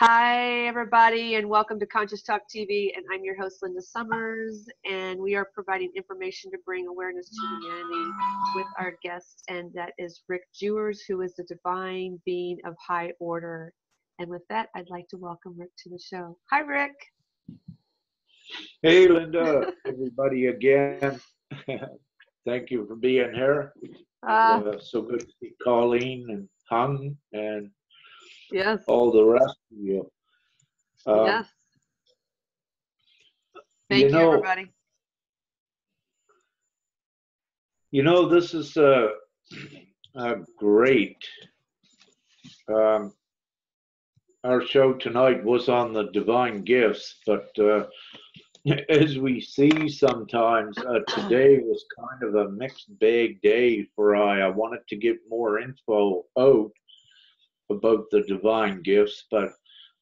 Hi, everybody, and welcome to Conscious Talk TV. And I'm your host, Linda Summers, and we are providing information to bring awareness to humanity with our guest, and that is Rick Jewers, who is the divine being of high order. And with that, I'd like to welcome Rick to the show. Hi, Rick. Hey, Linda, everybody again. Thank you for being here. So good to see Colleen and Hung and Yes. all the rest of you. Yes. Thank you, everybody. This is a great. Our show tonight was on the divine gifts, but as we see sometimes, today was kind of a mixed bag day for I wanted to get more info out about the divine gifts, but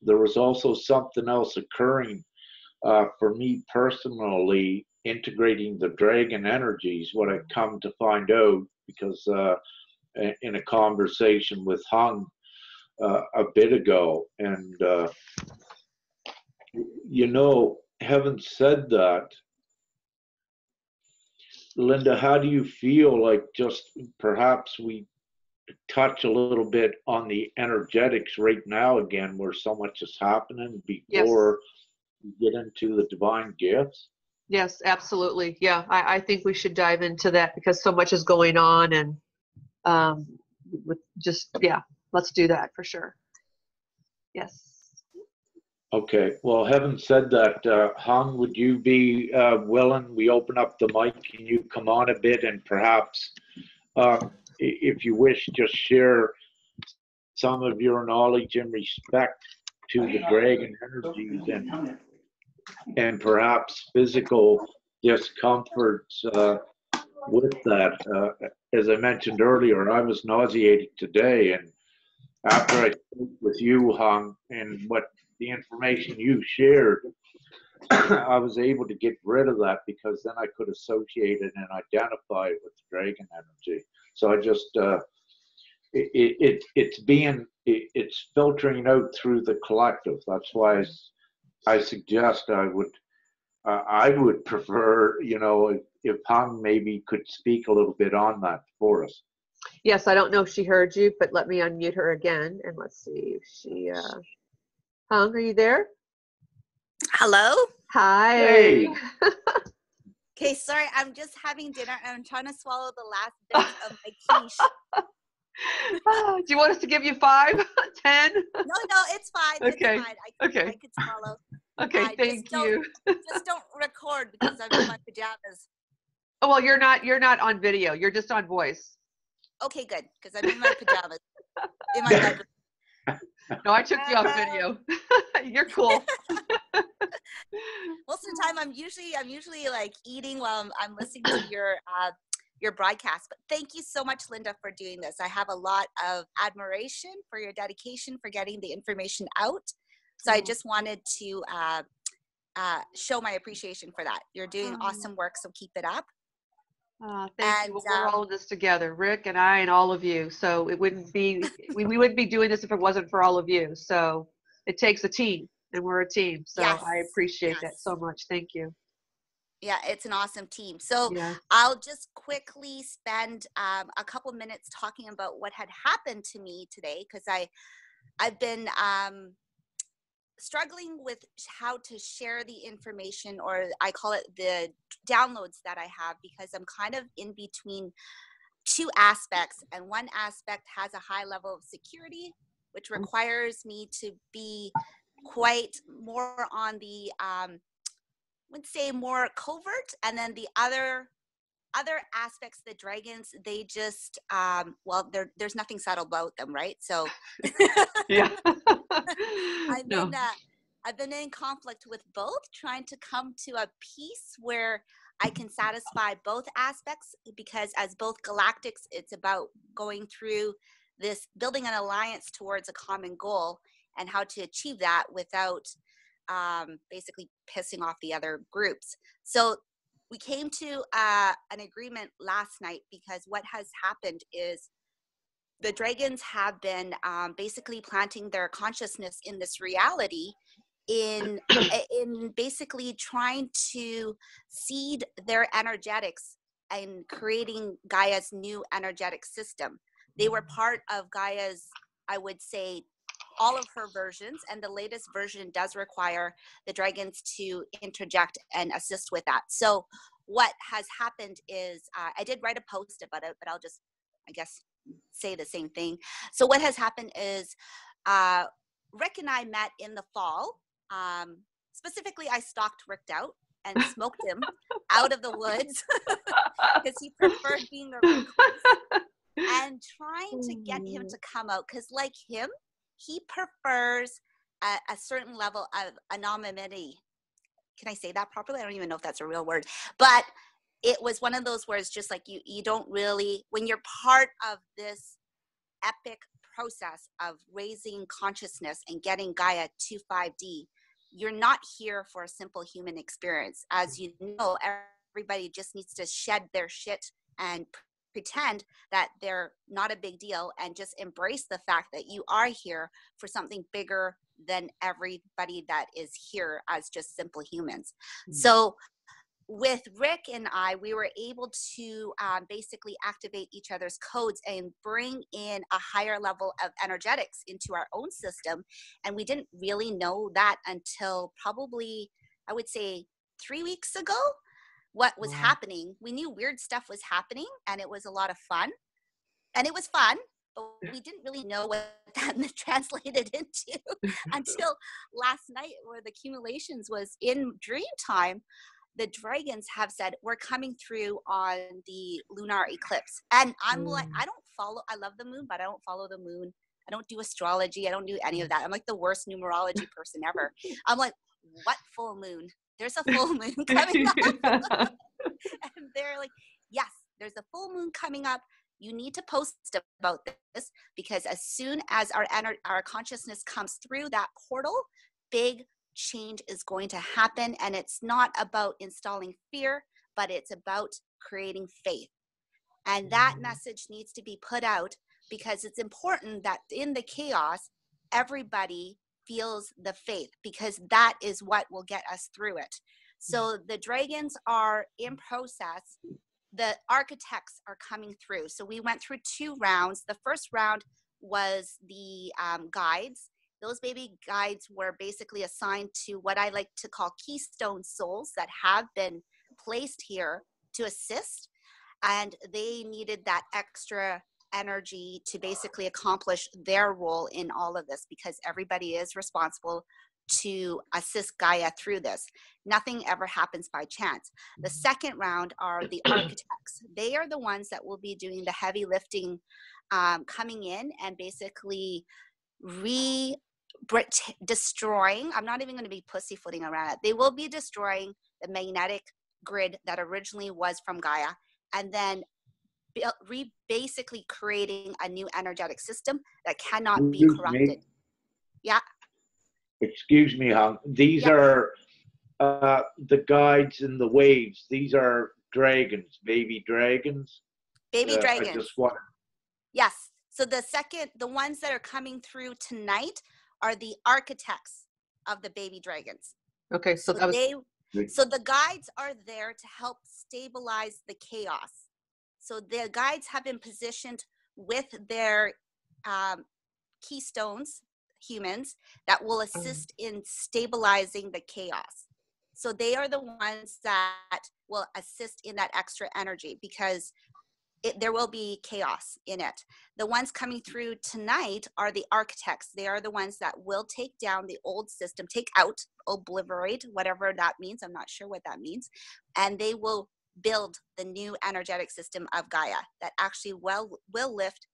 there was also something else occurring for me personally, integrating the dragon energies, what I've come to find out, because in a conversation with Hung a bit ago, and having said that, Linda, how do you feel like just perhaps we touch a little bit on the energetics right now again, where so much is happening before we get into the divine gifts? Yes, absolutely. Yeah, I think we should dive into that because so much is going on, and let's do that for sure. Yes. Okay. Well, having said that, Hung, would you be willing? We open up the mic. Can you come on a bit and perhaps, if you wish, just share some of your knowledge in respect to the dragon energies and perhaps physical discomforts with that. As I mentioned earlier, I was nauseated today, and after I spoke with you, Hung, and what the information you shared, I was able to get rid of that because then I could associate it and identify it with the dragon energy. So I just it's filtering out through the collective. That's why I suggest I would prefer, if Hung maybe could speak a little bit on that for us. Yes, I don't know if she heard you, but let me unmute her again, and let's see if she, Hung, are you there? Hello? Hi. Hey. Okay, sorry, I'm just having dinner and I'm trying to swallow the last bit of my quiche. Do you want us to give you 5, 10? No, it's fine. Okay. It's fine. I could swallow. Okay, thank you. Just don't record because I'm in my pajamas. Oh, well, you're not on video. You're just on voice. Okay, good, because I'm in my pajamas. In my bedroom. No, I took you off video. You're cool. Most of the time, I'm usually like eating while I'm listening to your broadcast. But thank you so much, Linda, for doing this. I have a lot of admiration for your dedication for getting the information out. So I just wanted to show my appreciation for that. You're doing awesome work, so keep it up. Thank you. Well, we're all in this together, Rick and I and all of you. So we wouldn't be doing this if it wasn't for all of you. So it takes a team, and we're a team. So yes, I appreciate that so much. Thank you. Yeah, it's an awesome team. So I'll just quickly spend a couple minutes talking about what had happened to me today, because I've been struggling with how to share the information, or I call it the downloads that I have, because I'm kind of in between two aspects, and one aspect has a high level of security, which requires me to be quite more on the I would say more covert, and then the other aspects, the dragons, they just there's nothing subtle about them, right? So yeah. I've been in conflict with both, trying to come to a peace where I can satisfy both aspects, because as both galactics, it's about going through this, building an alliance towards a common goal, and how to achieve that without basically pissing off the other groups. So we came to an agreement last night, because what has happened is the dragons have been basically planting their consciousness in this reality in basically trying to seed their energetics and creating Gaia's new energetic system. They were part of Gaia's, I would say, all of her versions, and the latest version does require the dragons to interject and assist with that. So what has happened is, I did write a post about it, but I'll just, I guess, say the same thing. So what has happened is, Rick and I met in the fall. Specifically, I stalked Rick out and smoked him out of the woods because he preferred being a recluse, and trying to get him to come out because, like him, he prefers a certain level of anonymity. Can I say that properly? I don't even know if that's a real word, but it was one of those words, just like you don't really, when you're part of this epic process of raising consciousness and getting Gaia to 5D, you're not here for a simple human experience. As you know, everybody just needs to shed their shit and pretend that they're not a big deal and just embrace the fact that you are here for something bigger than everybody that is here as just simple humans. So with Rick and I, we were able to basically activate each other's codes and bring in a higher level of energetics into our own system. And we didn't really know that until probably, I would say, 3 weeks ago, what was happening. We knew weird stuff was happening, and it was a lot of fun. And it was fun, but we didn't really know what that translated into until last night, where the accumulations was in dream time. The dragons have said, we're coming through on the lunar eclipse. And I'm like, I love the moon, but I don't follow the moon. I don't do astrology. I don't do any of that. I'm like the worst numerology person ever. I'm like, what full moon? There's a full moon coming up. And they're like, yes, there's a full moon coming up. You need to post about this, because as soon as our consciousness comes through that portal, big change is going to happen. And it's not about installing fear, but it's about creating faith. And that message needs to be put out, because it's important that in the chaos, everybody feels the faith, because that is what will get us through it. So the dragons are in process. The architects are coming through. So we went through 2 rounds. The first round was the guides. Those baby guides were basically assigned to what I like to call keystone souls that have been placed here to assist. And they needed that extra energy to basically accomplish their role in all of this, because everybody is responsible to assist Gaia through this. Nothing ever happens by chance. The second round are the architects. They are the ones that will be doing the heavy lifting, coming in and basically destroying. I'm not even going to be pussyfooting around it. They will be destroying the magnetic grid that originally was from Gaia, and then basically creating a new energetic system that cannot be corrupted. Yeah. Excuse me, hon. These are the guides and the waves. These are dragons, baby dragons. Baby dragons. I just want. Yes. So the ones that are coming through tonight are the architects of the baby dragons. Okay, so the guides are there to help stabilize the chaos. So the guides have been positioned with their keystones, humans, that will assist in stabilizing the chaos. So they are the ones that will assist in that extra energy, because there will be chaos in it. The ones coming through tonight are the architects. They are the ones that will take down the old system, take out, obliterate, whatever that means. I'm not sure what that means. And they will build the new energetic system of Gaia that actually will lift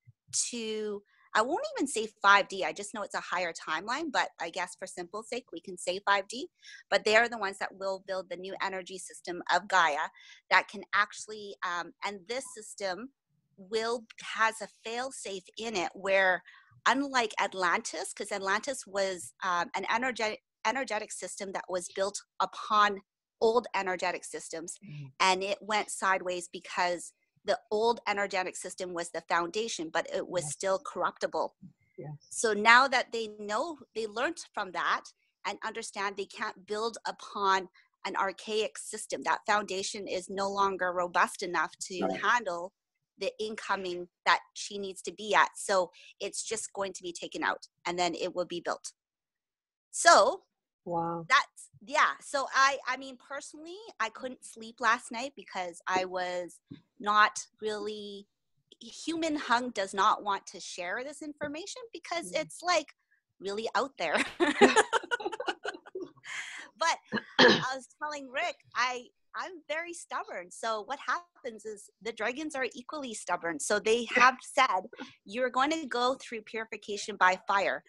to, I won't even say 5D. I just know it's a higher timeline, but I guess for simple sake, we can say 5D. But they are the ones that will build the new energy system of Gaia that can actually, and this system has a fail-safe in it where, unlike Atlantis, because Atlantis was an energetic system that was built upon old energetic systems, and it went sideways because the old energetic system was the foundation, but it was still corruptible. Yes. So now that they know, they learned from that and understand they can't build upon an archaic system. That foundation is no longer robust enough to handle the incoming that she needs to be at. So it's just going to be taken out and then it will be built. So Wow. that's, yeah. So I mean, personally, I couldn't sleep last night because I was not really, human hung does not want to share this information because it's like really out there. But I was telling Rick, I'm very stubborn. So what happens is the dragons are equally stubborn. So they have said, you're going to go through purification by fire.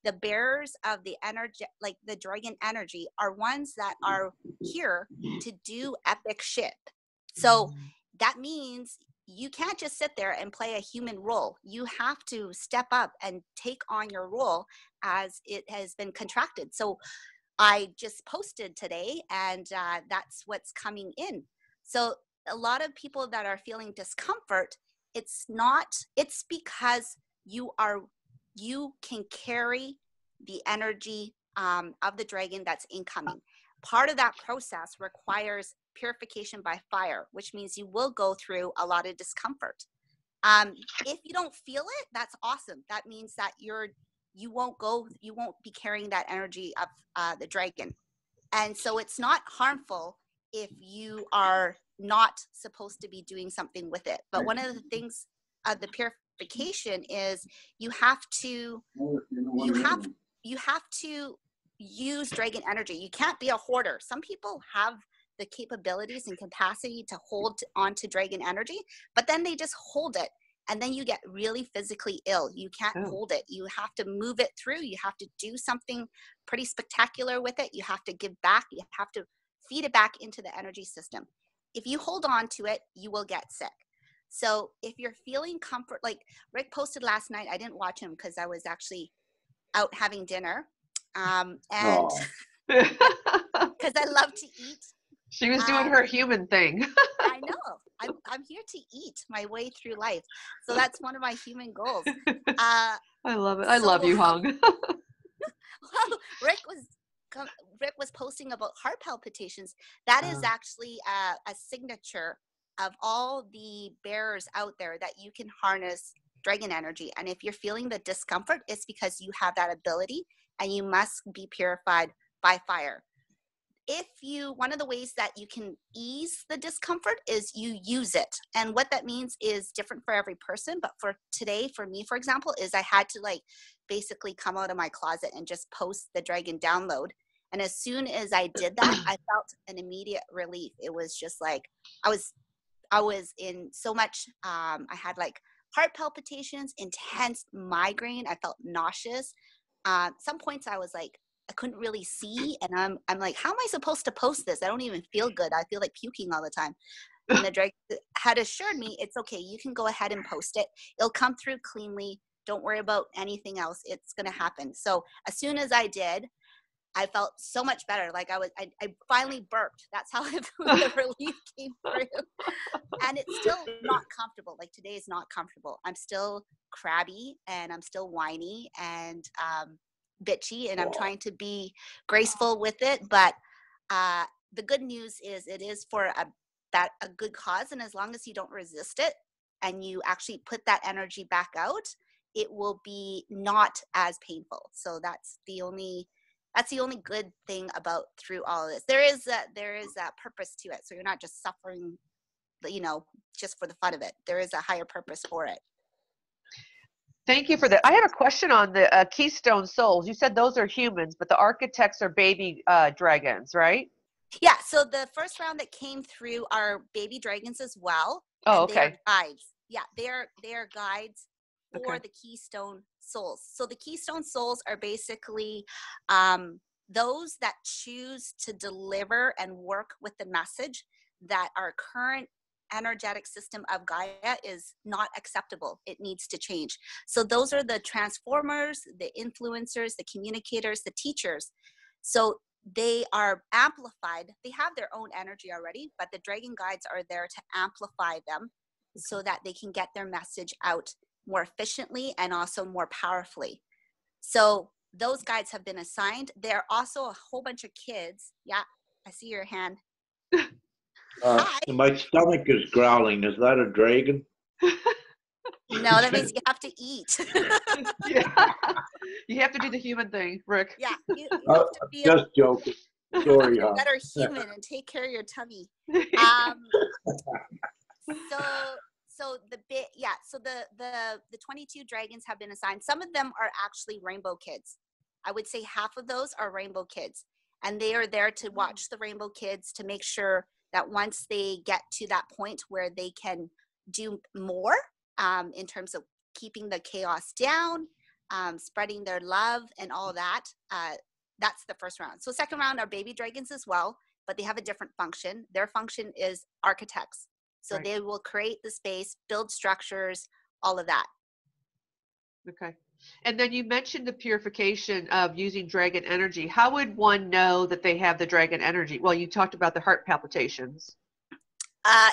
The bearers of the energy, like the dragon energy, are ones that are here to do epic shit. So that means you can't just sit there and play a human role. You have to step up and take on your role as it has been contracted. So I just posted today, and that's what's coming in. So a lot of people that are feeling discomfort, it's because you can carry the energy of the dragon that's incoming. Part of that process requires purification by fire, which means you will go through a lot of discomfort. If you don't feel it, that's awesome. That means that you won't be carrying that energy of the dragon. And so it's not harmful if you are not supposed to be doing something with it. But one of the things of the purification is you have to use dragon energy. You can't be a hoarder. Some people have the capabilities and capacity to hold on to dragon energy, but then they just hold it. And then you get really physically ill. You can't hold it. You have to move it through. You have to do something pretty spectacular with it. You have to give back. You have to feed it back into the energy system. If you hold on to it, you will get sick. So if you're feeling comfort, like Rick posted last night, I didn't watch him because I was actually out having dinner. And because I love to eat. She was doing her human thing. I know. I'm here to eat my way through life. So that's one of my human goals. I love it. I love you, Hung. Well, Rick was posting about heart palpitations. That is actually a signature of all the bearers out there that you can harness dragon energy. And if you're feeling the discomfort, it's because you have that ability and you must be purified by fire. One of the ways that you can ease the discomfort is you use it. And what that means is different for every person. But for today, for me, for example, is I had to basically come out of my closet and just post the dragon download. And as soon as I did that, I felt an immediate relief. It was just like, I was in so much, I had heart palpitations, intense migraine. I felt nauseous. Some points I was I couldn't really see, and I'm like, how am I supposed to post this? I don't even feel good. I feel like puking all the time. And the dragon had assured me, it's okay. You can go ahead and post it. It'll come through cleanly. Don't worry about anything else. It's going to happen. So as soon as I did, I felt so much better. I finally burped. That's how the relief came through. And it's still not comfortable. Today is not comfortable. I'm still crabby and I'm still whiny and bitchy, and I'm trying to be graceful with it. But the good news is it is for a good cause. And as long as you don't resist it and you actually put that energy back out, it will be not as painful. So that's the only good thing about through all of this. There is a purpose to it. So you're not just suffering, just for the fun of it. There is a higher purpose for it. Thank you for that. I have a question on the Keystone Souls. You said those are humans, but the architects are baby dragons, right? Yeah. So the first round that came through are baby dragons as well. Oh, and okay. They are guides. Yeah, they are guides for the Keystone Souls. So the Keystone Souls are basically those that choose to deliver and work with the message that our current energetic system of Gaia is not acceptable. It needs to change. So those are the transformers, the influencers, the communicators, the teachers. So they are amplified. They have their own energy already, but the dragon guides are there to amplify them so that they can get their message out more efficiently and also more powerfully. So those guides have been assigned. There are also a whole bunch of kids. Yeah, I see your hand. Hi. My stomach is growling. Is that a dragon? No, that means you have to eat. Yeah. You have to do the human thing, Rick. Yeah, you have to be Just joking. Sorry, a better human and take care of your tummy. So the 22 dragons have been assigned. Some of them are actually rainbow kids. I would say half of those are rainbow kids, and they are there to watch the rainbow kids to make sure that once they get to that point where they can do more in terms of keeping the chaos down, spreading their love and all that. That's the first round. So second round are baby dragons as well, but they have a different function. Their function is architects. So they will create the space, build structures, all of that. Okay. And then you mentioned the purification of using dragon energy. How would one know that they have the dragon energy? Well, you talked about the heart palpitations.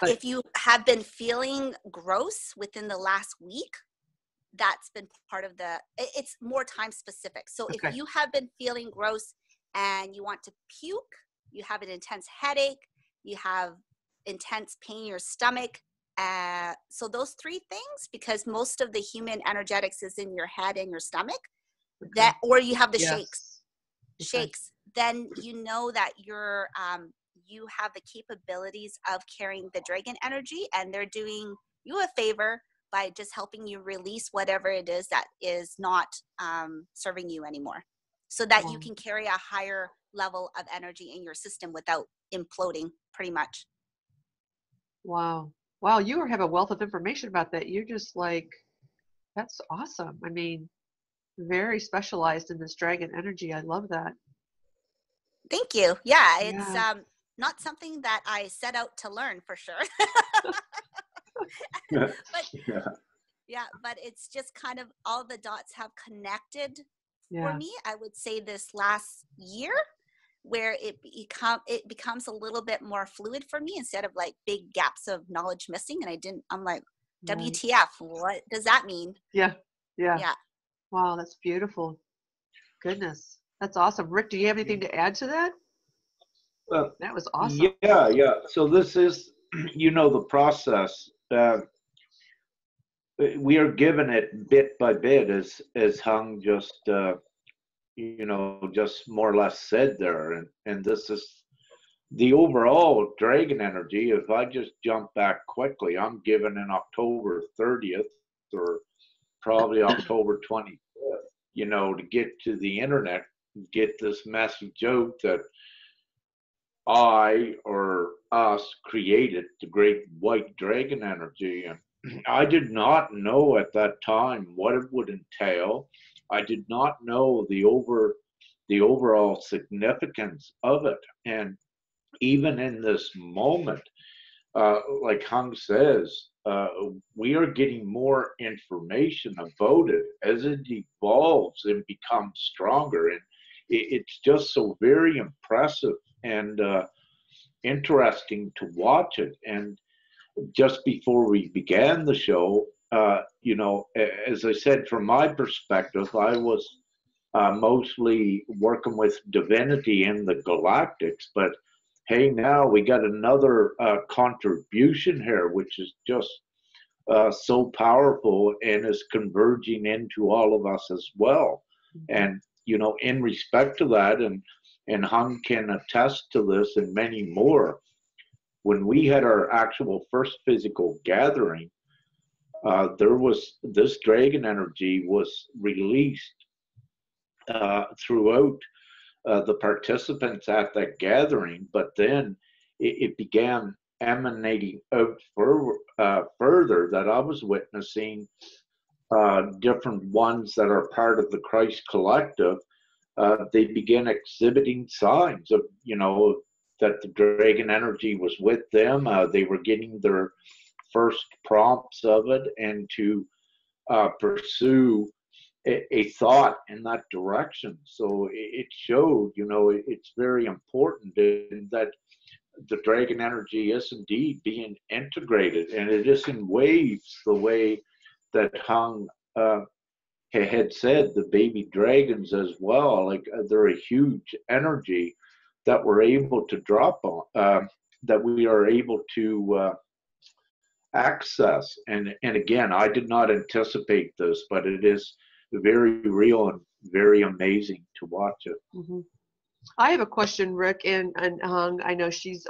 If you have been feeling gross within the last week, that's been part of it's more time specific. So if you have been feeling gross and you want to puke, you have an intense headache, you have intense pain in your stomach. So those three things, because most of the human energetics is in your head and your stomach, or you have the shakes, then you know that you have the capabilities of carrying the dragon energy, and they're doing you a favor by just helping you release whatever it is that is not serving you anymore, so that you can carry a higher level of energy in your system without imploding, pretty much. Wow. Wow, you have a wealth of information about that. You're just like, that's awesome. I mean, very specialized in this dragon energy. I love that. Thank you. Yeah, it's not something that I set out to learn, for sure. But it's just kind of all the dots have connected for me. I would say this last year, where it becomes a little bit more fluid for me, instead of like big gaps of knowledge missing. And I'm like, WTF, what does that mean? Yeah. Wow, that's beautiful. Goodness, that's awesome. Rick, do you have anything to add to that? That was awesome. Yeah. So this is, the process. We are given it bit by bit, as Hung just just more or less said there, and this is the overall dragon energy. If I just jump back quickly, I'm given in October 30th or probably October 25th, to get to the internet, get this message out that I or us created the great white dragon energy. And I did not know at that time what it would entail. I did not know the overall significance of it. And even in this moment, like Hung says, we are getting more information about it as it evolves and becomes stronger. And it's just so very impressive and interesting to watch it. And just before we began the show, as I said, from my perspective, I was mostly working with divinity in the galactics, but hey, now we got another contribution here, which is just so powerful and is converging into all of us as well. And, in respect to that, and Hung can attest to this and many more, when we had our actual first physical gathering, there was this dragon energy was released throughout the participants at that gathering, but then it began emanating out further, that I was witnessing different ones that are part of the Christ Collective. They began exhibiting signs of, that the dragon energy was with them. They were getting their first prompts of it, and to pursue a thought in that direction. So it showed, it's very important that the dragon energy is indeed being integrated, and it is in waves, the way that Hung had said, the baby dragons as well. Like they're a huge energy that we're able to drop on, that we are able to access. And again, I did not anticipate this, but it is very real and very amazing to watch it. Mm-hmm. I have a question, Rick, and Hung. I know she's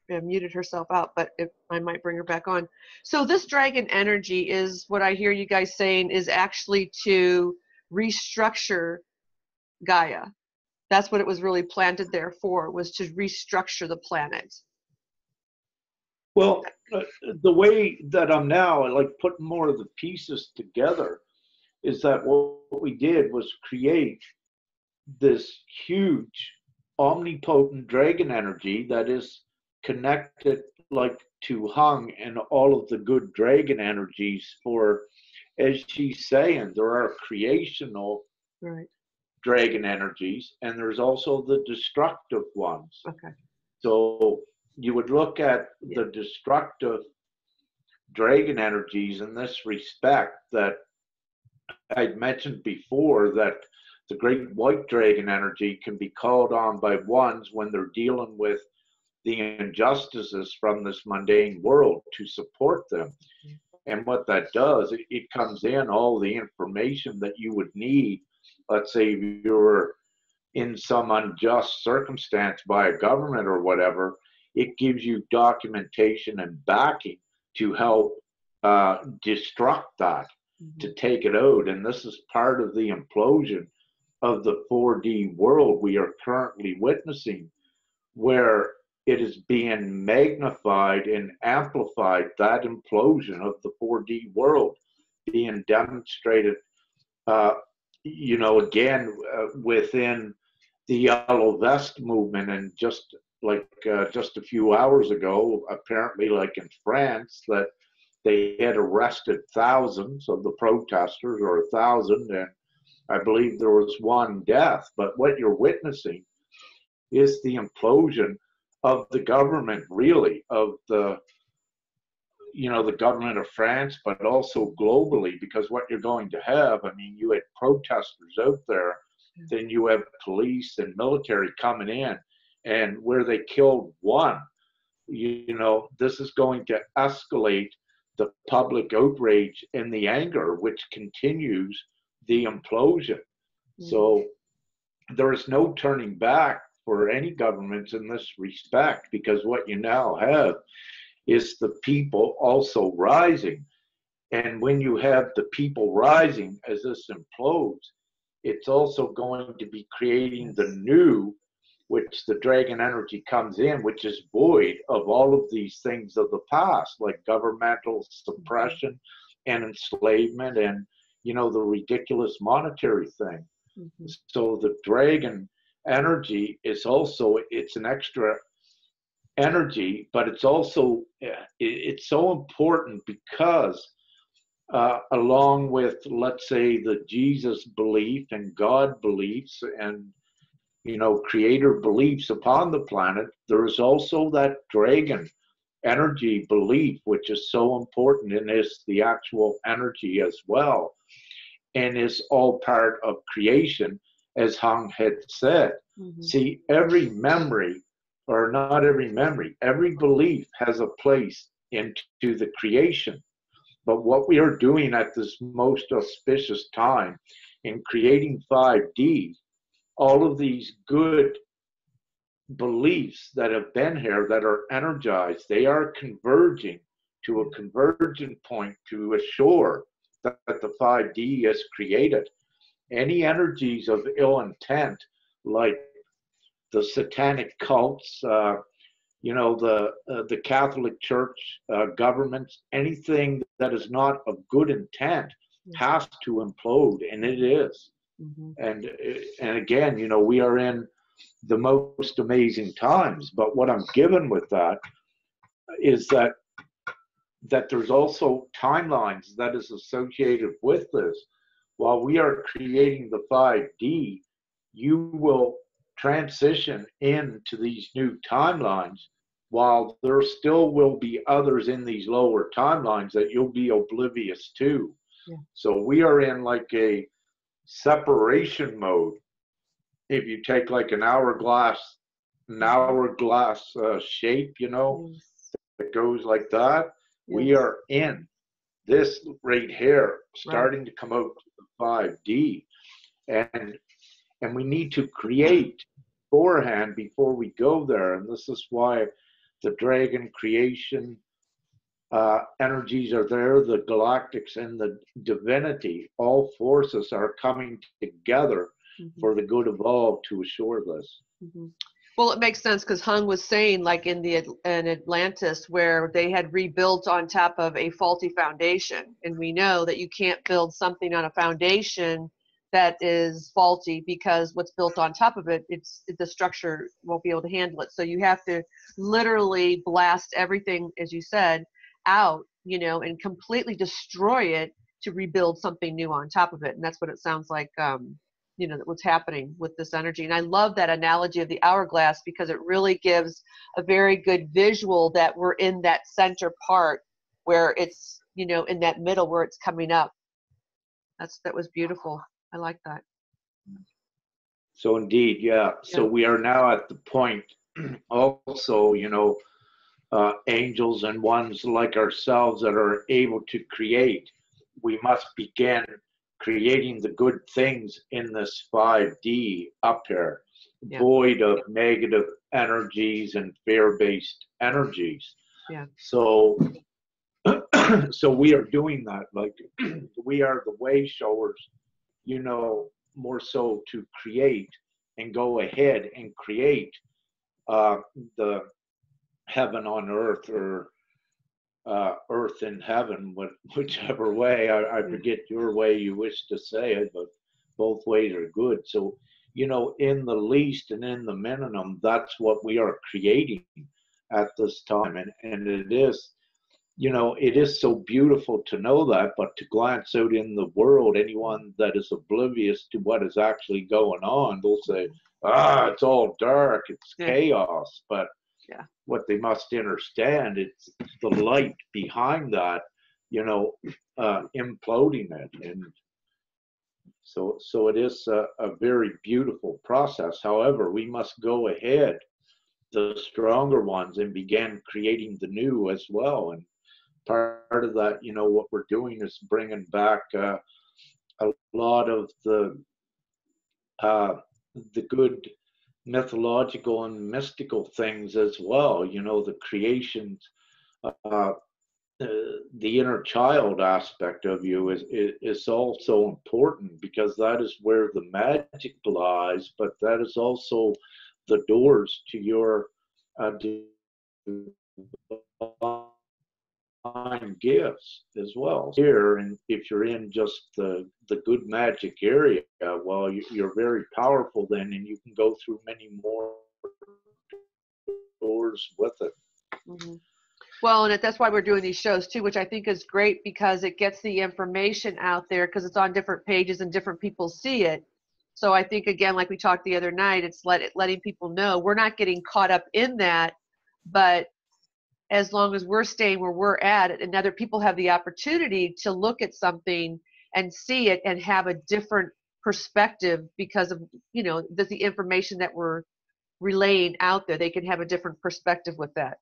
muted herself out, but if I might bring her back on. So this dragon energy is what I hear you guys saying is actually to restructure Gaia. That's what it was really planted there for, was to restructure the planet. Well, the way that I'm now, like putting more of the pieces together, is that what we did was create this huge omnipotent dragon energy that is connected like to Hung and all of the good dragon energies. For, as she's saying, there are creational dragon energies, and there's also the destructive ones. Okay. So you would look at the destructive dragon energies in this respect, that I'd mentioned before, that the great white dragon energy can be called on by ones when they're dealing with the injustices from this mundane world to support them. And what that does, it comes in all the information that you would need. Let's say if you're in some unjust circumstance by a government or whatever, it gives you documentation and backing to help destruct that, to take it out. And this is part of the implosion of the 4D world we are currently witnessing, where it is being magnified and amplified, that implosion of the 4D world being demonstrated, again, within the Yellow Vest movement. And just a few hours ago, apparently, like in France, that they had arrested thousands of the protesters, or 1,000, and I believe there was one death. But what you're witnessing is the implosion of the government, really, of the government of France, but also globally, because what you're going to have, I mean, you had protesters out there, then you have police and military coming in, and where they killed one, this is going to escalate the public outrage and the anger, which continues the implosion. So there is no turning back for any governments in this respect, because what you now have is the people also rising. And when you have the people rising as this implodes, it's also going to be creating the new, which the dragon energy comes in, which is void of all of these things of the past, like governmental suppression and enslavement and, the ridiculous monetary thing. So the dragon energy is also, it's an extra energy, but it's also, it's so important because along with, let's say, the Jesus belief and God beliefs and, creator beliefs upon the planet, there is also that dragon energy belief, which is so important, and is the actual energy as well, and is all part of creation, as Hung had said. See, every memory, or not every memory, every belief has a place into the creation. But what we are doing at this most auspicious time in creating 5D, all of these good beliefs that have been here, that are energized, they are converging to a convergent point to assure that the 5D is created. Any energies of ill intent, like the satanic cults, the Catholic Church, governments, anything that is not of good intent has to implode, and it is. And again, we are in the most amazing times. But what I'm given with that is that there's also timelines that is associated with this. While we are creating the 5D, you will transition into these new timelines, while there still will be others in these lower timelines that you'll be oblivious to. Yeah. So we are in like a separation mode. If you take like an hourglass shape, you know, Yes. that goes like that, we Yes. are in this right here, starting Right. to come out to the 5D. And we need to create beforehand before we go there. And this is why the dragon creation energies are there, the galactics and the divinity, all forces are coming together for the good of all to assure this. Well, it makes sense because Hung was saying, like in Atlantis, where they had rebuilt on top of a faulty foundation, and we know that you can't build something on a foundation that is faulty, because what's built on top of it, the structure won't be able to handle it. So you have to literally blast everything, as you said, out, you know, and completely destroy it to rebuild something new on top of it. And that's what it sounds like, you know, what's happening with this energy. And I love that analogy of the hourglass, because it really gives a very good visual that we're in that center part where it's, you know, in that middle where it's coming up. That was beautiful. I like that. So indeed, yeah. So we are now at the point also, you know, angels and ones like ourselves that are able to create. We must begin creating the good things in this 5D up here, void of negative energies and fear-based energies. Yeah. So so we are doing that. Like we are the way showers, you know, more so to create and go ahead and create the heaven on earth, or earth in heaven, whichever way. I forget your way you wish to say it, but both ways are good. So, you know, in the least and in the minimum, that's what we are creating at this time. And it is, you know, it is so beautiful to know that, but to glance out in the world, anyone that is oblivious to what is actually going on, they'll say, it's all dark, it's chaos. But what they must understand, it's the light behind that, you know, imploding it. And so it is a very beautiful process. However, we must go ahead, the stronger ones, and begin creating the new as well. And part of that, you know, what we're doing is bringing back a lot of the good mythological and mystical things as well. You know, the creations, the inner child aspect of you is also important, because that is where the magic lies, but that is also the doors to your gifts as well here. And if you're in just the good magic area, well, you're very powerful then, and you can go through many more doors with it. Well, and that's why we're doing these shows too, which I think is great, because it gets the information out there, because it's on different pages and different people see it. So I think, again, like we talked the other night, it's letting people know we're not getting caught up in that, but as long as we're staying where we're at, and other people have the opportunity to look at something and see it and have a different perspective because of, you know, the information that we're relaying out there, they can have a different perspective with that.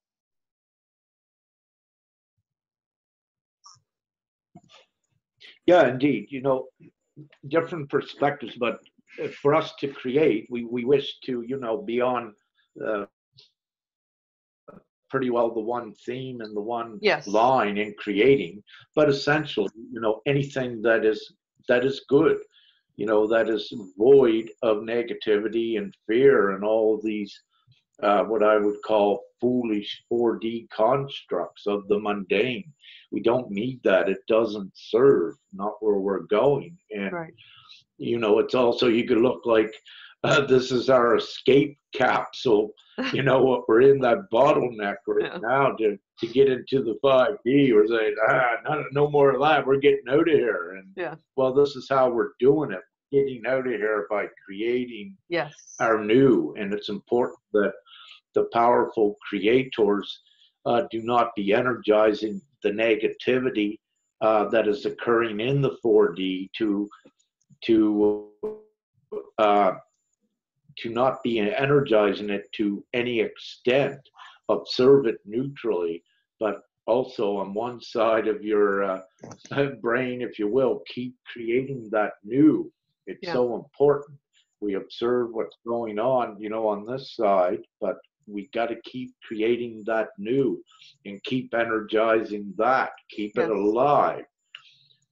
Yeah, indeed. You know, different perspectives, but for us to create, we wish to, you know, be on pretty well the one theme and the one line in creating. But essentially, you know, anything that is good, you know, that is void of negativity and fear and all of these what I would call foolish 4D constructs of the mundane. We don't need that. It doesn't serve, not where we're going. And you know, it's also, you could look like this is our escape capsule. You know, what we're in that bottleneck right now to get into the 5D. We're saying, no more of that. We're getting out of here. And well, this is how we're doing it. getting out of here by creating Yes. our new. And it's important that the powerful creators do not be energizing the negativity that is occurring in the 4D to uh, to not be energizing it to any extent. Observe it neutrally, but also on one side of your brain, if you will, keep creating that new. It's so important. We observe what's going on, on this side, but we got to keep creating that new and keep energizing that, keep it alive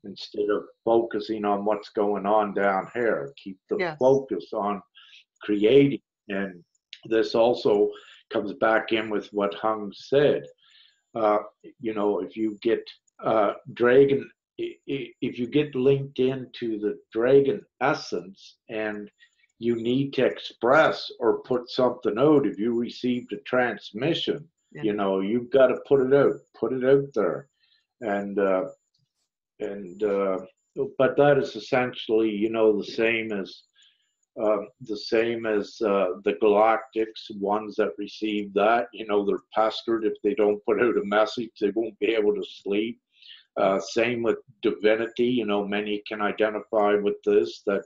instead of focusing on what's going on down here. Keep the focus on creating. And this also comes back in with what Hung said. If you get dragon, if you get linked into the dragon essence and you need to express or put something out, if you received a transmission, you've got to put it out there. And but that is essentially, the same as the galactics, ones that receive that, they're pestered. If they don't put out a message, they won't be able to sleep. Same with divinity, many can identify with this, that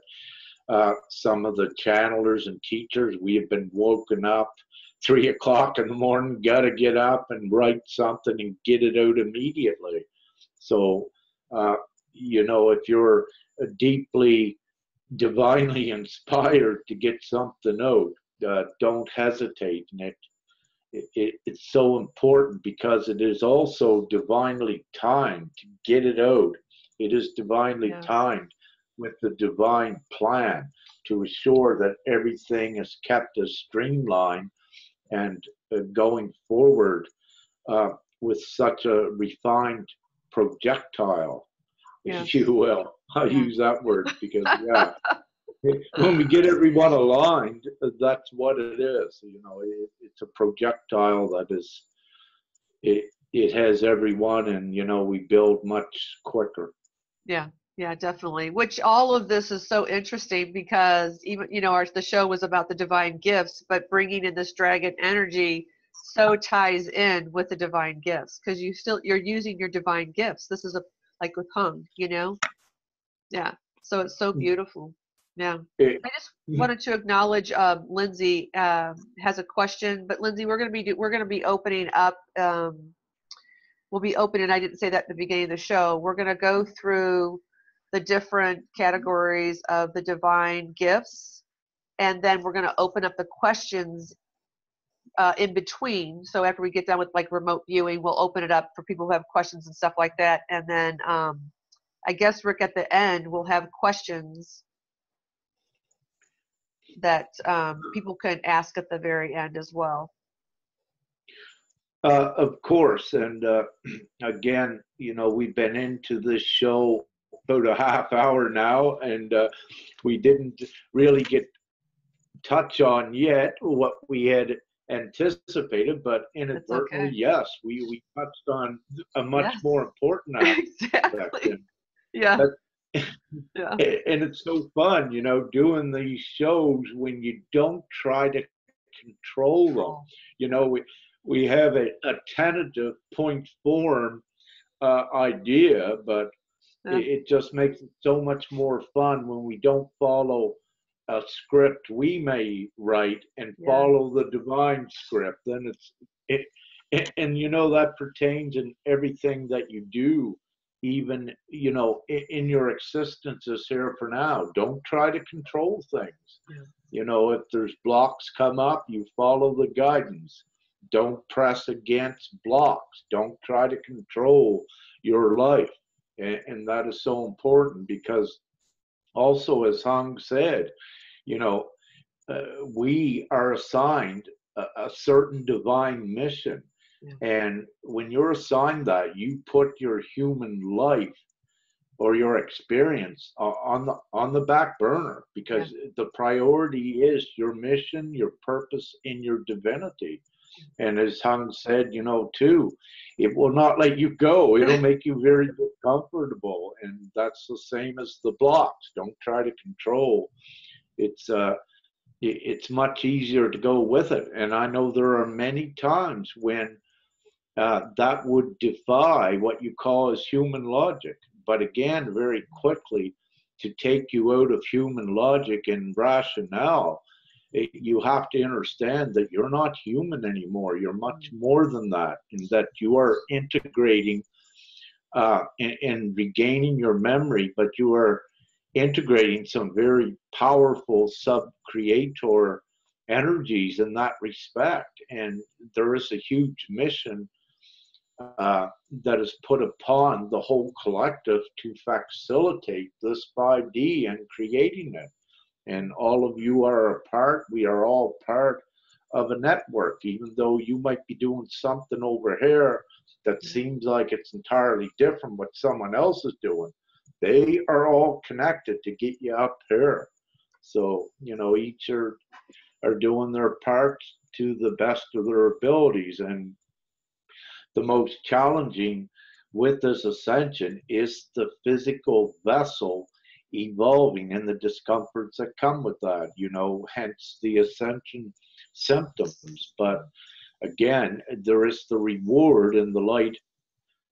some of the channelers and teachers, we have been woken up 3 o'clock in the morning, got to get up and write something and get it out immediately. So, if you're deeply divinely inspired to get something out, don't hesitate. And it's so important because it is also divinely timed to get it out. It is divinely timed with the divine plan to assure that everything is kept as streamlined and going forward with such a refined projectile, if you will. I'll use that word because, when we get everyone aligned, that's what it is. It's a projectile that is, it has everyone, and, we build much quicker. Yeah, definitely. Which all of this is so interesting because even, the show was about the divine gifts, but bringing in this dragon energy so ties in with the divine gifts because you're using your divine gifts. This is like with Hung, Yeah. So it's so beautiful. Yeah. I just wanted to acknowledge Lindsay has a question, but Lindsay, we're going to be opening up. We'll be opening. I didn't say that at the beginning of the show. We're going to go through the different categories of the divine gifts, and then we're going to open up the questions in between. So after we get done with like remote viewing, we'll open it up for people who have questions and stuff like that. And then I guess, Rick, at the end, we'll have questions that people can ask at the very end as well. Of course. And again, we've been into this show about a half hour now, and we didn't really get touch on yet what we had anticipated, but inadvertently, yes, we touched on a much more important aspect. Exactly. And it's so fun, doing these shows when you don't try to control them. We have a tentative point form idea, but it just makes it so much more fun when we don't follow a script we may write and follow the divine script. Then and that pertains in everything that you do, even in your existences here for now. Don't try to control things. If there's blocks come up, you follow the guidance. Don't press against blocks. Don't try to control your life. And that is so important because also, as Hung said, we are assigned a certain divine mission. And when you're assigned that, you put your human life or your experience on the back burner because the priority is your mission, your purpose, and your divinity. And as Hung said, too, it will not let you go. It'll make you very comfortable. And that's the same as the blocks. Don't try to control. It's much easier to go with it. And I know there are many times when that would defy what you call as human logic. But again, very quickly, to take you out of human logic and rationale, you have to understand that you're not human anymore. You're much more than that, in that you are integrating and regaining your memory, but you are integrating some very powerful sub-creator energies in that respect. And there is a huge mission that is put upon the whole collective to facilitate this 5D and creating it. And all of you are a part, we are all part of a network, even though you might be doing something over here that seems like it's entirely different what someone else is doing. They are all connected to get you up here. So, each are doing their part to the best of their abilities. And the most challenging with this ascension is the physical vessel evolving and the discomforts that come with that, hence the ascension symptoms. But again, there is the reward and the light,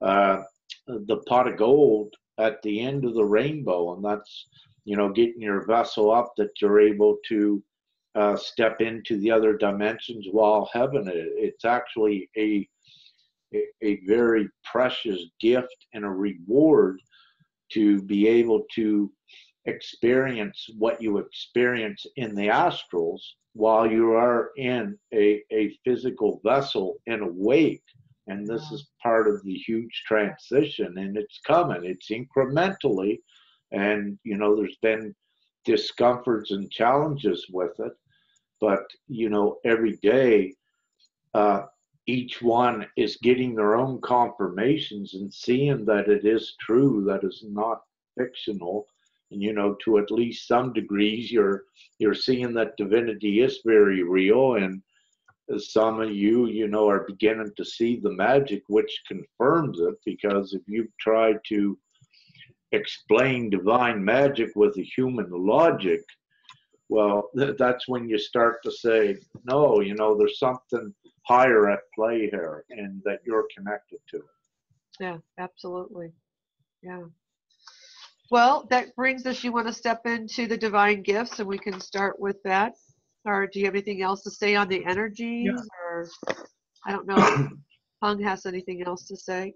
the pot of gold at the end of the rainbow, and that's, getting your vessel up that you're able to step into the other dimensions while having it. It's actually a very precious gift and a reward to be able to experience what you experience in the astrals while you are in a physical vessel and awake. And this is part of the huge transition, and it's coming. It's incrementally, and there's been discomforts and challenges with it, but every day each one is getting their own confirmations and seeing that it is true, that is not fictional. And to at least some degrees, you're seeing that divinity is very real. And some of you, are beginning to see the magic, which confirms it. Because if you try to explain divine magic with a human logic, well, that's when you start to say, no, there's something higher at play here, and that you're connected to it. Yeah, absolutely. Yeah. Well, that brings us, you want to step into the divine gifts, and we can start with that. Or do you have anything else to say on the energies? Yeah. Or I don't know if Hung has anything else to say.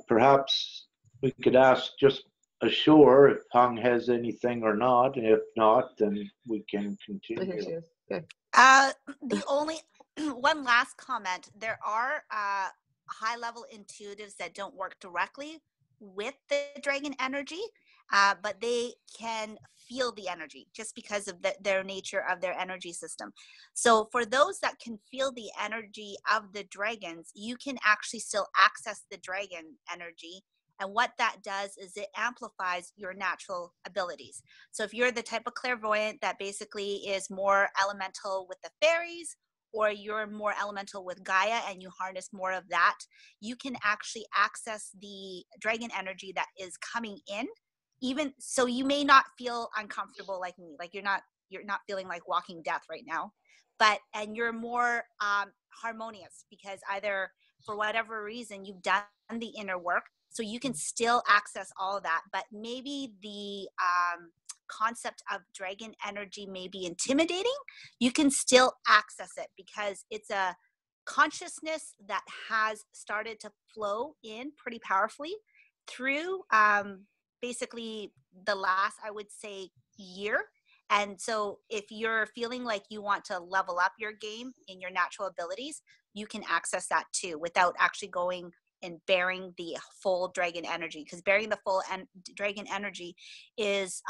Perhaps we could ask just Ashur if Hung has anything or not. And if not, then we can continue. Okay. The only one last comment, there are high-level intuitives that don't work directly with the dragon energy, but they can feel the energy just because of their nature of their energy system. So for those that can feel the energy of the dragons, you can actually still access the dragon energy. And what that does is it amplifies your natural abilities. So if you're the type of clairvoyant that basically is more elemental with the fairies, or you're more elemental with Gaia and you harness more of that, you can actually access the dragon energy that is coming in. Even so, you may not feel uncomfortable like me, like you're not feeling like walking death right now, and you're more harmonious because either for whatever reason you've done the inner work, so you can still access all of that. But maybe the concept of dragon energy may be intimidating. You can still access it because it's a consciousness that has started to flow in pretty powerfully through basically the last, I would say, year. And so if you're feeling like you want to level up your game in your natural abilities, you can access that too without actually going and bearing the full dragon energy, because bearing the full dragon energy is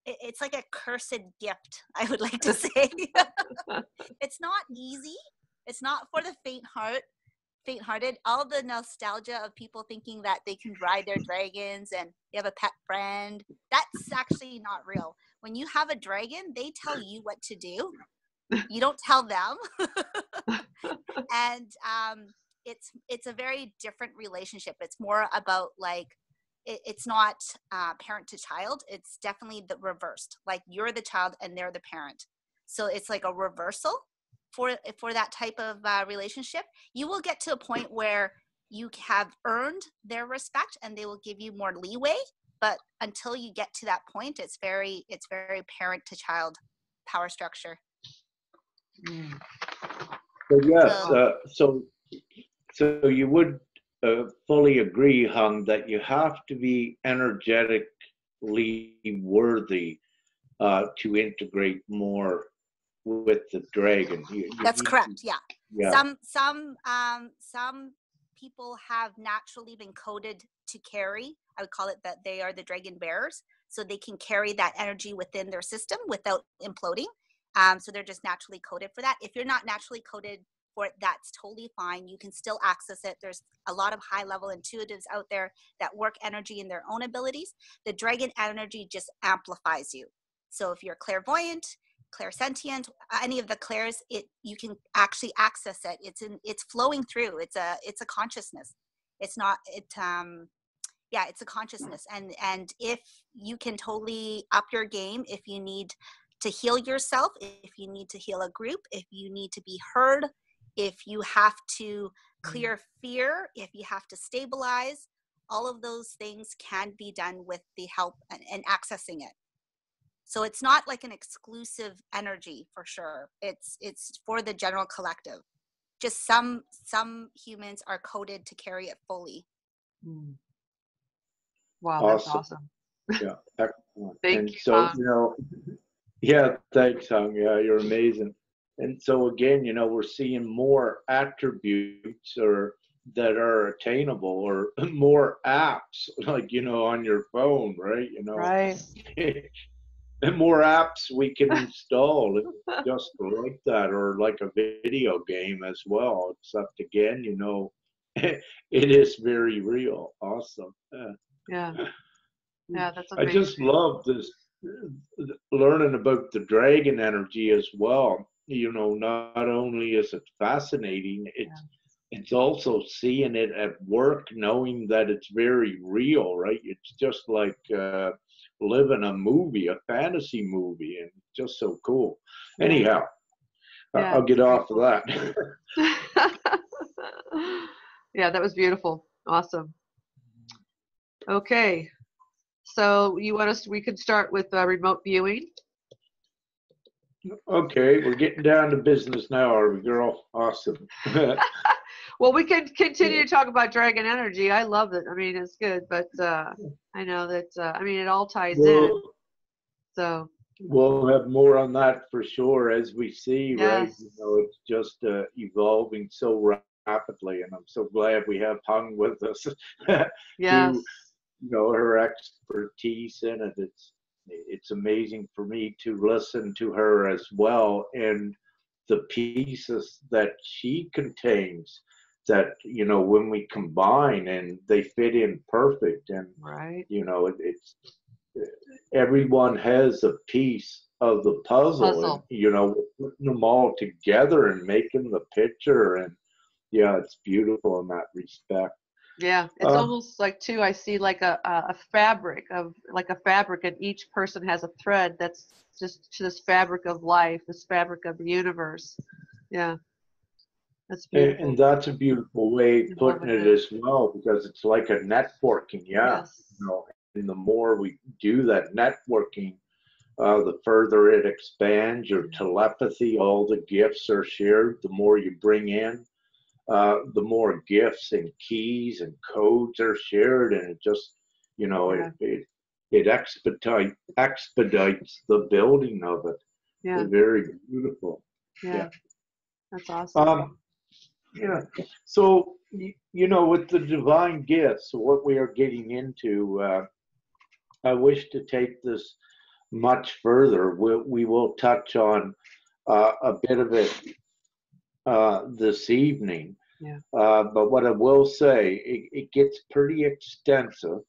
it's like a cursed gift, I would like to say. It's not easy. It's not for the faint-hearted. All the nostalgia of people thinking that they can ride their dragons and they have a pet friend, that's actually not real. when you have a dragon, they tell you what to do. You don't tell them. And it's a very different relationship. It's more about like, it's not parent to child. It's definitely the reversed. Like you're the child and they're the parent. So it's like a reversal for that type of relationship. You will get to a point where you have earned their respect and they will give you more leeway. But until you get to that point, it's very parent to child power structure. So yes, so you would fully agree, Hung, that you have to be energetically worthy to integrate more with the dragon. That's correct. Yeah. Yeah. Some people have naturally been coded to carry. I would call it that they are the dragon bearers, so they can carry that energy within their system without imploding. So they're just naturally coded for that. If you're not naturally coded for it, that's totally fine. You can still access it. There's a lot of high-level intuitives out there that work energy in their own abilities. The dragon energy just amplifies you. So if you're clairvoyant, clairsentient, any of the clairs, you can actually access it. It's flowing through. It's a consciousness. It's a consciousness. And if you can totally up your game, if you need to heal yourself, if you need to heal a group, if you need to be heard, if you have to clear fear, if you have to stabilize, all of those things can be done with the help and accessing it. So it's not like an exclusive energy for sure. It's for the general collective. Just some humans are coded to carry it fully. Wow, that's awesome. Yeah, excellent. Thank you, so, Hung. Yeah, thanks, Hung. Yeah, you're amazing. And so again, we're seeing more attributes that are attainable, or more apps, like, on your phone, right? Right. And more apps we can install, just like that, or like a video game as well. Except again, it is very real. Awesome. Yeah. Yeah, that's I amazing. just love this, learning about the dragon energy as well. Not only is it fascinating, it's also seeing it at work, knowing that it's very real, right? It's just like living a movie, a fantasy movie, and it's just so cool. Yeah. Anyhow, Yeah, I'll get off of that. Yeah, that was beautiful. Awesome. Okay. So we could start with remote viewing. Okay, we're getting down to business now, are we, girl? Awesome. Well, we can continue to talk about dragon energy. I love it. I mean, it's good, but I know that it all ties in. So we'll have more on that for sure as we see, right? yes. It's just evolving so rapidly, and I'm so glad we have Hung with us. Yes. To her expertise in it. It's amazing for me to listen to her as well, and the pieces that she contains, that when we combine, and they fit in perfect, and Right. it's everyone has a piece of the puzzle. And putting them all together and making the picture, and it's beautiful in that respect. Yeah, it's almost like too, I see like a fabric, and each person has a thread that's just to this fabric of life, this fabric of the universe. Yeah, that's beautiful. And that's a beautiful way of putting it as well, because it's like a networking. Yes. And the more we do that networking, the further it expands. Your telepathy, all the gifts are shared. The more you bring in, the more gifts and keys and codes are shared, and it just, it expedites the building of it. Yeah. It's very beautiful. Yeah. That's awesome. So, with the divine gifts, what we are getting into, I wish to take this much further. We will touch on a bit of it this evening. Yeah. But what I will say, it gets pretty extensive.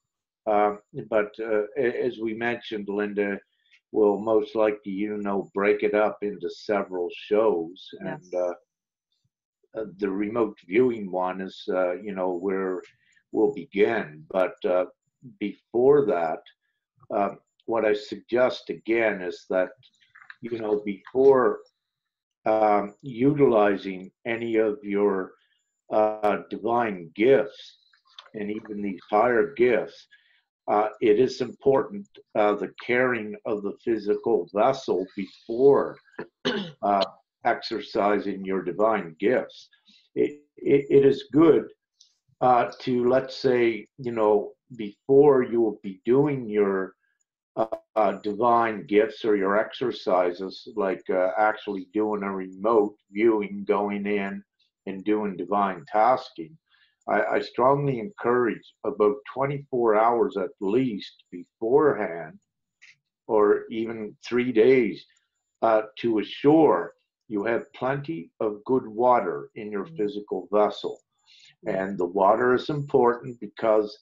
But as we mentioned, Linda, will most likely, break it up into several shows. Yes. And the remote viewing one is, where we'll begin. But before that, what I suggest again is that, before utilizing any of your divine gifts and even these higher gifts, it is important the caring of the physical vessel before exercising your divine gifts. It is good to, let's say, before you will be doing your divine gifts or your exercises, like actually doing a remote viewing, going in and doing divine tasking. I strongly encourage about 24 hours at least beforehand, or even 3 days, to assure you have plenty of good water in your physical vessel. And the water is important because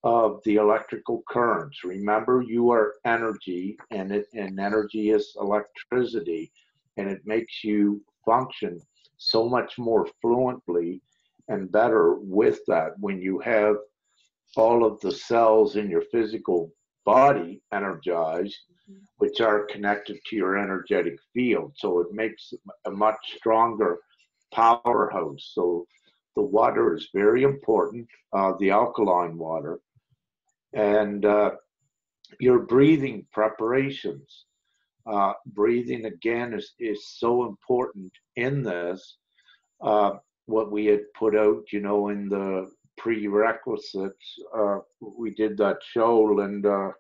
of the electrical currents. Remember, you are energy, and energy is electricity, and it makes you function so much more fluently and better with that when you have all of the cells in your physical body energized, which are connected to your energetic field. So it makes a much stronger powerhouse. So the water is very important, the alkaline water. And your breathing preparations. Breathing, again, is so important in this. What we had put out, in the prerequisites, we did that show, Linda,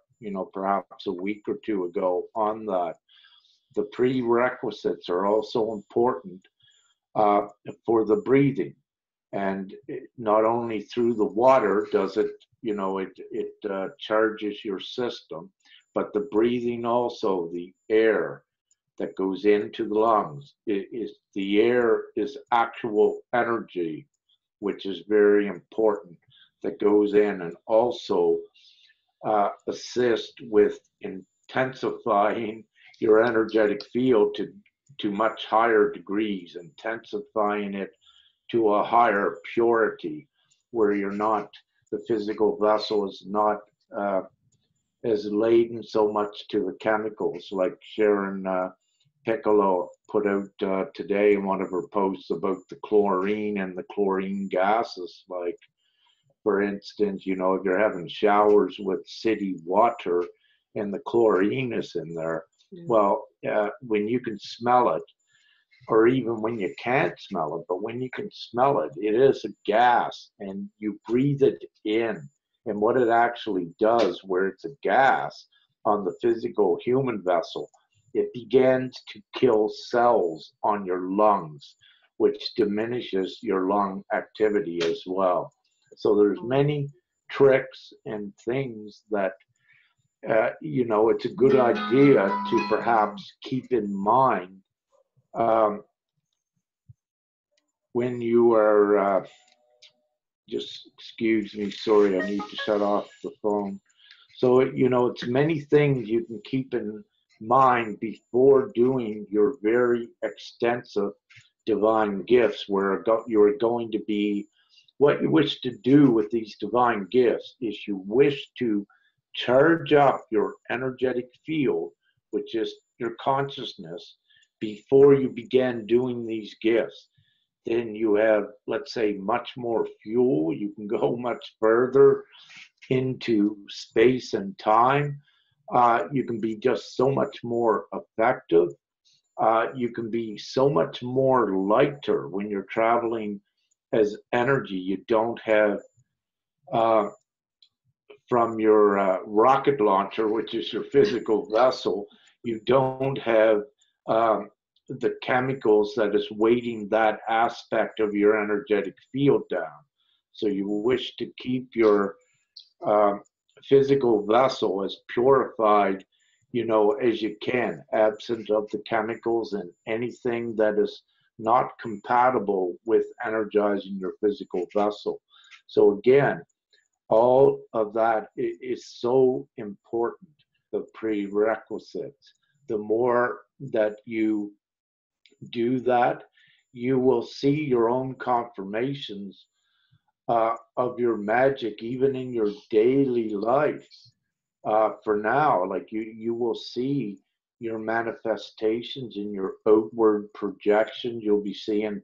perhaps a week or two ago on that. The prerequisites are also important for the breathing. And not only through the water does it, it charges your system, but the breathing also, the air that goes into the lungs, the air is actual energy, which is very important, that goes in and also assist with intensifying your energetic field to much higher degrees, intensifying it to a higher purity, where the physical vessel is not as laden so much to the chemicals, like Sharon Piccolo put out today in one of her posts about the chlorine and the chlorine gases. Like, for instance, if you're having showers with city water and the chlorine is in there, well, when you can smell it, or even when you can't smell it, but when you can smell it, it is a gas, and you breathe it in. And what it actually does, where it's a gas on the physical human vessel, it begins to kill cells on your lungs, which diminishes your lung activity as well. So there's many tricks and things that, it's a good idea to perhaps keep in mind when you are, just excuse me, sorry, I need to shut off the phone. So, it's many things you can keep in mind before doing your very extensive divine gifts, where you're going to be, what you wish to do with these divine gifts is you wish to charge up your energetic field, which is your consciousness, before you begin doing these gifts. Then you have, let's say, much more fuel. You can go much further into space and time. You can be just so much more effective. You can be so much more lighter when you're traveling as energy. You don't have, from your rocket launcher, which is your physical vessel, you don't have the chemicals that is weighting that aspect of your energetic field down. So you wish to keep your physical vessel as purified, as you can, absent of the chemicals and anything that is not compatible with energizing your physical vessel. So again, all of that is so important. the prerequisites. The more that you do that, you will see your own confirmations of your magic, even in your daily life. For now, like you will see your manifestations in your outward projections. You'll be seeing,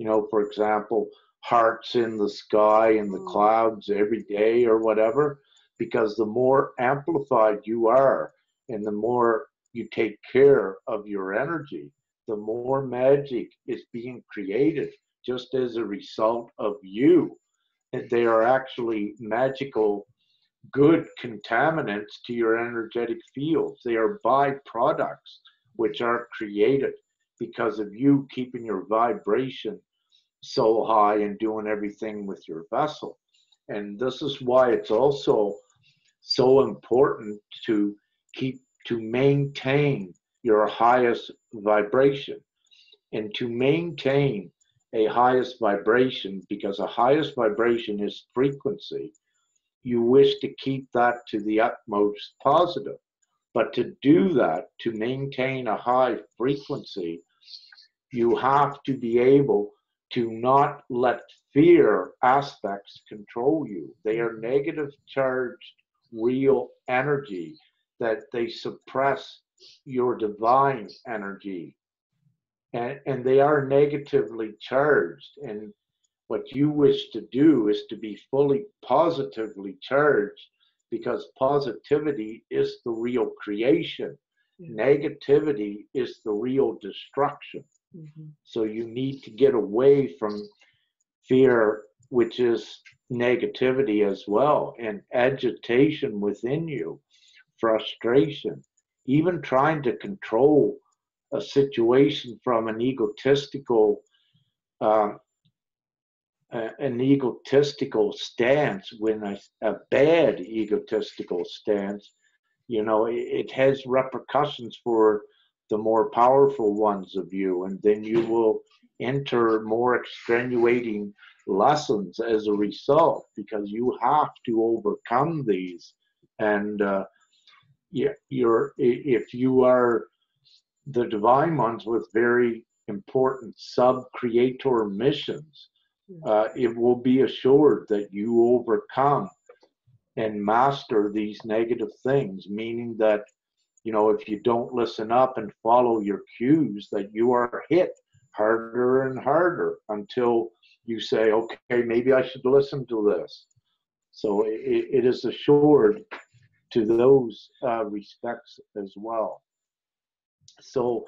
for example, hearts in the sky and the clouds every day or whatever, because the more amplified you are and the more you take care of your energy, the more magic is being created just as a result of you. And they are actually magical, good contaminants to your energetic fields. They are byproducts which are created because of you keeping your vibration so high and doing everything with your vessel. And this is why it's also so important to maintain your highest vibration, and to maintain a highest vibration, because a highest vibration is frequency. You wish to keep that to the utmost positive. But to do that, to maintain a high frequency, you have to be able to not let fear aspects control you. They are negative charged real energy, that they suppress your divine energy. And they are negatively charged. And what you wish to do is to be fully positively charged, because positivity is the real creation. Negativity is the real destruction. So you need to get away from fear, which is negativity as well, and agitation within you, frustration, even trying to control a situation from an egotistical stance. When a bad egotistical stance, it has repercussions for the more powerful ones of you, and then you will enter more extenuating lessons as a result, because you have to overcome these. And if you are the divine ones with very important sub-creator missions, it will be assured that you overcome and master these negative things, meaning that, if you don't listen up and follow your cues, that you are hit harder and harder until you say, okay, maybe I should listen to this. So it is assured to those respects as well. So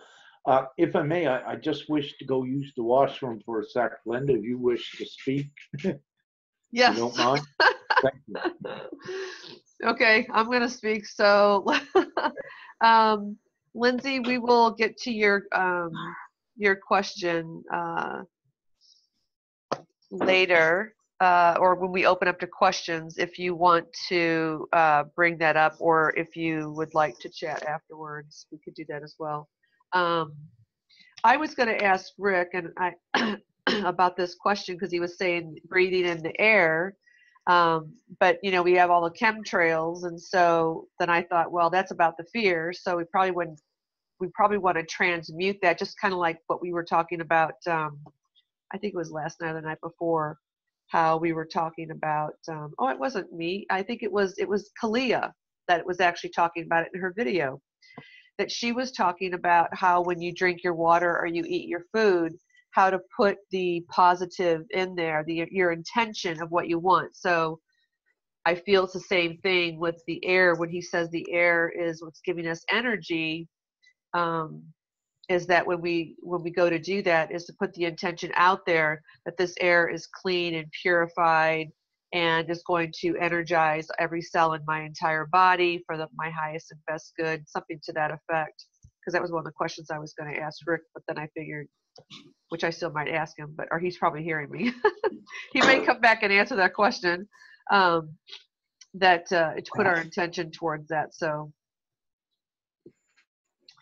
if I may, I just wish to go use the washroom for a sec. Linda, if you wish to speak. Yes. You don't mind? Thank you. Okay, I'm going to speak. So, Lindsay, we will get to your question later, or when we open up to questions, if you want to bring that up, or if you would like to chat afterwards, we could do that as well. I was going to ask Rick and about this question, because he was saying breathing in the air, but we have all the chemtrails, and so then I thought, well, that's about the fear, so we probably want to transmute that, just kind of like what we were talking about. I think it was last night or the night before, how we were talking about. It wasn't me. I think it was Kalia that was actually talking about it in her video. That she was talking about how when you drink your water or you eat your food, how to put the positive in there, your intention of what you want. So I feel it's the same thing with the air. When he says the air is what's giving us energy, is that when we go to do that, is to put the intention out there that this air is clean and purified and is going to energize every cell in my entire body for my highest and best good, something to that effect. Because that was one of the questions I was going to ask Rick, but then I figured, which I still might ask him, or he's probably hearing me. He may come back and answer that question, to put our intention towards that. So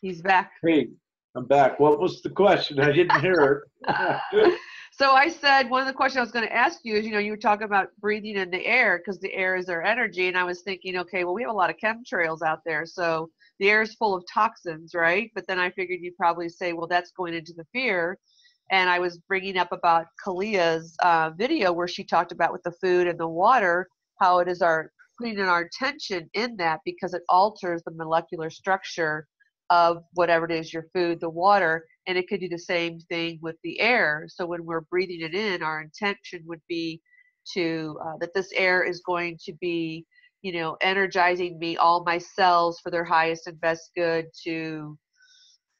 he's back. Hey, I'm back. What was the question? I didn't hear it. So I said, one of the questions I was going to ask you is, you were talking about breathing in the air because the air is our energy. And I was thinking, okay, well, we have a lot of chemtrails out there. So the air is full of toxins, right? But then I figured you'd probably say, well, that's going into the fear. And I was bringing up about Kalia's video where she talked about with the food and the water, how it is our putting in our attention in that because it alters the molecular structure of whatever it is, your food, the water, and it could do the same thing with the air. So when we're breathing it in, our intention would be to that this air is going to be, energizing me, all my cells for their highest and best good, to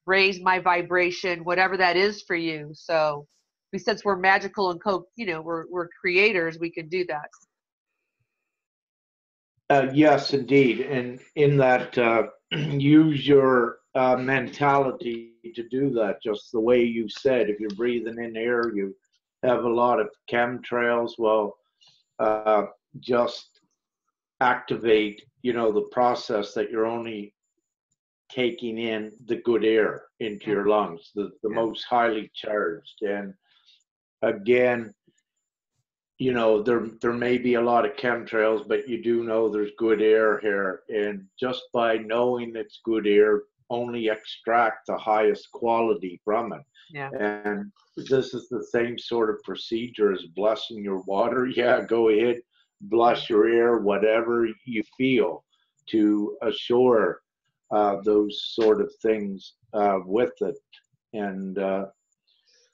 raise my vibration, whatever that is for you. So since we're magical and we're creators, we can do that. Yes, indeed. And in that, use your mentality to do that, just the way you said. If you're breathing in air, you have a lot of chemtrails. Well, just activate, the process that you're only taking in the good air into your lungs, the most highly charged. And again, there may be a lot of chemtrails, but you do know there's good air here. And just by knowing it's good air, only extract the highest quality from it. Yeah. And this is the same sort of procedure as blessing your water. Yeah, go ahead, bless your air, whatever you feel, to assure those sort of things with it. And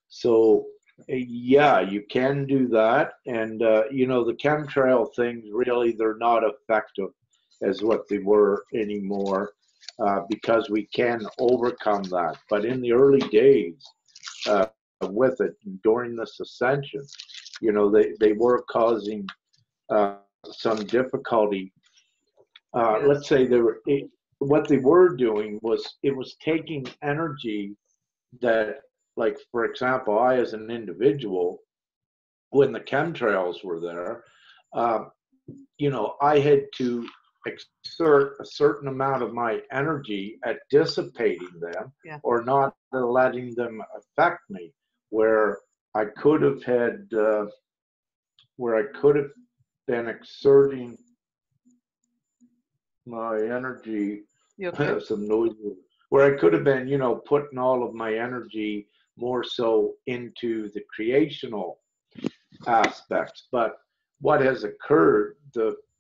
so yeah, you can do that. And the chemtrail things, really, they're not effective as what they were anymore, because we can overcome that. But in the early days with it, during this ascension, they were causing some difficulty. Let's say what they were doing was, it was taking energy that, like, for example, I as an individual, when the chemtrails were there, I had to exert a certain amount of my energy at dissipating them, or not letting them affect me, where I could have been exerting my energy. Some noise. Where I could have been, putting all of my energy more so into the creational aspects. But what has occurred,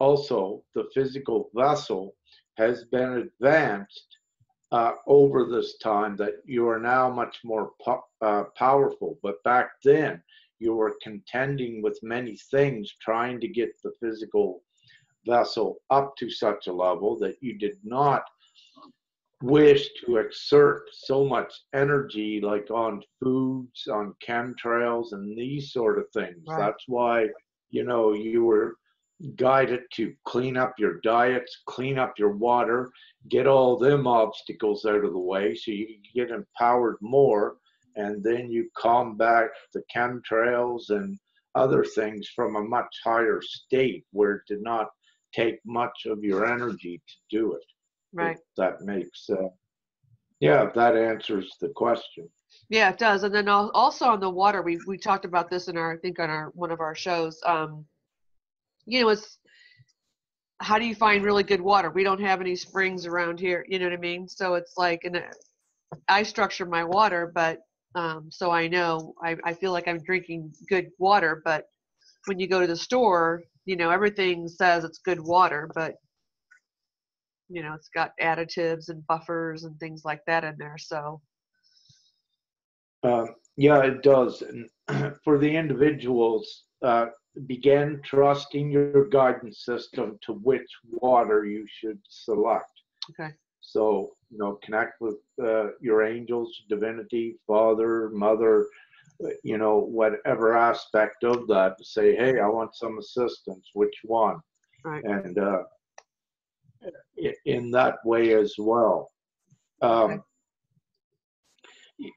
also the physical vessel has been advanced over this time, that you are now much more powerful. But back then, you were contending with many things, trying to get the physical vessel up to such a level that you did not wish to exert so much energy, like on foods, on chemtrails, and these sort of things. Right. That's why, you were guided to clean up your diets, clean up your water, get all them obstacles out of the way so you can get empowered more, and then you combat the chemtrails and other things from a much higher state, where it did not take much of your energy to do it. Right. If that makes if that answers the question. Yeah, it does. And then also on the water, we talked about this in on one of our shows. It's, how do you find really good water? We don't have any springs around here, you know what I mean? So it's like, I structure my water, but so I know I feel like I'm drinking good water. But when you go to the store, everything says it's good water, but it's got additives and buffers and things like that in there. So yeah, it does. And for the individuals, begin trusting your guidance system to which water you should select. Okay. So, connect with your angels, divinity, father, mother, whatever aspect of that, to say, hey, I want some assistance. Which one? Right. And in that way as well. Okay.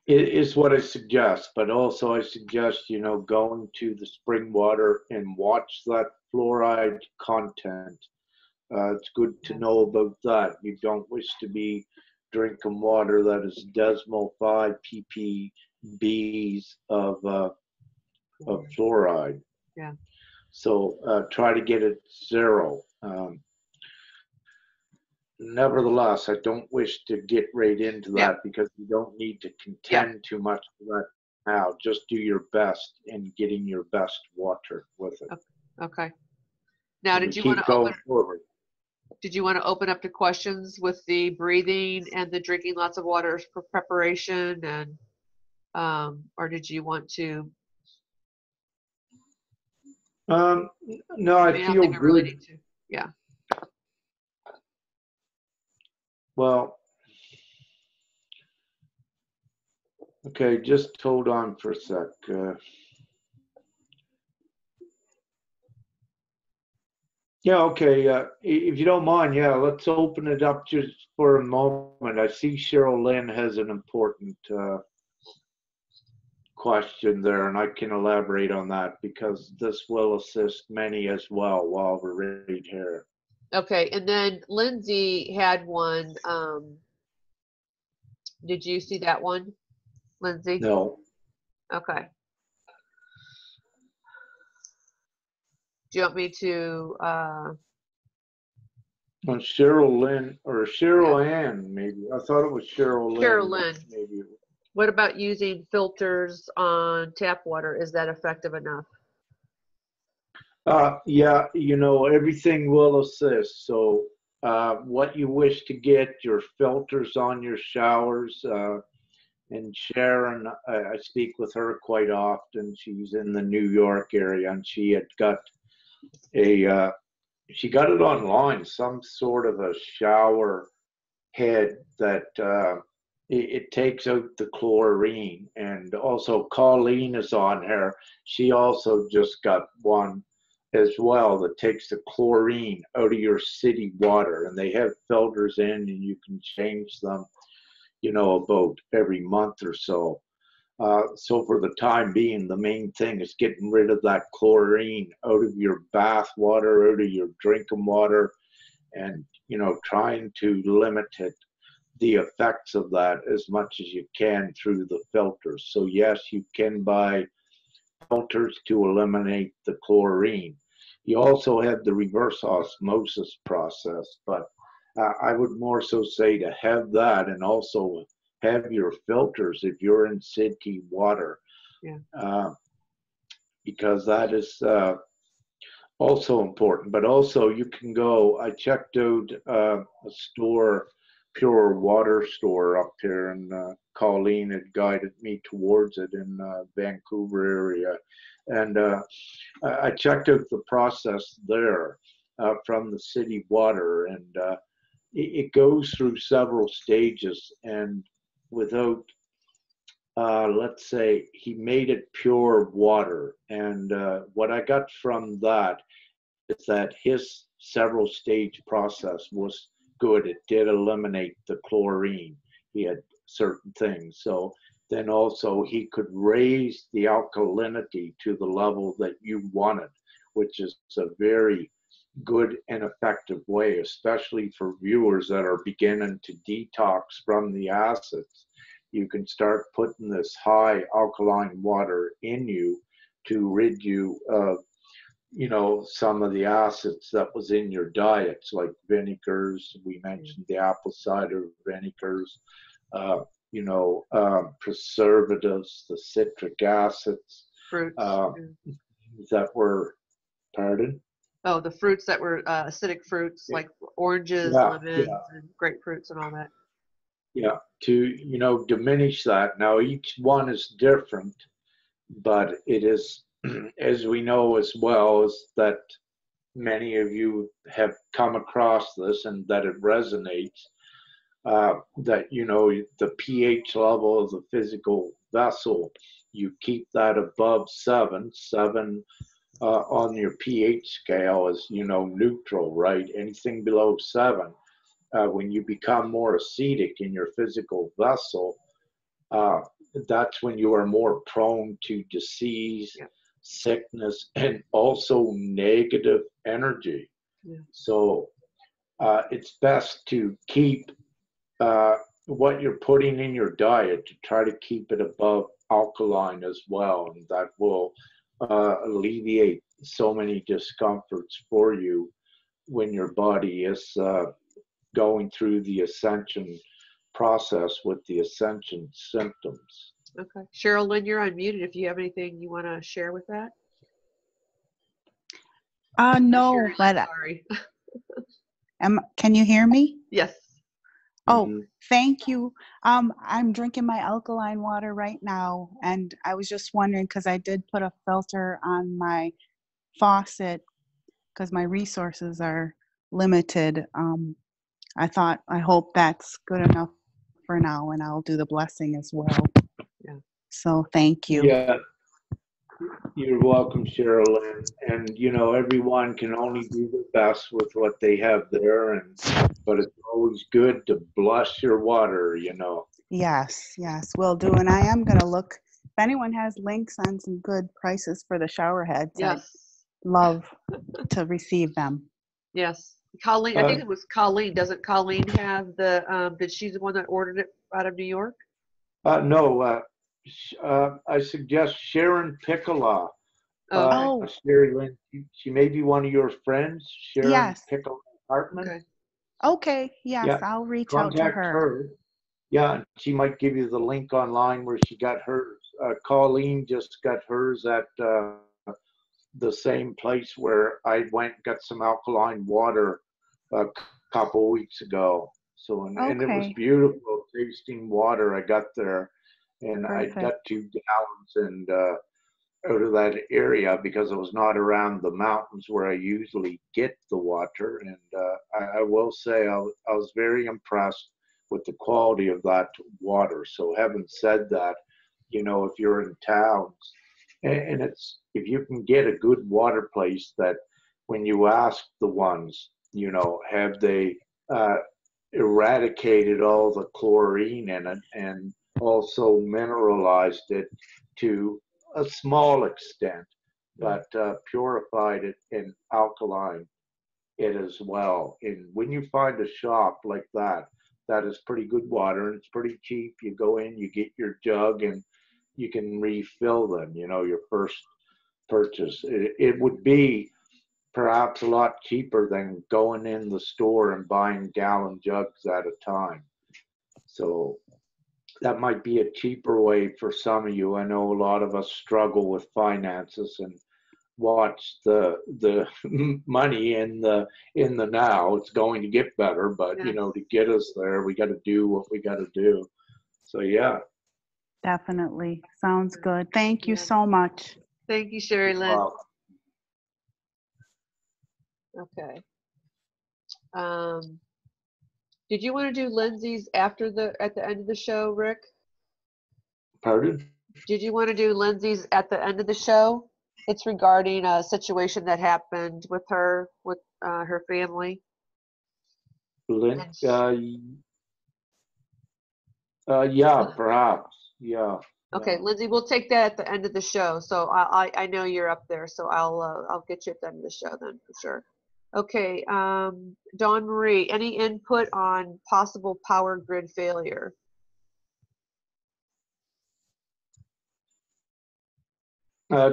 Is what I suggest, but also I suggest, going to the spring water and watch that fluoride content. It's good to know about that. You don't wish to be drinking water that is decimal 5 ppbs of of fluoride. Yeah. So try to get it 0. Nevertheless, I don't wish to get right into that because you don't need to contend too much with that now. Just do your best in getting your best water with it. Okay. Now, And did you want to going forward. Did you want to open up to questions with the breathing and the drinking lots of water for preparation, and or did you want to? No, I don't feel think we really good. need to. Yeah. Well, okay, just hold on for a sec. Yeah, okay. If you don't mind, let's open it up just for a moment. I see Cheryl Lynn has an important question there, and I can elaborate on that because this will assist many as well while we're right here. Okay, and then Lindsay had one. Did you see that one, Lindsay? No. Okay. Do you want me to? Cheryl Lynn or Cheryl Ann, maybe. I thought it was Cheryl Lynn. Cheryl Lynn. Maybe. What about using filters on tap water? Is that effective enough? Yeah, everything will assist. So what you wish to get, your filters on your showers, and Sharon, I speak with her quite often. She's in the New York area, and she had got she got it online, some sort of a shower head that it takes out the chlorine. And also Colleen is on here. She also just got one as well that takes the chlorine out of your city water, and they have filters in and you can change them, about every month or so. So for the time being, the main thing is getting rid of that chlorine out of your bath water, out of your drinking water, and trying to limit the effects of that as much as you can through the filters. So yes, you can buy filters to eliminate the chlorine. You also have the reverse osmosis process, but I would more so say to have that and also have your filters if you're in city water, because that is also important. But also you can go, I checked out a store, pure water store up here, and Colleen had guided me towards it in Vancouver area. And I checked out the process there from the city water, and it goes through several stages, and without, let's say, he made it pure water. And what I got from that is that his several stage process was good. It did eliminate the chlorine. He had certain things. So then also he could raise the alkalinity to the level that you wanted, which is a very good and effective way, especially for viewers that are beginning to detox from the acids. You can start putting this high alkaline water in you to rid you of, some of the acids that was in your diets, like vinegars. We mentioned the apple cider vinegars, preservatives, the citric acids, Fruits. that were, pardon? Oh, the fruits that were acidic fruits, like oranges, lemons, and grapefruits and all that. Yeah, to, diminish that. Now, each one is different, but it is, as we know as well, is that many of you have come across this and that it resonates, that, the pH level of the physical vessel, you keep that above 7 on your pH scale is, neutral, right? Anything below 7, when you become more acidic in your physical vessel, that's when you are more prone to disease, sickness, and also negative energy. So it's best to keep what you're putting in your diet, to try to keep it above alkaline as well, and that will alleviate so many discomforts for you when your body is going through the ascension process with the ascension symptoms. Okay. Cheryl Lynn, you're unmuted if you have anything you want to share with that. No, Cheryl, but sorry. Can you hear me? Yes. Oh, thank you. I'm drinking my alkaline water right now, and I was just wondering because I did put a filter on my faucet because my resources are limited. I hope that's good enough for now, and I'll do the blessing as well. Yeah. So thank you. Yeah, you're welcome, Cheryl. And you know, everyone can only do the best with what they have there, but it's always good to bless your water, you know. Yes, will do. And I am going to look, if anyone has links on some good prices for the shower heads, Yes. I'd love to receive them. Yes. Colleen, I think it was Colleen. Doesn't Colleen have the, did she the one that ordered it out of New York? No, I suggest Sharon Piccola. Oh, okay. Sherry Lynn, she may be one of your friends, Sharon Yes. Piccola Hartman. okay. Okay, yes, Yeah, I'll reach out to contact her. her. Yeah, she might give you the link online where she got hers. Colleen just got hers at the same place where I went and got some alkaline water a couple weeks ago. So, and it was Okay. beautiful tasting water I got there. And Perfect. I got 2 gallons and out of that area because it was not around the mountains where I usually get the water. And I will say I was very impressed with the quality of that water. So having said that, you know, if you're in towns, and it's, if you can get a good water place that when you ask the ones, you know, have they eradicated all the chlorine in it and also mineralized it to a small extent, but purified it and alkaline it as well. And when you find a shop like that, that is pretty good water and it's pretty cheap. You go in, you get your jug, and you can refill them, you know, your first purchase. It would be perhaps a lot cheaper than going in the store and buying gallon jugs at a time. So that might be a cheaper way for some of you. I know a lot of us struggle with finances and watch the money in the now. It's going to get better, but Yes. you know, to get us there, we got to do what we got to do. So yeah. Definitely. Sounds good. Thank you Yeah. so much. Thank you, Sherry Lynn. Wow. Okay. Did you want to do Lindsay's at the end of the show, Rick? Pardon? Did you want to do Lindsay's at the end of the show? It's regarding a situation that happened with her, with her family. Yeah, perhaps. Yeah. Okay, Yeah. Lindsay, we'll take that at the end of the show. So I know you're up there, so I'll get you at the end of the show then for sure. Okay, Dawn Marie, any input on possible power grid failure?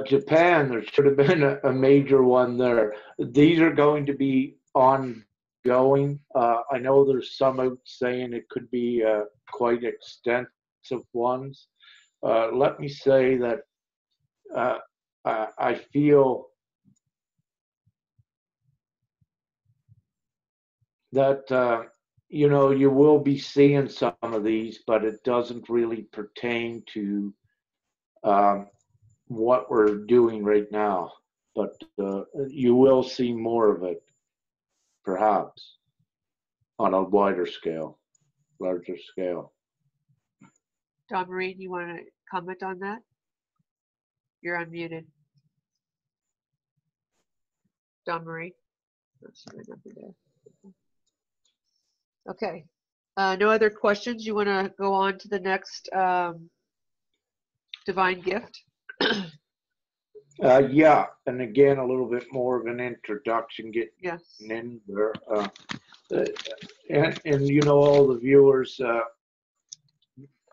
Japan, there should have been a major one there. These are going to be ongoing. I know there's some out saying it could be quite extensive ones. Let me say that I feel that you know, you will be seeing some of these, but it doesn't really pertain to what we're doing right now. But you will see more of it, perhaps, on a wider scale, larger scale. Dawn Marie, do you want to comment on that? You're unmuted. Dawn Marie. Oh, she might not be there. Okay. No other questions? You want to go on to the next divine gift? Yeah, and again, a little bit more of an introduction, getting Yes. in there. And you know, all the viewers,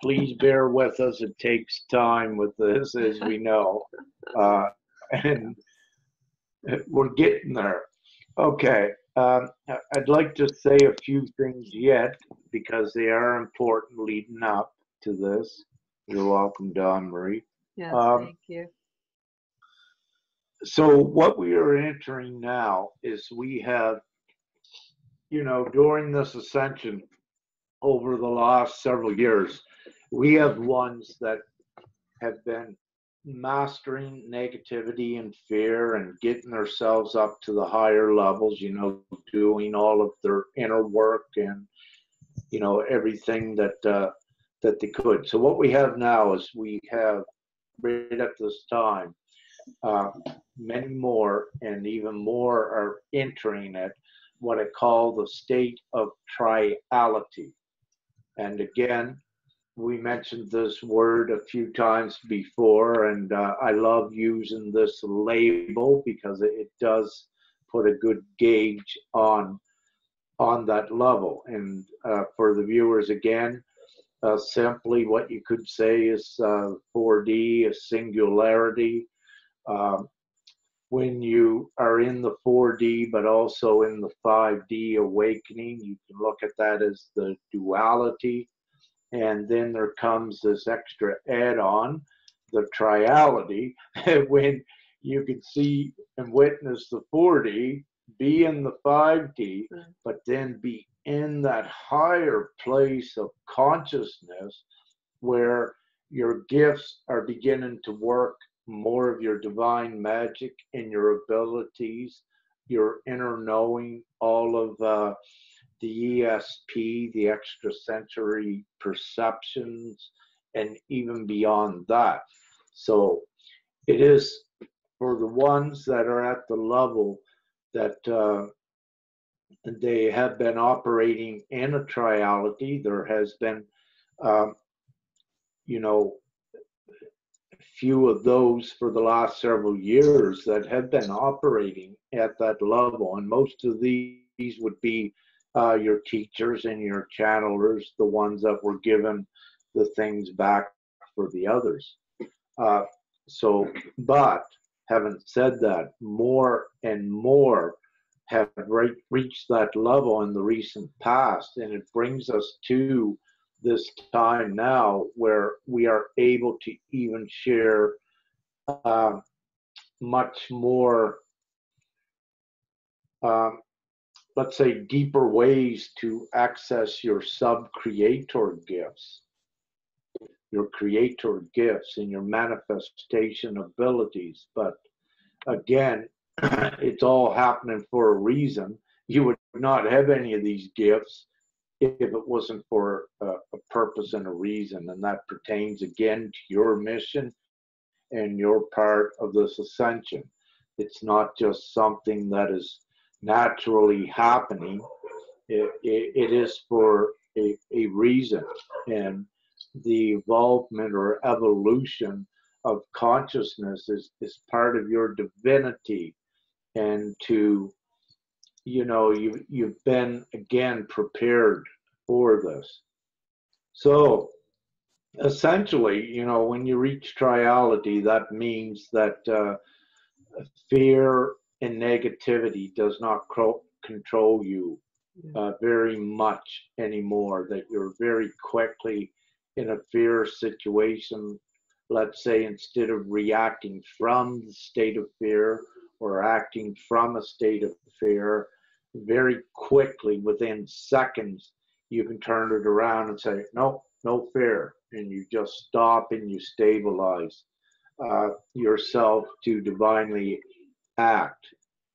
please bear with us. It takes time with this, as we know. And we're getting there. Okay. I'd like to say a few things yet because they are important leading up to this. You're welcome, Don Marie. Yes, thank you. So what we are entering now is we have, during this ascension over the last several years, we have ones that have been mastering negativity and fear and getting themselves up to the higher levels, doing all of their inner work and, everything that they could. So what we have now is we have right at this time, many more and even more are entering it, what I call the state of triality. And again, we mentioned this word a few times before, and I love using this label because it does put a good gauge on that level. And for the viewers, again, simply what you could say is 4D, a singularity. When you are in the 4D, but also in the 5D awakening, you can look at that as the duality. And then there comes this extra add-on, the triality, when you can see and witness the 4D, be in the 5D, but then be in that higher place of consciousness where your gifts are beginning to work, more of your divine magic and your abilities, your inner knowing, all of the ESP, the extrasensory perceptions, and even beyond that. So it is for the ones that are at the level that they have been operating in a triality. There has been, few of those for the last several years that have been operating at that level. And most of these would be your teachers and your channelers, the ones that were given the things back for the others. But having said that, more and more have reached that level in the recent past, and it brings us to this time now where we are able to even share much more, let's say, deeper ways to access your sub-creator gifts, and your manifestation abilities. But again, it's all happening for a reason. You would not have any of these gifts if it wasn't for a purpose and a reason, and that pertains again to your mission and your part of this ascension. It's not just something that is naturally happening. It is for a reason, and the evolvement or evolution of consciousness is part of your divinity, and you've been again prepared for this. So essentially, when you reach triality, that means that fear and negativity does not control you very much anymore, that you're very quickly in a fear situation. Let's say instead of reacting from the state of fear or acting from a state of fear, very quickly, within seconds, you can turn it around and say, no fear. And you just stop and you stabilize yourself to divinely act.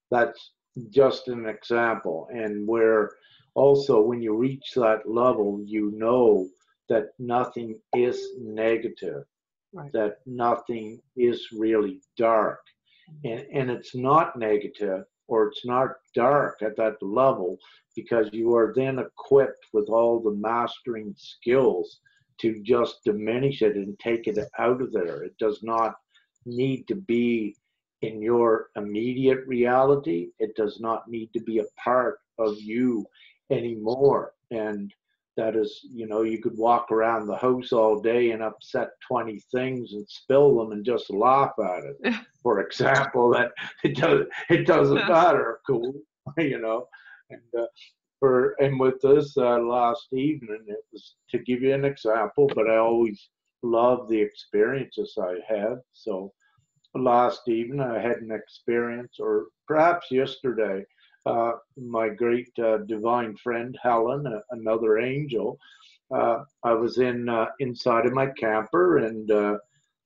That's just an example. And where also when you reach that level, you know that nothing is negative, right, that nothing is really dark. And it's not negative or it's not dark at that level because you are then equipped with all the mastering skills to just diminish it and take it out of there. It does not need to be in your immediate reality. It does not need to be a part of you anymore. And that is, you could walk around the house all day and upset 20 things and spill them and just laugh at it. For example, that it doesn't matter, cool, And with this last evening, it was to give you an example, but I always love the experiences I had. So last evening I had an experience, or perhaps yesterday, my great divine friend Helen, another angel. I was inside of my camper, and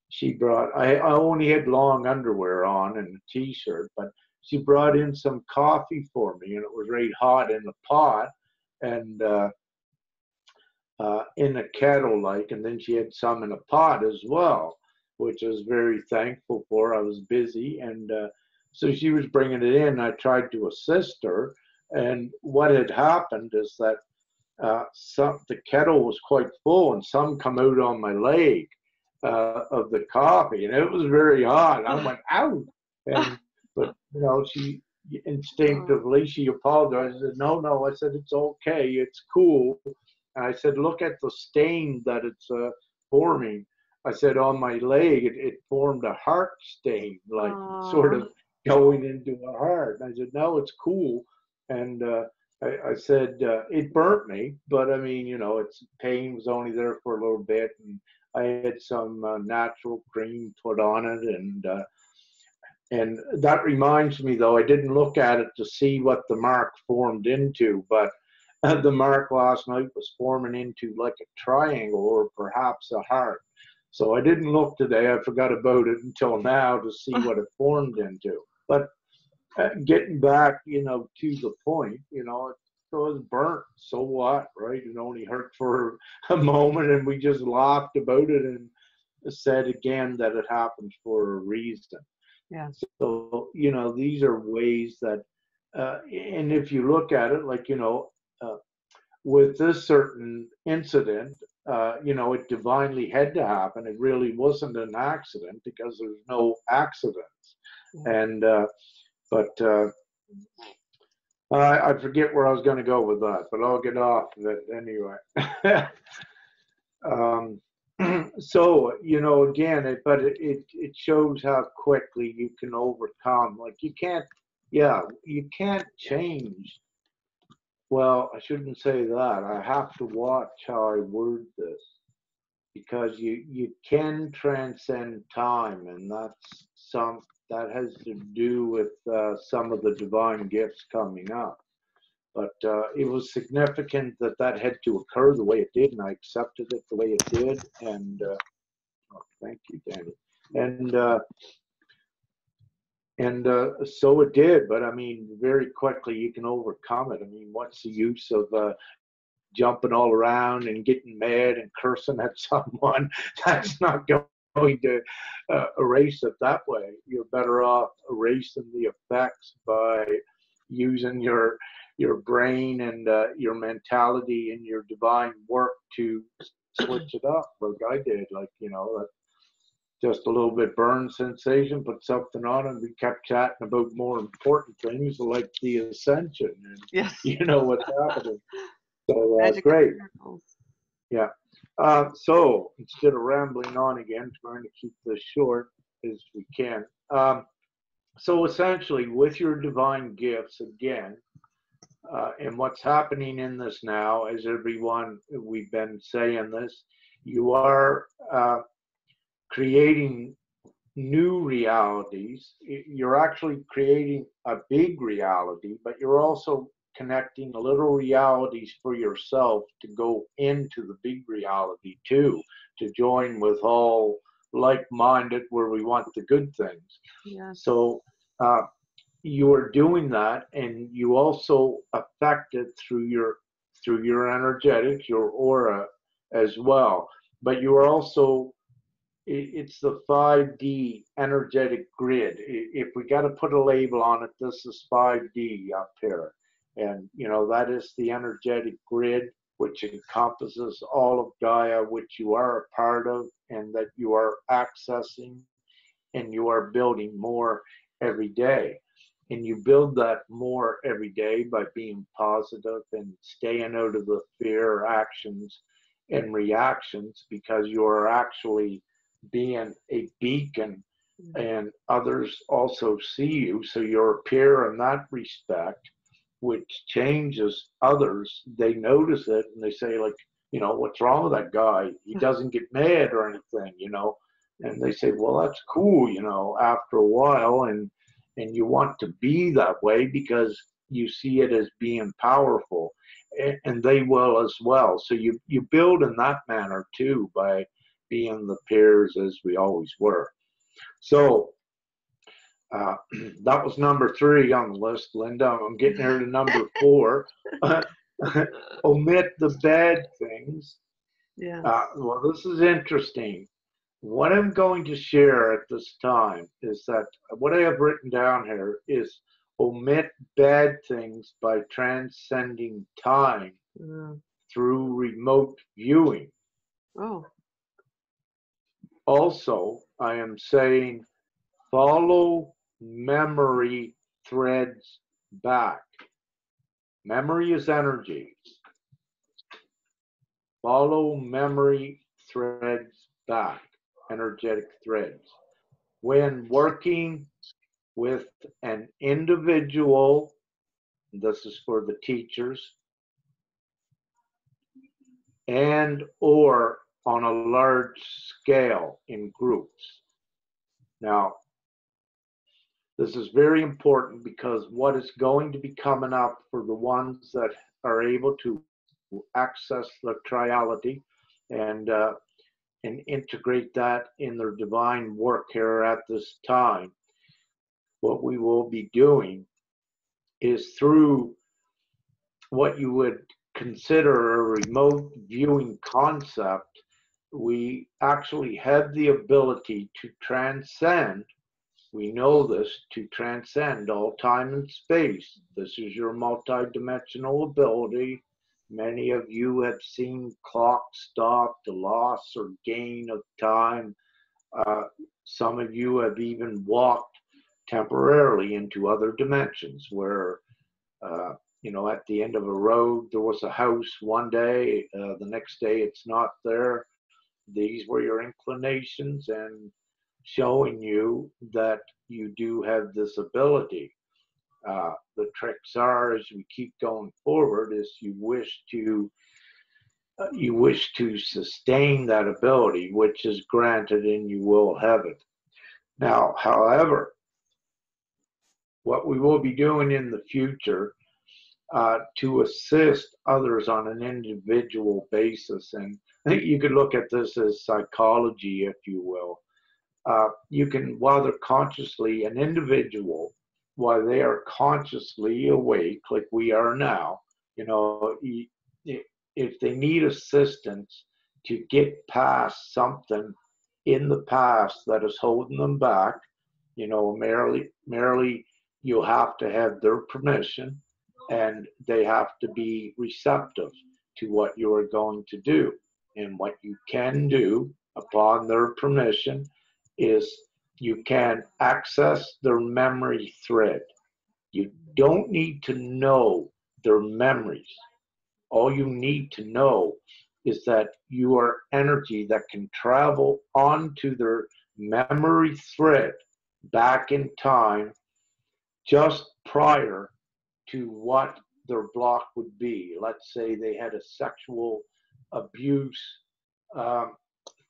she brought. I only had long underwear on and a t-shirt, but she brought in some coffee for me, and it was very hot in the pot, and in a kettle, and then she had some in a pot as well, which I was very thankful for. I was busy, and so she was bringing it in. I tried to assist her, and what had happened is that the kettle was quite full, and some come out on my leg of the coffee, and it was very hot. I went, "Ow!" But she instinctively she apologized. I said, "No." I said, "It's okay. It's cool." And I said, "Look at the stain that it's forming." I said, "On my leg, it formed a heart stain, sort of going into a heart." And I said, "No, it's cool." And I said, "It burnt me, but I mean, its pain was only there for a little bit." And I had some natural cream put on it, and that reminds me, though, I didn't look at it to see what the mark formed into, but the mark last night was forming into like a triangle or perhaps a heart. So I didn't look today. I forgot about it until now to see what it formed into. But getting back, to the point, it was burnt. So what, right? It only hurt for a moment, and we just laughed about it and said again that it happens for a reason. Yeah. So, these are ways that, and if you look at it, with this certain incident, it divinely had to happen. It really wasn't an accident because there's no accidents. And, but I forget where I was going to go with that, but I'll get off of it anyway. So, again, it shows how quickly you can overcome. You can't change. Well, I shouldn't say that. I have to watch how I word this, because you can transcend time, and that has to do with some of the divine gifts coming up. But it was significant that had to occur the way it did, and I accepted it the way it did. And thank you, Danny. And so it did. But I mean, very quickly you can overcome it. I mean, what's the use of jumping all around and getting mad and cursing at someone? That's not going to erase it that way. You're better off erasing the effects by using your brain and your mentality and your divine work to switch it up, like I did. Just a little bit burn sensation, put something on, and we kept chatting about more important things like the ascension, and yes. What's happening. So great. Yeah. So instead of rambling on again, trying to keep this short as we can. So essentially, with your divine gifts, again, and what's happening in this now, as everyone, we've been saying this, you are creating new realities. You're actually creating a big reality, but you're also connecting little realities for yourself to go into the big reality too, to join with all like-minded where we want the good things. Yeah. So you are doing that, and you also affect it through your energetics, your aura as well. But you are also, it's the 5D energetic grid. If we got to put a label on it, this is 5D up here. And, that is the energetic grid, which encompasses all of Gaia, which you are a part of, and that you are accessing, and you are building more every day. And you build that more every day by being positive and staying out of the fear actions and reactions, because you are actually being a beacon and others also see you. So you're a peer in that respect, which changes others. They notice it and they say, like, you know, what's wrong with that guy? He doesn't get mad or anything, you know. And they say, well, that's cool, you know, after a while. And you want to be that way because you see it as being powerful, and they will as well. So you build in that manner too, by being the peers as we always were. So that was number 3 on the list, Linda. I'm getting her to number 4. Omit the bad things. Yeah. Well, this is interesting. What I'm going to share at this time is that what I have written down here is omit bad things by transcending time through remote viewing. Oh. Also, I am saying follow memory threads back. Memory is energy. Follow memory threads back, energetic threads. When working with an individual, this is for the teachers, and or on a large scale in groups. Now, this is very important because what is going to be coming up for the ones that are able to access the triality and integrate that in their divine work here at this time, what we will be doing is through what you would consider a remote viewing concept, we actually have the ability to transcend. We know this, to transcend all time and space. This is your multidimensional ability. Many of you have seen clocks stop, the loss or gain of time. Some of you have even walked temporarily into other dimensions where, you know, at the end of a road, there was a house one day, the next day it's not there. These were your inclinations and showing you that you do have this ability. The tricks are, as we keep going forward, is you wish to sustain that ability, which is granted, and you will have it. Now, however, what we will be doing in the future to assist others on an individual basis, and you could look at this as psychology, if you will. You can, while they're consciously an individual, while they are consciously awake, like we are now, you know, if they need assistance to get past something in the past that is holding them back, you know, merely you have to have their permission, and they have to be receptive to what you are going to do. And what you can do upon their permission is you can access their memory thread. You don't need to know their memories. All you need to know is that you are energy that can travel onto their memory thread back in time just prior to what their block would be. Let's say they had a sexual abuse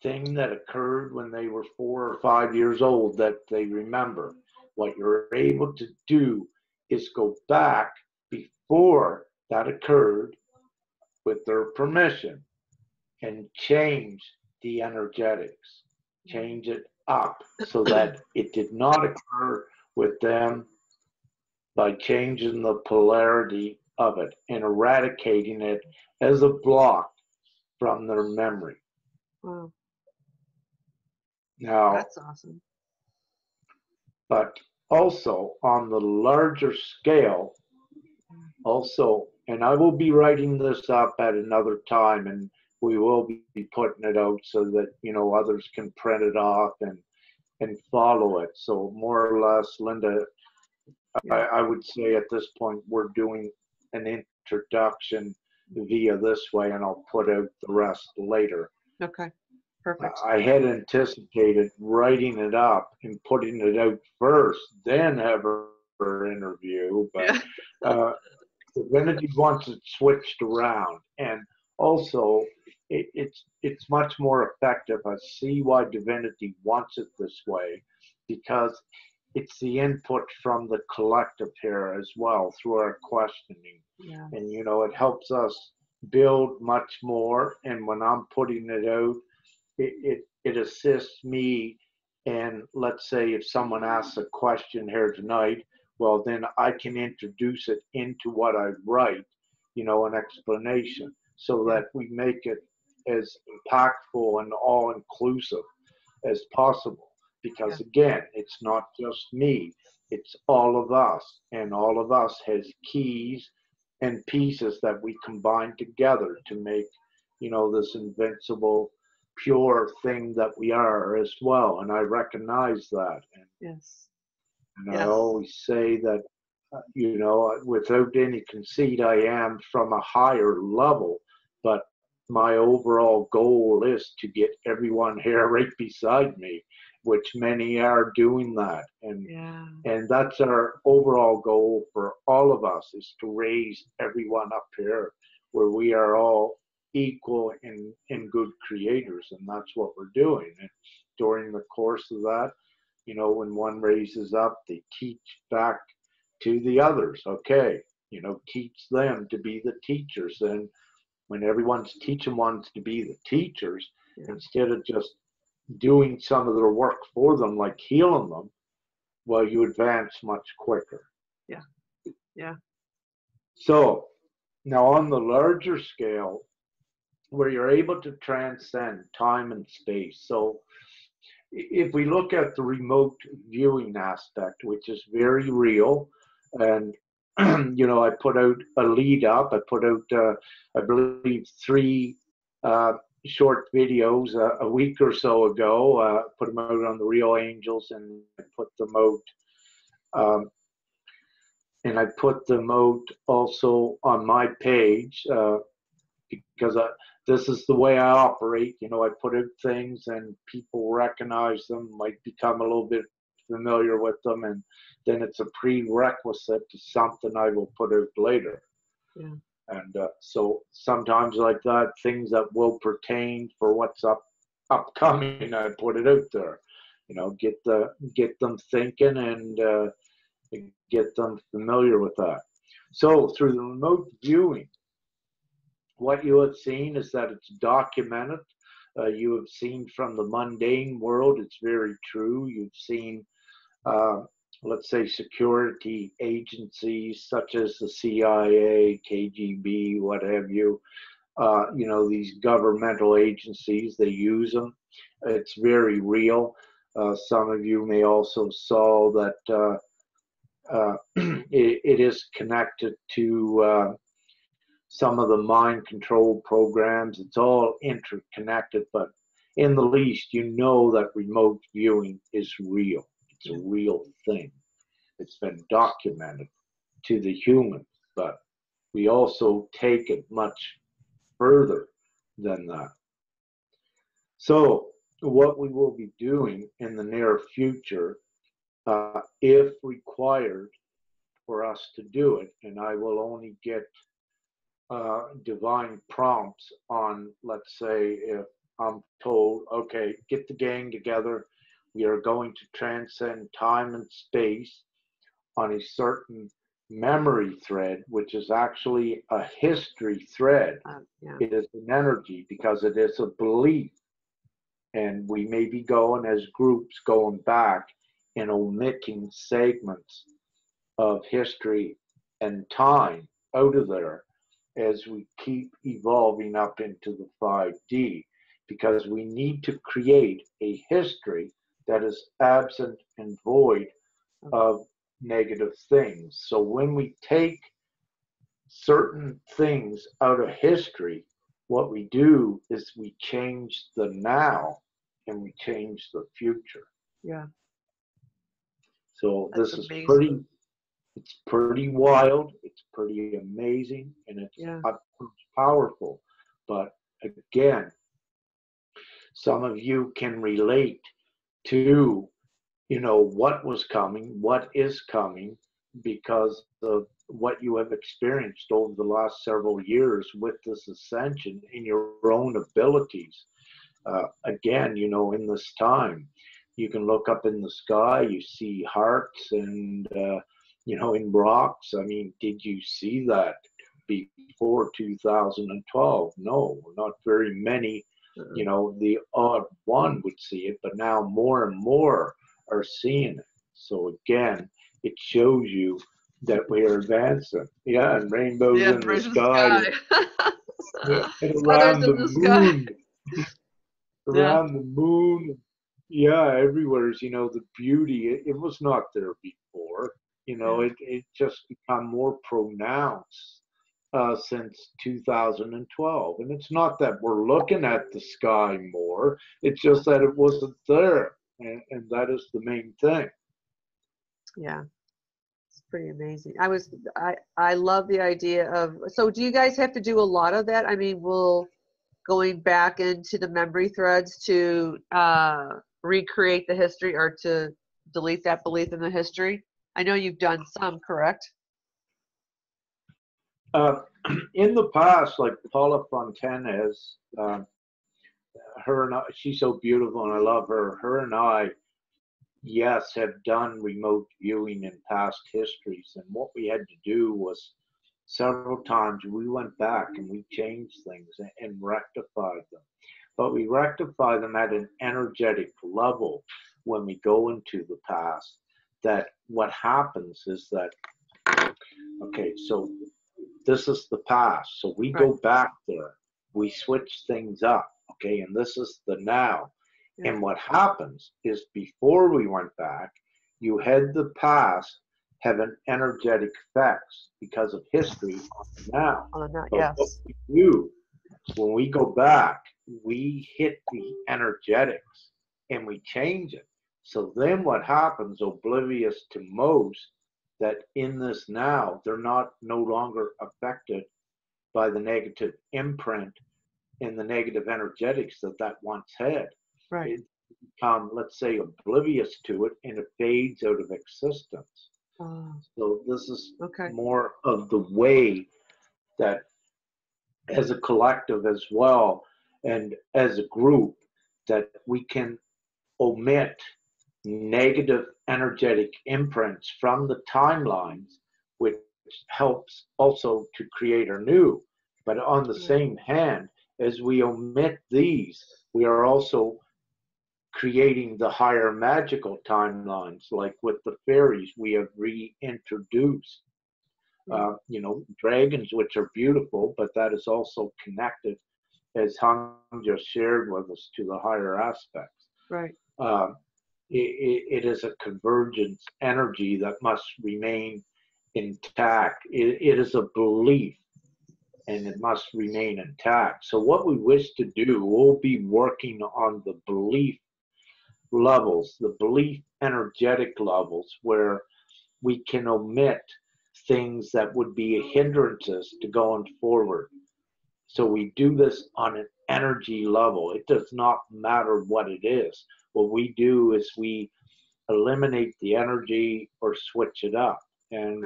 thing that occurred when they were 4 or 5 years old that they remember. What you're able to do is go back before that occurred with their permission and change the energetics, change it up so that it did not occur with them, by changing the polarity of it and eradicating it as a block from their memory. Wow. Now, That's awesome. but also on the larger scale, also, and I will be writing this up at another time, and we will be putting it out so that, you know, others can print it off and follow it. So more or less, Linda, Yeah. I would say at this point we're doing an introduction via this way, and I'll put out the rest later. Okay. Perfect. I had anticipated writing it up and putting it out first, then have her interview, but Yeah. Divinity wants it switched around, and also it's much more effective. I see why Divinity wants it this way, because it's the input from the collective here as well through our questioning, Yeah. and it helps us build much more. And when I'm putting it out, it assists me. And let's say if someone asks a question here tonight, well, then I can introduce it into what I write, an explanation, so that we make it as impactful and all inclusive as possible. Because again, it's not just me, it's all of us, and all of us has keys and pieces that we combine together to make, this invincible, pure thing that we are as well. And I recognize that. Yes. And I always say that, without any conceit, I am from a higher level, but my overall goal is to get everyone here right beside me, which many are doing that. And that's our overall goal for all of us, is to raise everyone up here where we are all equal and good creators. And that's what we're doing. And during the course of that, when one raises up, they teach back to the others. Okay, teach them to be the teachers. And when everyone's teaching ones to be the teachers, instead of just doing some of their work for them, like healing them, well, you advance much quicker. Yeah. Yeah. So now on the larger scale, where you're able to transcend time and space. So if we look at the remote viewing aspect, which is very real, and I put out a lead up. I put out, I believe, 3 short videos a week or so ago. Put them out on the Real Angels, and I put them out. And I put them out also on my page, because this is the way I operate. I put out things and people recognize them, might become a little bit familiar with them, and then it's a prerequisite to something I will put out later. Yeah. And so sometimes like that, things that will pertain for what's upcoming, I put it out there. Get them thinking and get them familiar with that. So through the remote viewing, what you have seen is that it's documented. You have seen from the mundane world, it's very true. You've seen, let's say, security agencies such as the CIA, KGB, what have you. These governmental agencies, they use them. It's very real. Some of you may also saw that it is connected to some of the mind control programs. It's all interconnected, but in the least, that remote viewing is real. It's a real thing. It's been documented to the human, but we also take it much further than that. So what we will be doing in the near future, if required for us to do it, and I will only get divine prompts on, let's say, if I'm told, okay, get the gang together, we are going to transcend time and space on a certain memory thread, which is actually a history thread. It is an energy because it is a belief. And we may be going as groups going back and omitting segments of history and time out of there as we keep evolving up into the 5D, because we need to create a history that is absent and void of negative things. So when we take certain things out of history, what we do is we change the now and we change the future. Yeah. So That's this is amazing. pretty It's pretty wild, it's pretty amazing, and it's Yeah. powerful. But again, some of you can relate to, what was coming, what is coming, because of what you have experienced over the last several years with this ascension in your own abilities. Again, in this time, you can look up in the sky, you see hearts and, in rocks. I mean, did you see that before 2012? No, not very many. The odd one would see it, but now more and more are seeing it. So again, it shows you that we are advancing. Yeah, and rainbows in the sky. And Feathers around in the the sky. moon. Around the moon. Yeah, everywhere is, the beauty. It was not there before. It just become more pronounced since 2012. And it's not that we're looking at the sky more. It's just that it wasn't there. And that is the main thing. Yeah. It's pretty amazing. I love the idea of, so do you guys have to do a lot of that? I mean, will going back into the memory threads to recreate the history or to delete that belief in the history? I know you've done some, correct? In the past, like Paula Fontanez, her and I, she's so beautiful and I love her. Her and I, yes, have done remote viewing in past histories. And what we had to do was several times we went back and we changed things and rectified them. But we rectify them at an energetic level when we go into the past. That what happens is that, okay, so this is the past. So we go back there, we switch things up, okay, and this is the now. Yeah. And what happens is before we went back, you had the past have an energetic effects because of history on the now. On the now, so yes. What we do when we go back, we hit the energetics and we change it. So then what happens, oblivious to most, that in this now, they're no longer affected by the negative imprint and the negative energetics that once had. Right. It become, let's say, oblivious to it, and it fades out of existence. So this is more of the way that as a collective as well, and as a group, that we can omit negative energetic imprints from the timelines, which helps also to create our new. But on the same hand, as we omit these, we are also creating the higher magical timelines, like with the fairies we have reintroduced. Dragons, which are beautiful, but that is also connected, as Hung just shared with us, to the higher aspects. Right. It is a convergence energy that must remain intact. It is a belief, and it must remain intact. So what we wish to do, we'll be working on the belief levels, the belief energetic levels, where we can omit things that would be hindrances to going forward. So we do this on an energy level. It does not matter what it is. What we do is we eliminate the energy or switch it up. And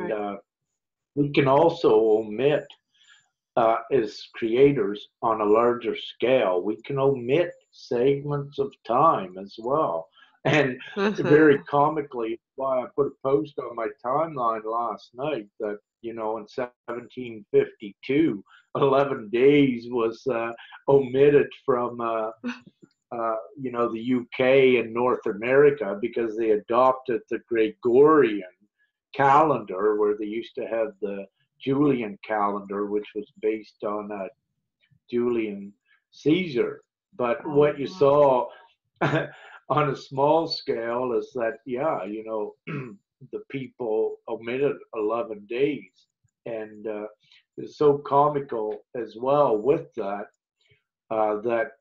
we can also omit, as creators on a larger scale, we can omit segments of time as well. And very comically, why I put a post on my timeline last night that, in 1752, 11 days was omitted from, the UK and North America because they adopted the Gregorian calendar, where they used to have the Julian calendar, which was based on Julian Caesar. But what you saw on a small scale is that, the people omitted 11 days. And it's so comical as well with that, that,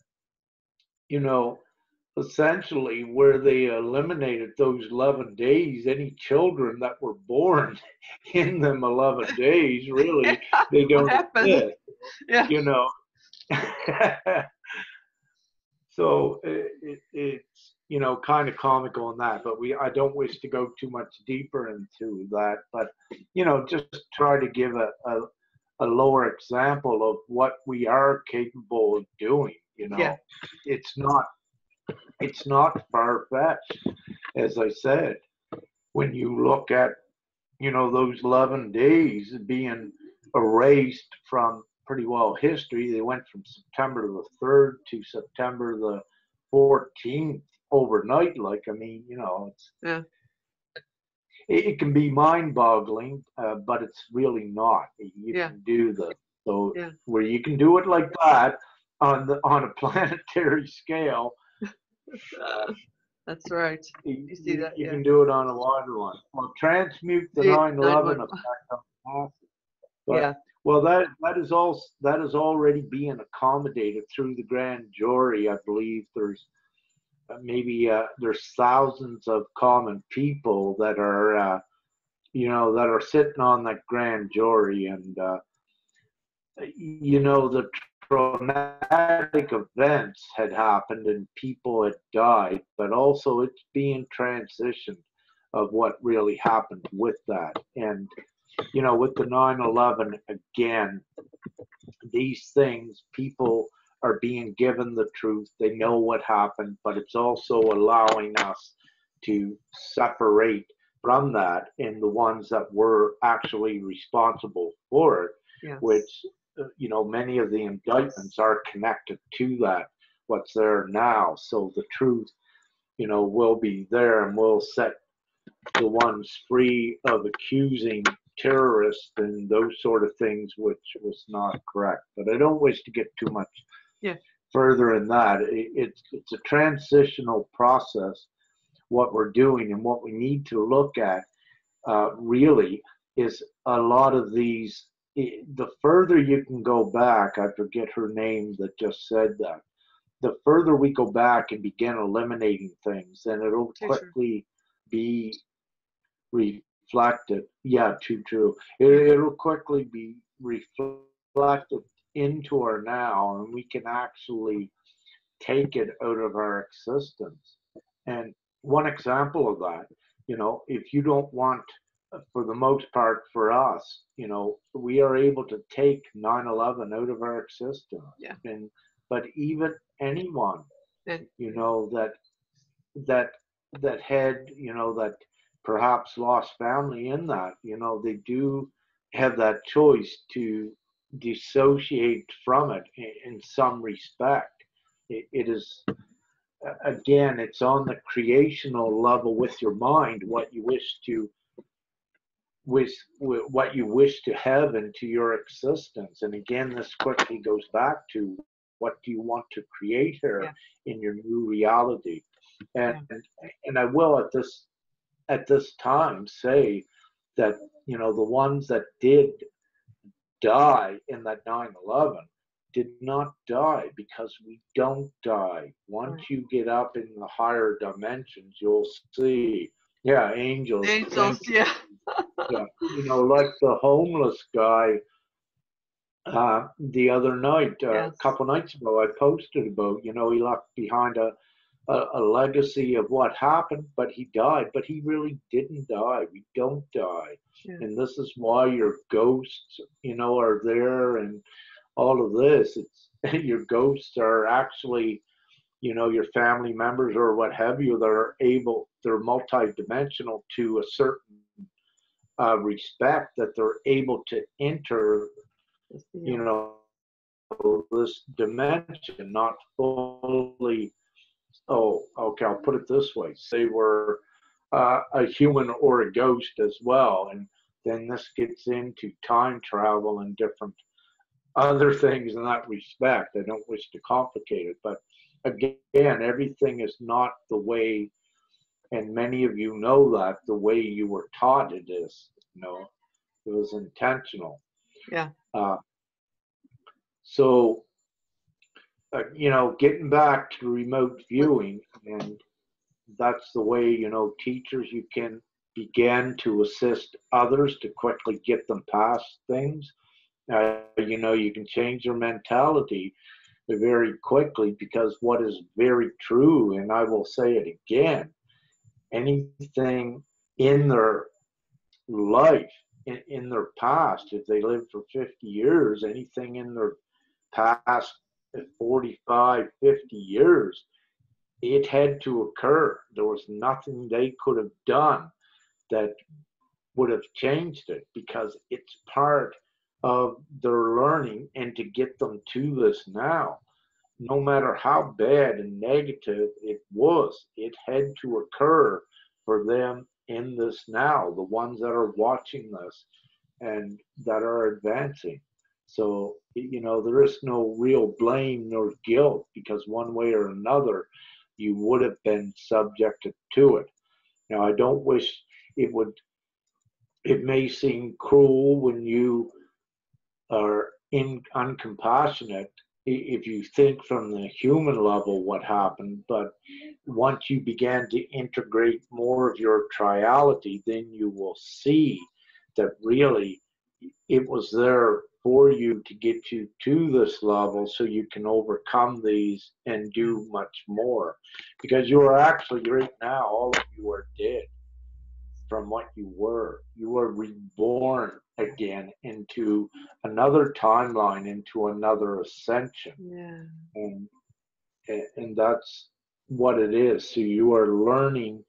essentially where they eliminated those 11 days, any children that were born in them 11 days, really, they don't exist, Yeah. you know. So it's, you know, kind of comical in that, but I don't wish to go too much deeper into that, but, you know, just try to give a lower example of what we are capable of doing, you know. Yeah. It's not far-fetched, as I said, when you look at, you know, those 11 days being erased from pretty well history. They went from September the 3rd to September the 14th overnight. Like, I mean, you know, it can be mind-boggling, but it's really not. You can do where you can do it like that on a planetary scale. That's right. You see that? You can do it on a wider one. Well, transmute the 9/11 effect on masses. But, well, that is already being accommodated through the grand jury. I believe there's there's thousands of common people that are you know, that are sitting on that grand jury, and you know, the traumatic events had happened and people had died, but also it's being transitioned of what really happened with that. And, you know, with the 9/11, again, these things, people are being given the truth. They know what happened, but it's also allowing us to separate from that and the ones that were actually responsible for it, which, you know, many of the indictments are connected to that, what's there now. So the truth, you know, will be there, and will set the ones free of accusing terrorists and those sort of things, which was not correct. But I don't wish to get too much further in that. It's a transitional process, what we're doing, and what we need to look at really is a lot of these. The further you can go back, I forget her name that just said that, the further we go back and begin eliminating things, then it'll quickly be reflected. Yeah, true. It'll quickly be reflected into our now, and we can actually take it out of our existence. And one example of that, you know, if you don't want, for the most part for us, you know, we are able to take 9/11 out of our existence. But even anyone, you know, that had, you know, that perhaps lost family in that, you know, they do have that choice to dissociate from it in some respect. It is, again, it's on the creational level with your mind, what you wish to have into your existence. And again, this quickly goes back to, what do you want to create here in your new reality? And I will at this time say that, you know, the ones that did die in that 9/11 did not die, because we don't die. Once you get up in the higher dimensions, you'll see, angels. Yeah. You know, like the homeless guy the other night, a couple nights ago, I posted about, you know, he left behind a legacy of what happened, but he died. But he really didn't die. We don't die. And this is why your ghosts, you know, are there, and all of this. It's your ghosts are actually, you know, your family members or what have you, they're multi-dimensional to a certain respect, that they're able to enter, you know, this dimension, not fully. Oh, okay, I'll put it this way. They were a human or a ghost as well. And then this gets into time travel and different other things in that respect. I don't wish to complicate it. But again, everything is not the way, and many of you know that, the way you were taught it is. You know, it was intentional. So you know, getting back to remote viewing, and that's the way, you know, teachers, you can begin to assist others to quickly get them past things. You know, you can change their mentality very quickly, because what is very true, and I will say it again, anything in their life, in their past, if they lived for 50 years, anything in their past 45, 50 years, it had to occur. There was nothing they could have done that would have changed it, because it's part of their learning. And to get them to this now, no matter how bad and negative it was, it had to occur for them in this now, the ones that are watching this and that are advancing. So, you know, there is no real blame nor guilt, because one way or another, you would have been subjected to it. Now, I don't wish it would, it may seem cruel when you are uncompassionate, if you think from the human level what happened. But once you began to integrate more of your triality, then you will see that really it was there for you to get you to this level, so you can overcome these and do much more. Because you are actually, right now, all of you are dead from what you were. You were reborn again into another timeline, into another ascension. Yeah. And that's what it is. So you are learning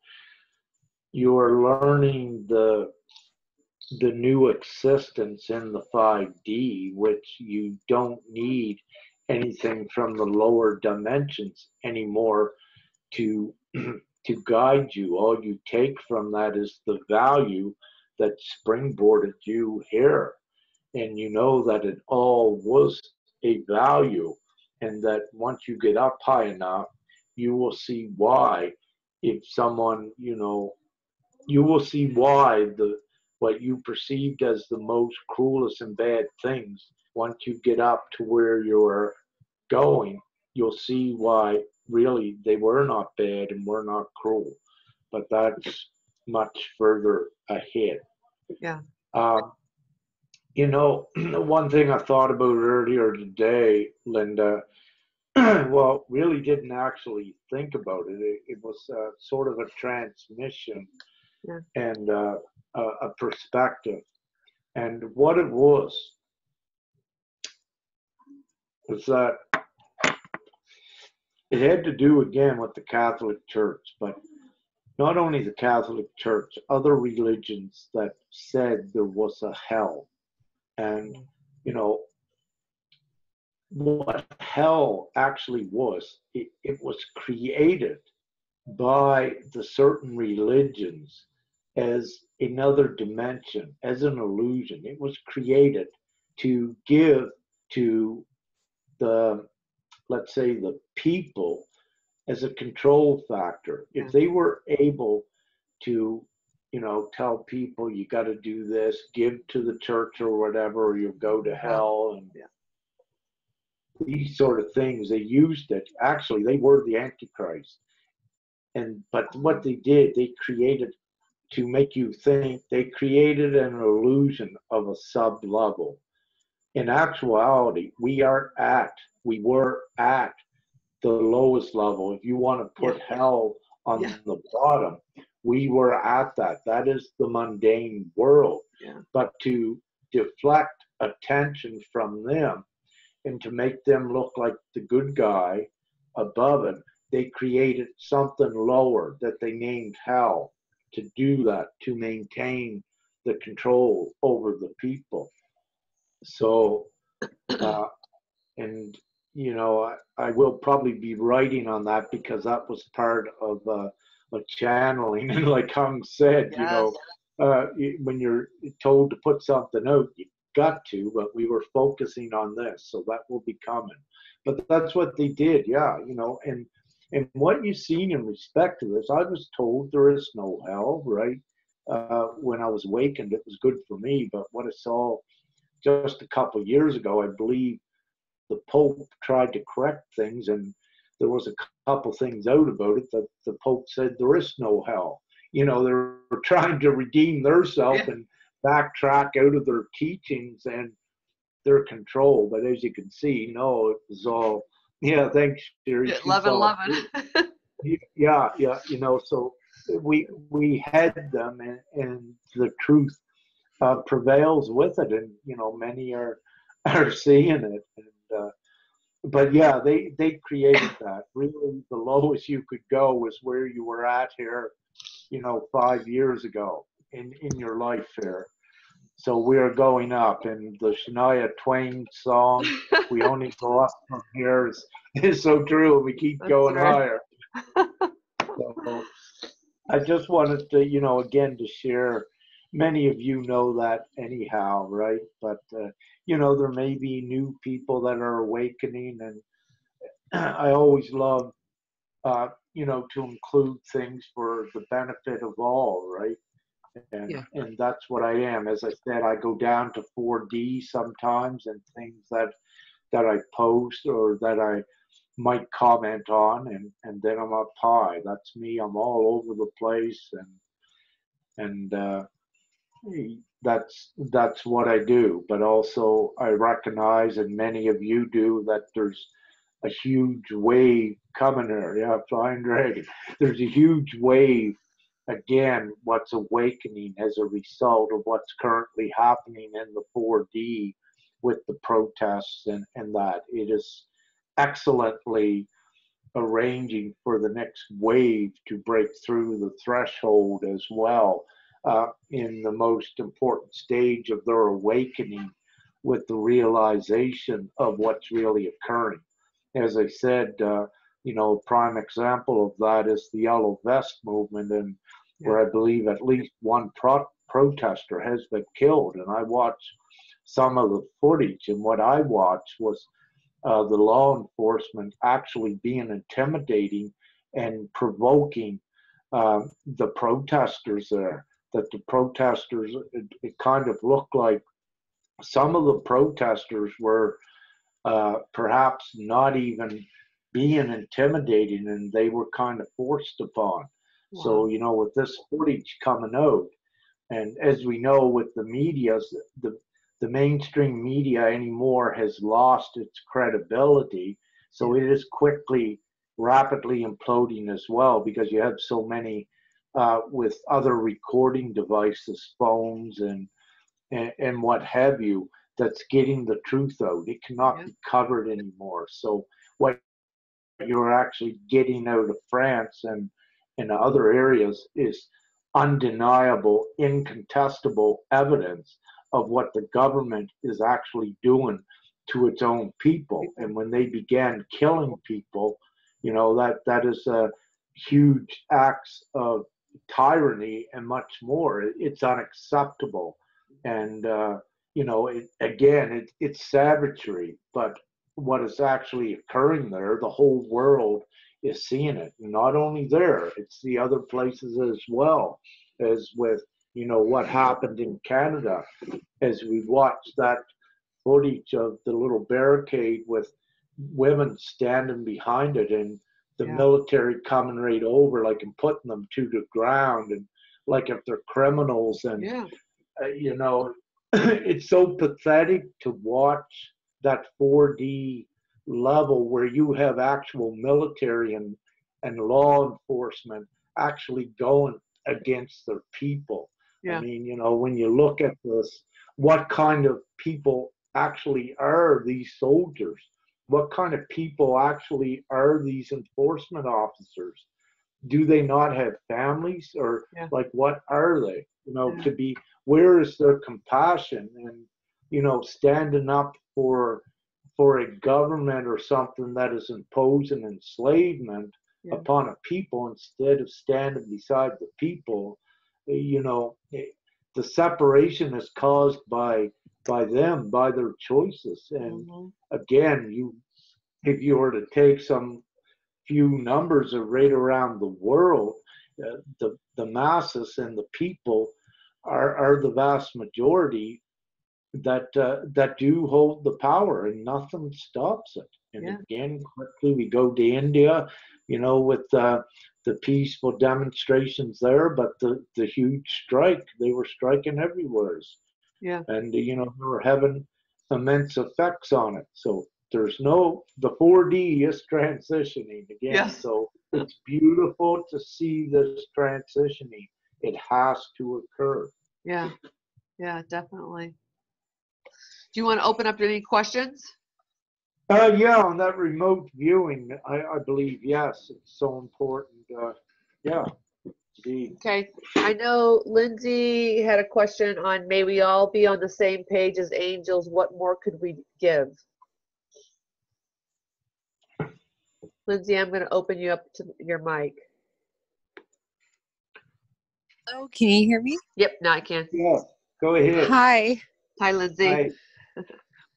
the new existence in the 5D, which you don't need anything from the lower dimensions anymore to to guide you. All you take from that is the value that springboarded you here. And you know that it all was a value, and that once you get up high enough, you will see why. If someone, you know, you will see why the what you perceived as the most cruelest and bad things, once you get up to where you're going, you'll see why really they were not bad and were not cruel. But that's much further ahead. Yeah. You know, one thing I thought about earlier today, Linda, well, really didn't actually think about it. It was sort of a transmission, Yeah. and a perspective. And what it was that it had to do again with the Catholic Church, but not only the Catholic Church, other religions that said there was a hell. And, you know, what hell actually was, it was created by the certain religions as another dimension, as an illusion. It was created to give to the, let's say, the people as a control factor. If they were able to, you know, tell people you got to do this, give to the church or whatever, or you'll go to hell, and these sort of things, they used it. Actually, they were the Antichrist. And but what they did, they created, to make you think, they created an illusion of a sub level. In actuality, we were at the lowest level. If you want to put hell on the bottom, we were at that. That is the mundane world. But to deflect attention from them and to make them look like the good guy above it, they created something lower that they named hell, to do that, to maintain the control over the people. So, and you know, I will probably be writing on that, because that was part of a channeling. And like Hung said, you know, when you're told to put something out, you got to, but we were focusing on this, so that will be coming. But that's what they did, you know. And what you've seen in respect to this, I was told there is no hell, right? When I was awakened, it was good for me. But what I saw just a couple of years ago, I believe the Pope tried to correct things, and there was a couple things out about it that the Pope said there is no hell. You know, they were trying to redeem themselves and backtrack out of their teachings and their control. But as you can see, no, it was all, yeah, thanks, Sherry. Love it. Yeah, you know, so we had them, and the truth prevails with it, and you know, many are seeing it, and but yeah, they created that. Really, the lowest you could go was where you were at here, you know, 5 years ago in your life here. So we are going up, and the Shania Twain song, "We only go up from here," is so true. We keep going higher. So I just wanted to, you know, again, to share. Many of you know that anyhow, right? But you know, there may be new people that are awakening, and I always love, you know, to include things for the benefit of all, right? And that's what I am. As I said, I go down to 4D sometimes, and things that I post or that I might comment on, and then I'm up high. That's me. I'm all over the place, and that's what I do. But also I recognize, and many of you do, that there's a huge wave coming here. Yeah, fine, Dragon. There's a huge wave. Again, what's awakening as a result of what's currently happening in the 4D with the protests and that. It is excellently arranging for the next wave to break through the threshold as well, in the most important stage of their awakening with the realization of what's really occurring. As I said, you know, a prime example of that is the Yellow Vest movement, and where I believe at least one protester has been killed. And I watched some of the footage, and what I watched was the law enforcement actually being intimidating and provoking the protesters there. That the protesters, it kind of looked like some of the protesters were perhaps not even being intimidating, and they were kind of forced upon. Wow. So, you know, with this footage coming out, and as we know with the media, the mainstream media anymore has lost its credibility. So it is rapidly imploding as well, because you have so many with other recording devices, phones and what have you, that's getting the truth out. It cannot be covered anymore. So what you're actually getting out of France and in other areas is undeniable, incontestable evidence of what the government is actually doing to its own people. And when they began killing people, you know, that is a huge acts of tyranny and much more. It's unacceptable. And, you know, it's savagery, but what is actually occurring there, the whole world is seeing it. And not only there, it's the other places as well, as with, you know, what happened in Canada, as we watched that footage of the little barricade with women standing behind it, and the military coming right over, like, and putting them to the ground, and like if they're criminals. And you know, it's so pathetic to watch that 4D level where you have actual military and law enforcement actually going against their people. I mean, you know, when you look at this, what kind of people actually are these soldiers? What kind of people actually are these enforcement officers? Do they not have families, or like, what are they? You know, to be, where is their compassion and, you know, standing up for a government or something that is imposing enslavement upon a people, instead of standing beside the people? You know, the separation is caused by them, by their choices. And again, if you were to take some few numbers of right around the world, the masses and the people are the vast majority that do hold the power, and nothing stops it. And Yeah. again, quickly we go to India, with the peaceful demonstrations there, but the huge strike, they were striking everywhere. Yeah. And they were having immense effects on it. So the 4D is transitioning again. Yes. So it's beautiful to see this transitioning. It has to occur. Yeah. Yeah, definitely. Do you want to open up to any questions? Yeah, on that remote viewing, I believe, yes, it's so important. Yeah, indeed. Okay. I know Lindsay had a question on, may we all be on the same page as angels? What more could we give? Lindsay, I'm going to open you up to your mic. Oh, can you hear me? Yep, now I can. Yeah, go ahead. Hi. Hi, Lindsay. Hi.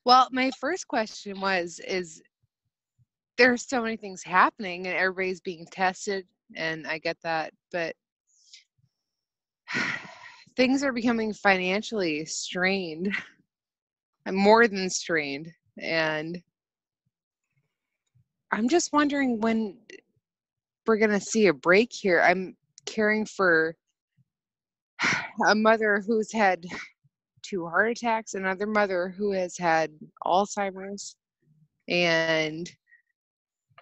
Well, my first question is there's so many things happening and everybody's being tested, and I get that, but things are becoming financially strained. I'm more than strained, and I'm just wondering when we're going to see a break here. I'm caring for a mother who's had 2 heart attacks, another mother who has had Alzheimer's, and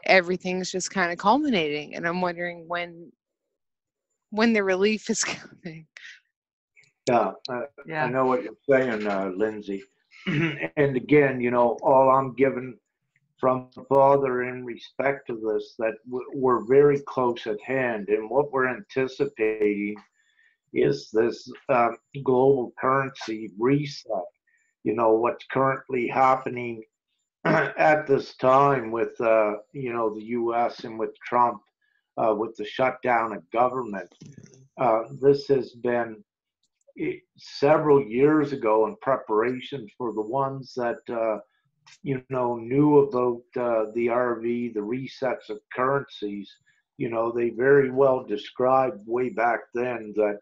everything's just kind of culminating, and I'm wondering when the relief is coming. Yeah, Yeah. I know what you're saying, Lindsay. And again, all I'm given from Father in respect to this, that we're very close at hand, and what we're anticipating is this global currency reset. What's currently happening at this time with the U.S. and with Trump, with the shutdown of government. This has been several years ago in preparation for the ones that knew about the RV, the resets of currencies. They very well described way back then that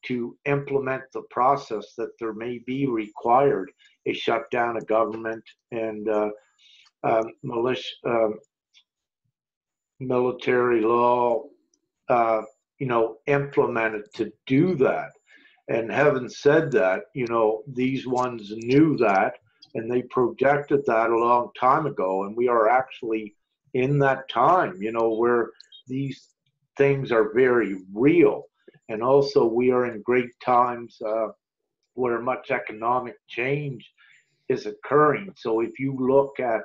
to implement the process that there may be required a shutdown of government and military law, implemented to do that. And having said that, these ones knew that and they projected that a long time ago. And we are actually in that time, where these things are very real. And also, we are in great times where much economic change is occurring. So if you look at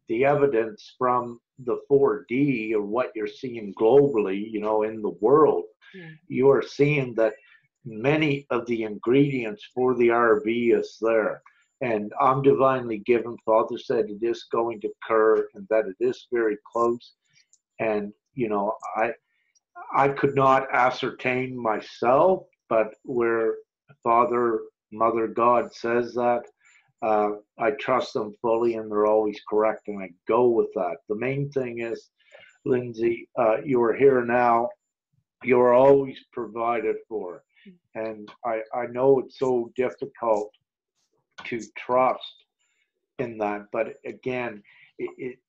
the evidence from the 4D or what you're seeing globally, in the world, you are seeing that many of the ingredients for the RV is there. And I'm divinely given. Father said it is going to occur and that it is very close. And, I could not ascertain myself, but where Father, Mother, God says that, I trust them fully and they're always correct, and I go with that. The main thing is, Lindsay, you are here now. You are always provided for. And I know it's so difficult to trust in that, but again, it's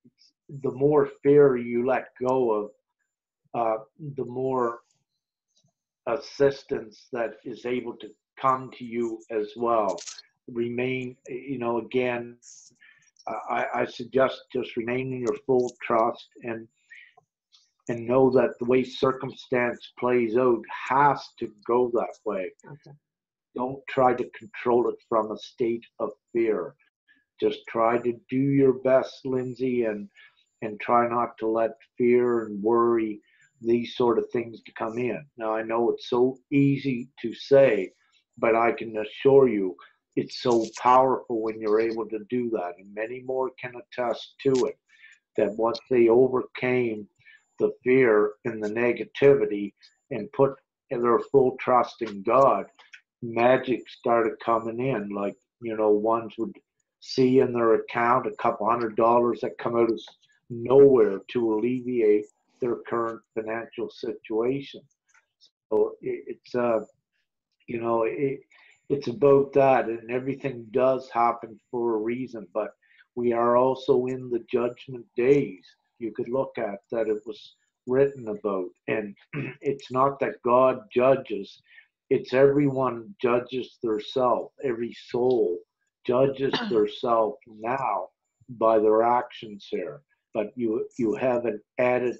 the more fear you let go of, the more assistance that is able to come to you as well. Remain, again, I suggest just remain in your full trust and know that the way circumstance plays out has to go that way. Okay. Don't try to control it from a state of fear. Just try to do your best, Lindsay, and try not to let fear and worry, these sort of things, to come in. Now, I know it's so easy to say, but I can assure you it's so powerful when you're able to do that. And many more can attest to it, that once they overcame the fear and the negativity and put their full trust in God, magic started coming in. Like, ones would see in their account a couple $100 that come out of nowhere to alleviate their current financial situation. So it's it's about that, and everything does happen for a reason, but we are also in the judgment days. You could look at that it was written about, and it's not that God judges, it's everyone judges theirself. Every soul judges theirself now by their actions here. But you have an added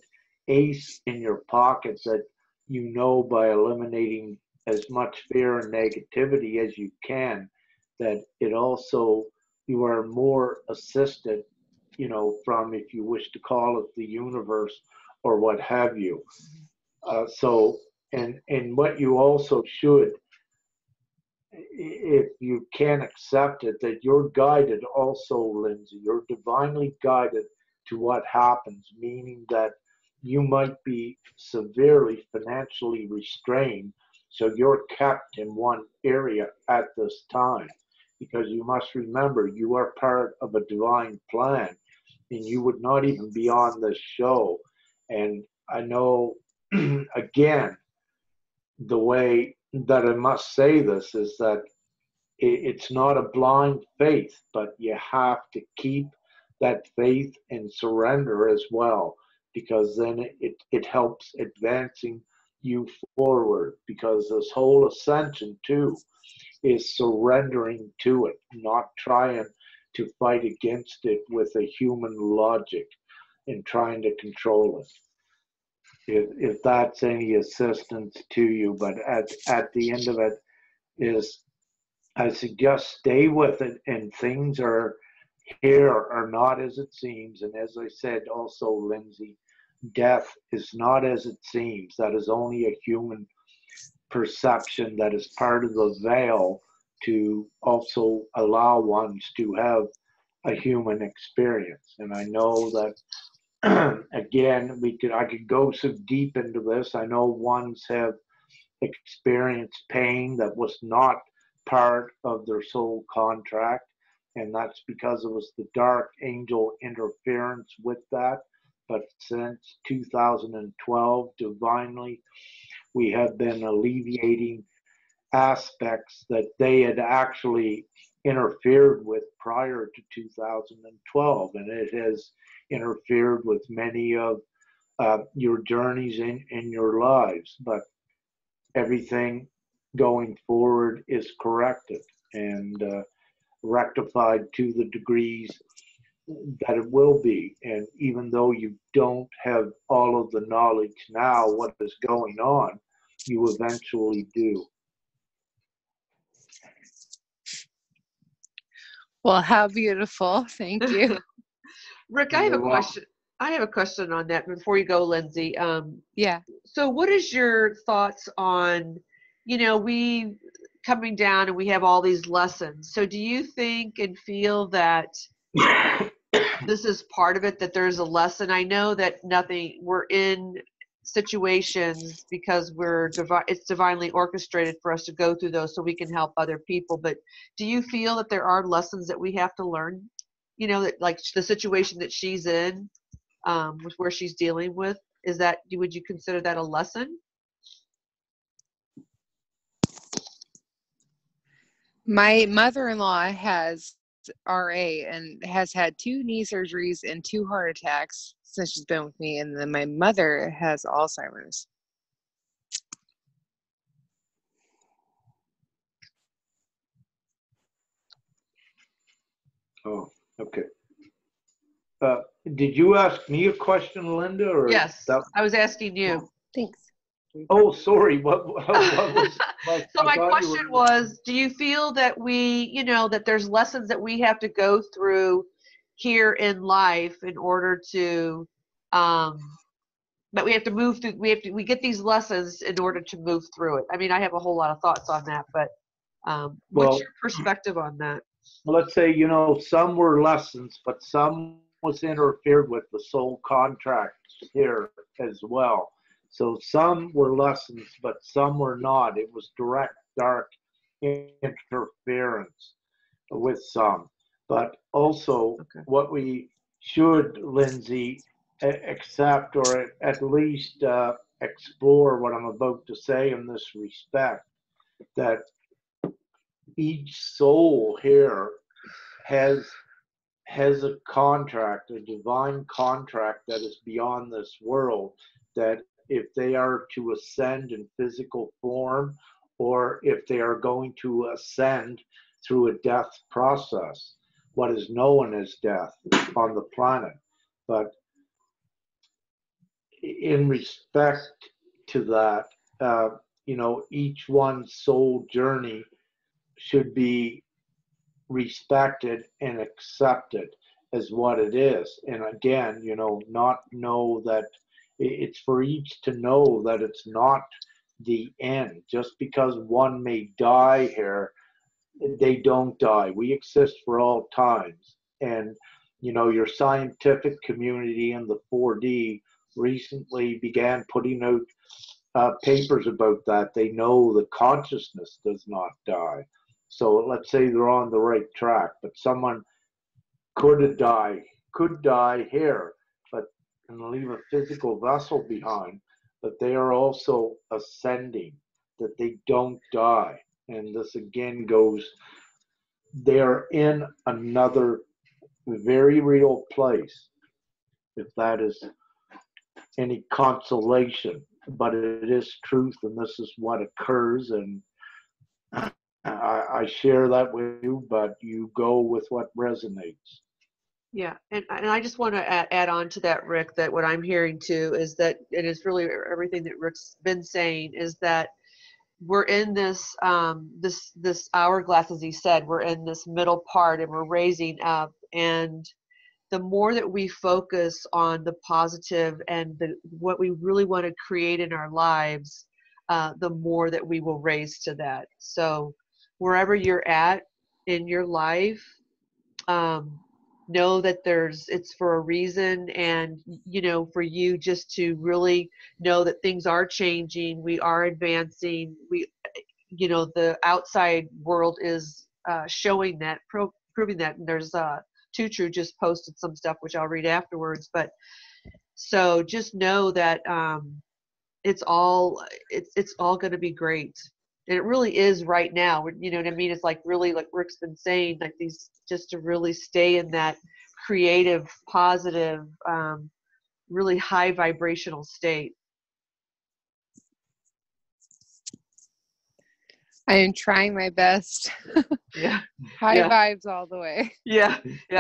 ace in your pocket that you know by eliminating as much fear and negativity as you can, that it also, you are more assisted, you know, from, if you wish to call it, the universe or what have you. So, and what you also should, if you can accept it, that you're guided also, Lindsay, you're divinely guided to what happens, meaning that you might be severely financially restrained, so you're kept in one area at this time, because you must remember you are part of a divine plan, and you would not even be on this show. And I know, again, the way that I must say this is that it's not a blind faith, but you have to keep that faith and surrender as well, because then it helps advancing you forward, because this whole ascension too is surrendering to it, not trying to fight against it with a human logic and trying to control it. If that's any assistance to you, but at the end of it is, I suggest stay with it, and things are here are not as it seems. And as I said also, Lindsay, death is not as it seems. That is only a human perception that is part of the veil to also allow ones to have a human experience. And I know that again, I could go so deep into this. I know ones have experienced pain that was not part of their soul contract, and that's because it was the dark angel interference with that. But since 2012, divinely, we have been alleviating aspects that they had actually interfered with prior to 2012, and it has interfered with many of your journeys in your lives. But everything going forward is corrected and rectified to the degrees that it will be. And even though you don't have all of the knowledge now, what is going on, you eventually do. Well, how beautiful. Thank you. Rick, I have a question. I have a question on that before you go, Lindsay. Yeah. So what is your thoughts on, we coming down and we have all these lessons. So do you think and feel that this is part of it, that there's a lesson? I know that we're in situations because it's divinely orchestrated for us to go through those so we can help other people. But do you feel that there are lessons that we have to learn? That like the situation that she's in, with where she's dealing with, would you consider that a lesson? My mother-in-law has RA and has had 2 knee surgeries and 2 heart attacks since she's been with me. And then my mother has Alzheimer's. Oh, okay. Did you ask me a question, Linda? Or Yes, I was asking you. Thanks. Oh, sorry. What was So my question was, do you feel that that there's lessons that we have to go through here in life in order to, that we have to move through, we get these lessons in order to move through it? I mean, I have a whole lot of thoughts on that, but what's your perspective on that? Let's say, some were lessons, but some was interfered with the soul contract here as well. So some were lessons, but some were not. It was direct dark interference with some. But also what we should, Lindsay, accept, or at least explore what I'm about to say in this respect, that each soul here has a contract, a divine contract that is beyond this world, that if they are to ascend in physical form, or if they are going to ascend through a death process, what is known as death on the planet. But in respect to that, each one's soul journey should be respected and accepted as what it is. And again, not know that it's for each to know that it's not the end. Just because one may die here, they don't die. We exist for all times. And, your scientific community in the 4D recently began putting out papers about that. They know the consciousness does not die. So let's say they're on the right track, but someone could die here, but and leave a physical vessel behind, but they are also ascending, that they don't die. And this again goes, they're in another very real place, if that is any consolation. But it is truth, and this is what occurs, and I share that with you, but you go with what resonates. Yeah, and I just want to add on to that, Rick, that what I'm hearing too is that, and it's really everything that Rick's been saying, is that we're in this this hourglass, as he said, we're in this middle part, and we're raising up, and the more that we focus on the positive and what we really want to create in our lives, the more that we will raise to that. So wherever you're at in your life, know that it's for a reason, and for you just to really know that things are changing, we are advancing, the outside world is showing that, proving that. And there's Tutu just posted some stuff which I'll read afterwards, but so just know that it's all going to be great. And it really is right now. You know what I mean? It's like, really, like Rick's been saying, like these, just to really stay in that creative, positive, really high vibrational state. I am trying my best. Yeah. High Yeah. vibes all the way. Yeah.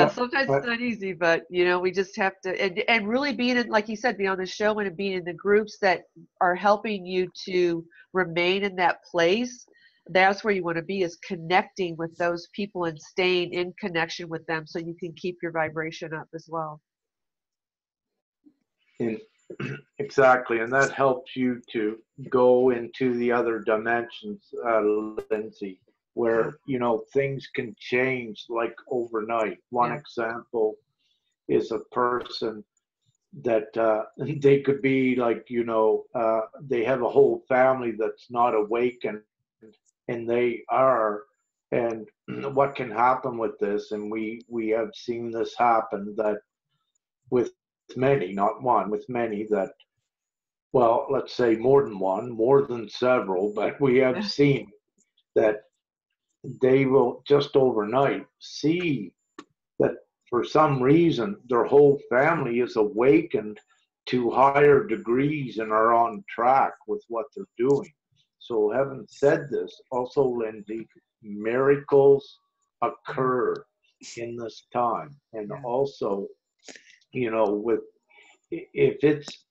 Sometimes it's not easy, but we just have to, and really being in, like you said, be on the show and being in the groups that are helping you to remain in that place. That's where you want to be, is connecting with those people and staying in connection with them, so you can keep your vibration up as well. Exactly, and that helps you to go into the other dimensions, Lindsay, where things can change like overnight. One example is a person that they could be like, they have a whole family that's not awakened, and they are. And what can happen with this, and we have seen this happen, that with many, not one, with many, that, well, let's say more than one, more than several, but we have seen that they will just overnight see that for some reason their whole family is awakened to higher degrees and are on track with what they're doing. So having said this, also, Lindsay, miracles occur in this time. And also, with, if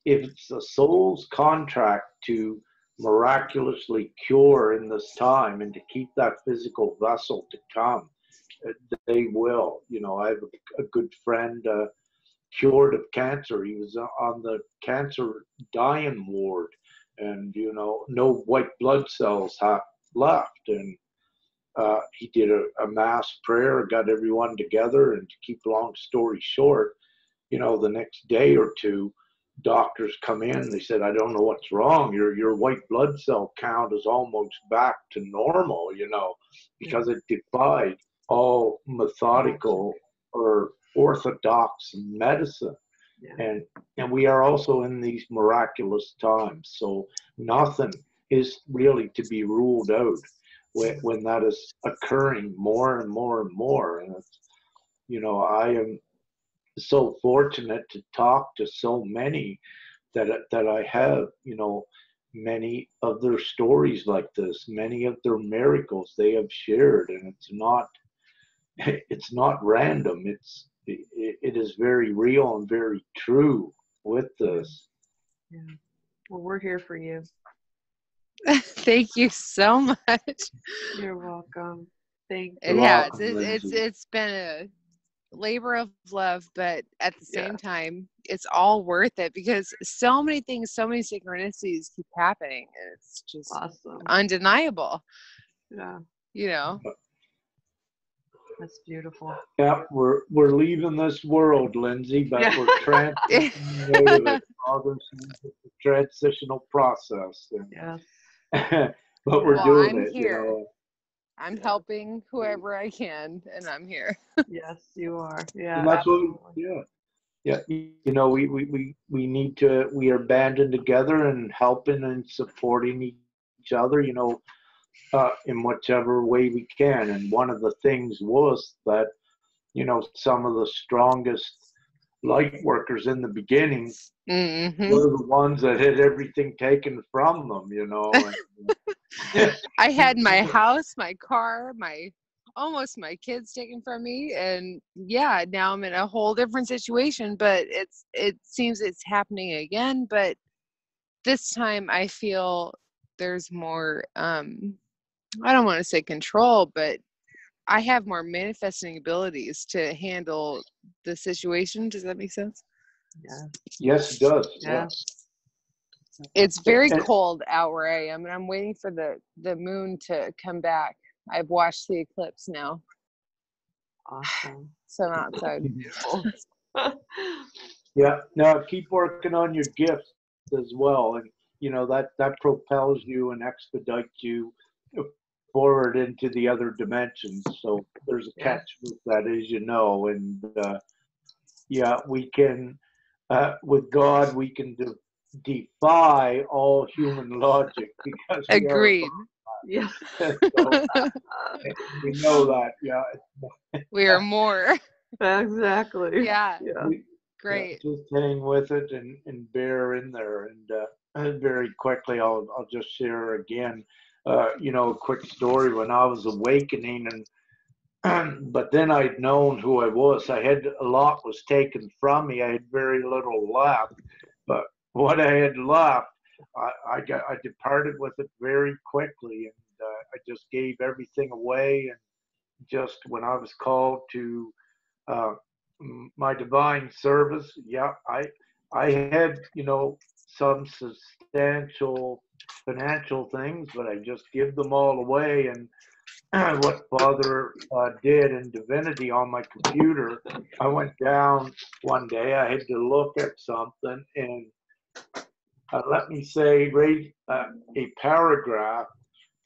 it's a soul's contract to miraculously cure in this time and to keep that physical vessel to come, they will. I have a good friend, cured of cancer. He was on the cancer dying ward, and no white blood cells left, and he did a mass prayer, got everyone together, and to keep long story short, the next day or two, doctors come in. They said, I don't know what's wrong. Your white blood cell count is almost back to normal, because it defied all methodical or orthodox medicine. Yeah. And we are also in these miraculous times. So nothing is really to be ruled out. when that is occurring more and more and more. And it's, I am so fortunate to talk to so many that I have, many of their stories like this, many of their miracles they have shared, and it's not random. It is very real and very true with this. Yeah. Well, we're here for you. Thank you so much. You're welcome. Thank It you. has. Welcome, Lindsay. It's been a labor of love, but at the same time, it's all worth it because so many things, so many synchronicities keep happening. And it's just Awesome. undeniable. Yeah, that's beautiful. Yeah, we're leaving this world, Lindsay, but Yeah. we're transitioning out of it. Father says it's a transitional process. Yes. But we're Well, doing I'm it, here. I'm helping whoever I can, and I'm here. Yes, you are. Yeah. And that's what, Absolutely. yeah. We need to, we are banding together and helping and supporting each other, in whichever way we can. And one of the things was that, some of the strongest light workers in the beginning were the ones that had everything taken from them, And, I had my house, my car, almost my kids taken from me, and now I'm in a whole different situation, but it seems it's happening again, but this time I feel there's more I don't want to say control, but I have more manifesting abilities to handle the situation. Does that make sense? Yeah. yes, it does. Yeah. It's very And- cold out where I am, and I'm waiting for the moon to come back. I've watched the eclipse now, Awesome. so I'm outside. Beautiful. Yeah, now keep working on your gifts as well, and that propels you and expedites you forward into the other dimensions. So there's a Yeah. catch with that, as you know, and we can, with God, we can defy all human logic because we are. Agreed. Yes. So, we know that. Yeah. We are more. Exactly. Yeah. Yeah. Great. Just hang with it and bear in there. And very quickly, I'll just share again, a quick story when I was awakening, and but then I'd known who I was. I had a lot was taken from me. I had very little left, but what I had left, I departed with it very quickly, and I just gave everything away. And just when I was called to uh, my divine service, I had some substantial financial things, but I just give them all away. And what Father did in Divinity on my computer, I went down one day. I had to look at something, and let me say, read a paragraph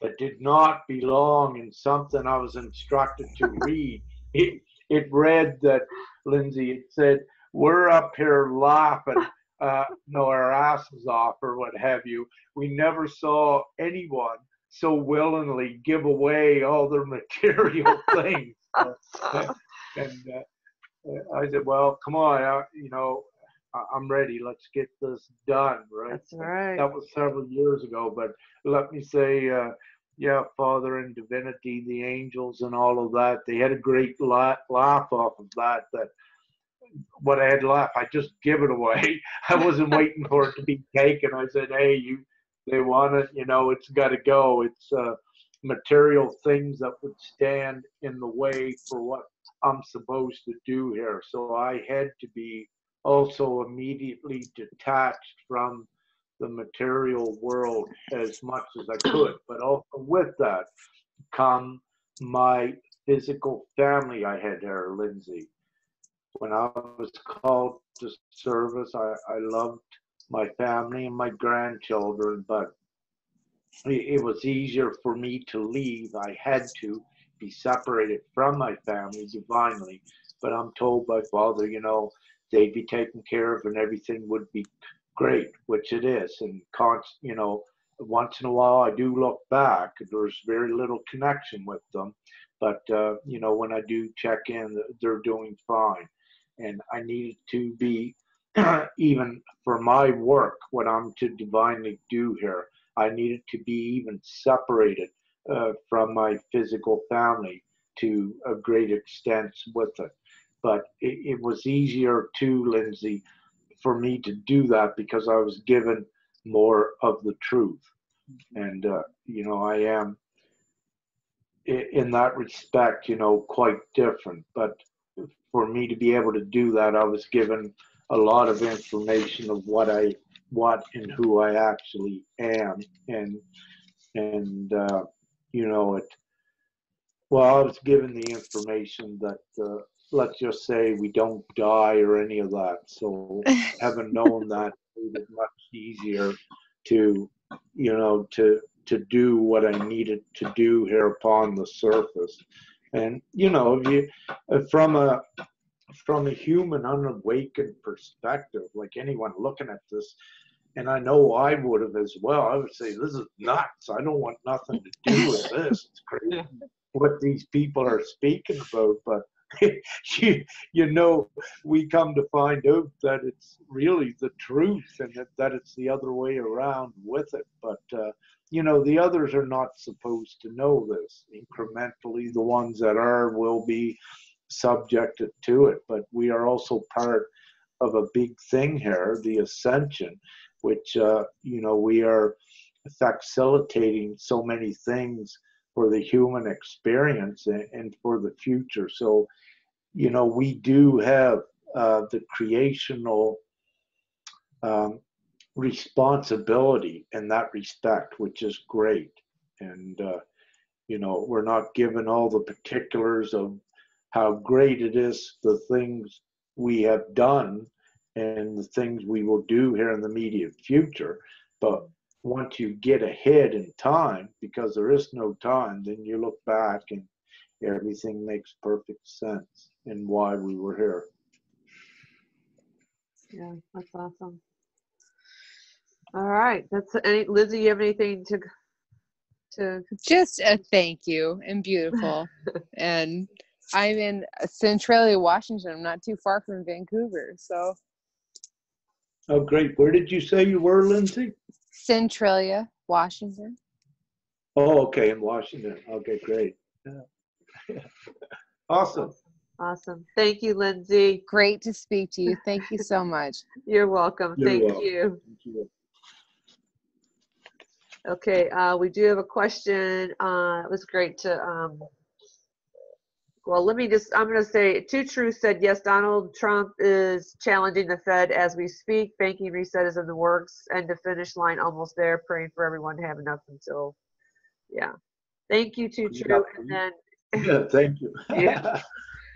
that did not belong in something I was instructed to read. It read that, Lindsay, it said, we're up here laughing, our asses off or what have you. We never saw anyone so willingly give away all their material things. And I said, well, come on, I'm ready. Let's get this done, right? That's right. That was several years ago, but let me say, Father and Divinity, the angels and all of that, they had a great laugh off of that what I had left, I just give it away. I wasn't waiting for it to be taken. I said, hey, they want it, it's got to go. It's material things that would stand in the way for what I'm supposed to do here. So I had to be also immediately detached from the material world as much as I could. But also with that come my physical family I had there, Lindsay. When I was called to service, I loved my family and my grandchildren, but it was easier for me to leave. I had to be separated from my family divinely, but I'm told by Father, they'd be taken care of and everything would be great, which it is. And once in a while I do look back. There's very little connection with them, but you know, when I do check in, they're doing fine. And I needed to be even for my work, what I'm to divinely do here, I needed to be even separated from my physical family to a great extent with it. But it was easier too, Lindsay, for me to do that because I was given more of the truth. And, you know, I am in that respect, you know, quite different. But for me to be able to do that, I was given a lot of information of what and who I actually am. And you know, well, I was given the information that, let's just say we don't die or any of that. So having known that, it was much easier to, you know, to do what I needed to do here upon the surface. And, you know, if you, from a human unawakened perspective, like anyone looking at this, and I know I would have as well, I would say, this is nuts. I don't want nothing to do with this. It's crazy what these people are speaking about. But, you know, we come to find out that it's really the truth and that it's the other way around with it. But, you know, the others are not supposed to know this. Incrementally, the ones that are will be subjected to it. But we are also part of a big thing here, the ascension, which, you know, we are facilitating so many things for the human experience and for the future. So, you know, we do have the creational responsibility in that respect, which is great. And, you know, we're not given all the particulars of how great it is, the things we have done and the things we will do here in the immediate future. But once you get ahead in time, because there is no time, then you look back and everything makes perfect sense in why we were here. Yeah, that's awesome. All right, Lizzie, you have anything to Just a thank you and beautiful. And I'm in Centralia, Washington. I'm not too far from Vancouver, so. Oh, great. Where did you say you were, Lindsay? Centralia, Washington. Oh, okay, in Washington. Okay, great. Yeah. Awesome. Awesome. Thank you, Lindsay. Great to speak to you. Thank you so much. You're welcome. You're Thank welcome. you. Thank you. Okay, we do have a question. It was great to, well, I'm going to say, Two Truth said, yes, Donald Trump is challenging the Fed as we speak. Banking reset is in the works. End of finish line almost there. Praying for everyone to have enough until, yeah. Thank you, Two Truth. And then, yeah, thank you. yeah.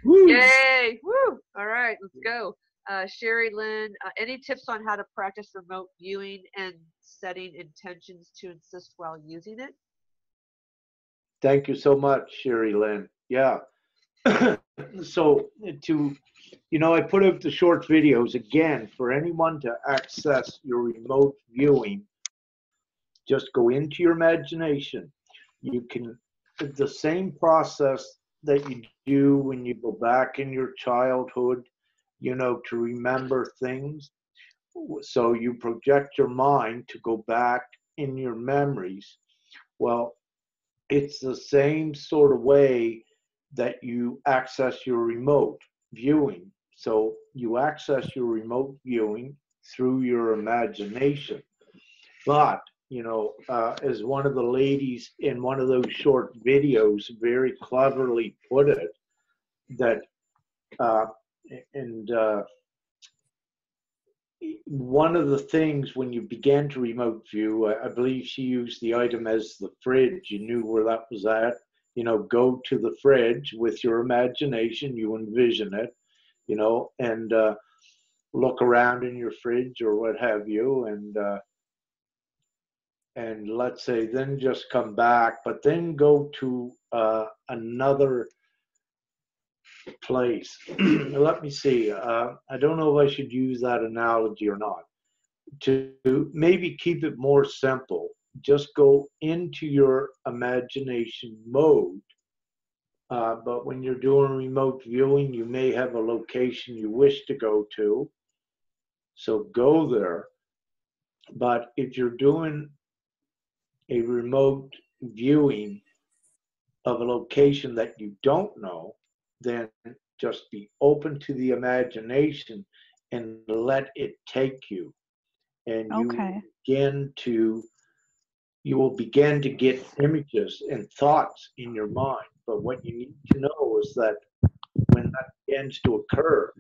Woo. Yay! Woo! All right, let's go. Sherry Lynn, any tips on how to practice remote viewing and setting intentions to assist while using it? Thank you so much, Sherry Lynn. Yeah. So you know, I put out the short videos again for anyone to access your remote viewing. Just go into your imagination. You can, the same process that you do when you go back in your childhood, you know, to remember things. So you project your mind to go back in your memories. Well, it's the same sort of way that you access your remote viewing. So you access your remote viewing through your imagination. But, you know, as one of the ladies in one of those short videos very cleverly put it, that, one of the things when you began to remote view, I believe she used the item as the fridge. You knew where that was at. You know, go to the fridge with your imagination. You envision it, you know, and look around in your fridge or what have you, and let's say then just come back, but then go to another place. Let me see. I don't know if I should use that analogy or not. To maybe keep it more simple, just go into your imagination mode. But when you're doing remote viewing, you may have a location you wish to go to. So go there. But if you're doing a remote viewing of a location that you don't know, then just be open to the imagination and let it take you. And Okay. you will begin to get images and thoughts in your mind. But what you need to know is that when that begins to occur,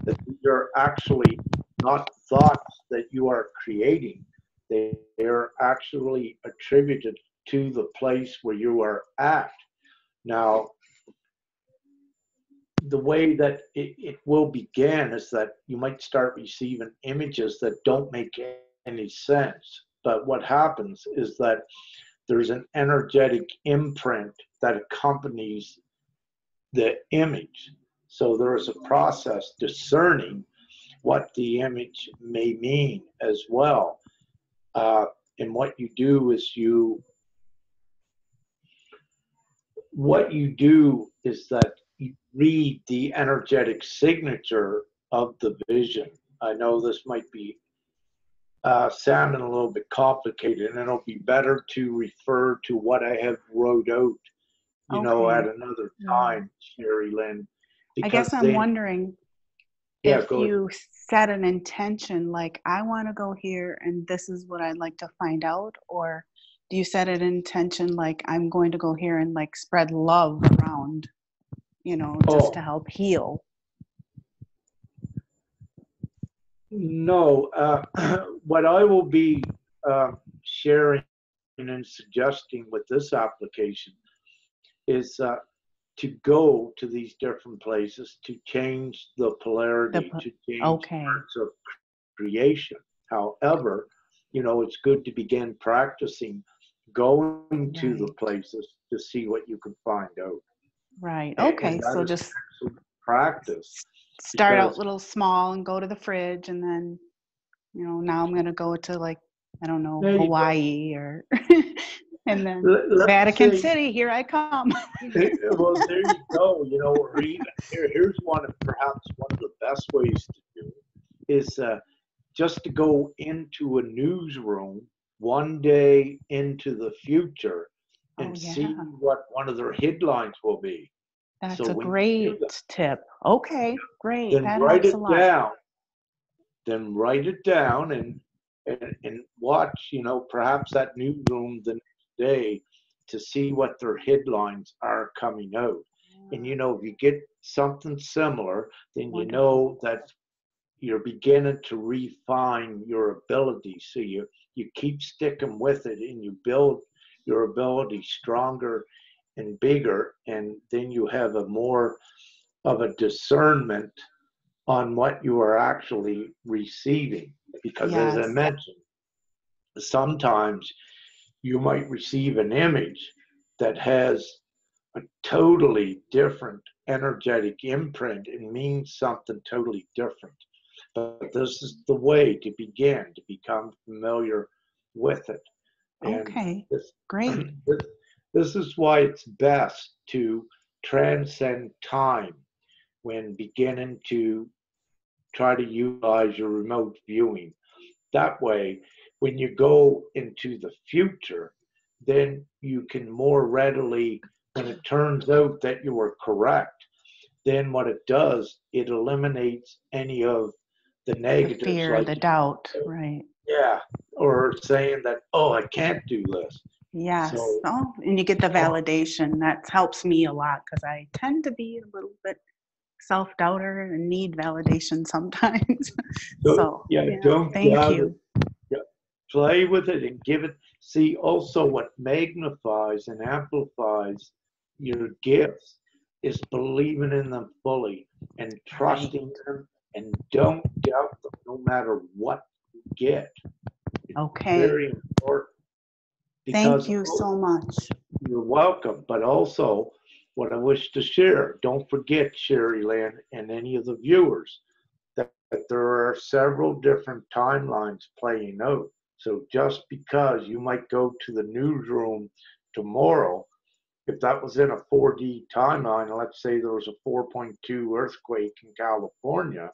that you're actually not thoughts that you are creating. They are actually attributed to the place where you are at. Now, the way that it will begin is that you might start receiving images that don't make any sense. But what happens is that there's an energetic imprint that accompanies the image. So there is a process discerning what the image may mean as well. And what you do is that you read the energetic signature of the vision. I know this might be sounding a little bit complicated, and it'll be better to refer to what I have wrote out, Okay. at another time, Sherry Lynn. I guess I'm wondering Yeah, if go ahead. you set an intention, like I want to go here and this is what I'd like to find out, or do you set an intention like I'm going to go here and like spread love around, just to help heal? No, what I will be sharing and suggesting with this application is to go to these different places to change the polarity, to change Okay. parts of creation. However, it's good to begin practicing going to the places to see what you can find out. Right. And Okay. that So is just actually practice. start out Because- little small and go to the fridge, and then, now I'm going to go to, like, I don't know, There you go. Hawaii or, and then Let's Vatican say- City, here I come. Well, there you go. Or even here's perhaps one of the best ways to do it is just to go into a newsroom one day into the future and see what one of their headlines will be. That's So a when you great do that, tip. Okay, great. then That write helps it a lot. down. Then write it down and watch. Perhaps that newsroom the next day to see what their headlines are coming out. And if you get something similar, then you know that you're beginning to refine your ability. So you keep sticking with it and you build your ability stronger and bigger, and then you have a more of a discernment on what you are actually receiving. Because as I mentioned, sometimes you might receive an image that has a totally different energetic imprint and means something totally different. But this is the way to begin to become familiar with it. And Okay, this, great. this is why it's best to transcend time when beginning to try to utilize your remote viewing. That way, when you go into the future, then you can more readily, when it turns out that you were correct, then what it does, it eliminates any of the negatives. The fear, the doubt, right. Yeah, or saying that, oh, I can't do this. Yes. So, and you get the validation. That helps me a lot because I tend to be a little bit self-doubter and need validation sometimes. don't thank you. Play with it and give it. See, also what magnifies and amplifies your gifts is believing in them fully and trusting them, and don't doubt them no matter what you get. It's very important. Thank you so much. You're welcome. But also, what I wish to share, don't forget, Sherry Lynn, and any of the viewers, that there are several different timelines playing out. So just because you might go to the newsroom tomorrow, if that was in a 4D timeline, let's say there was a 4.2 earthquake in California,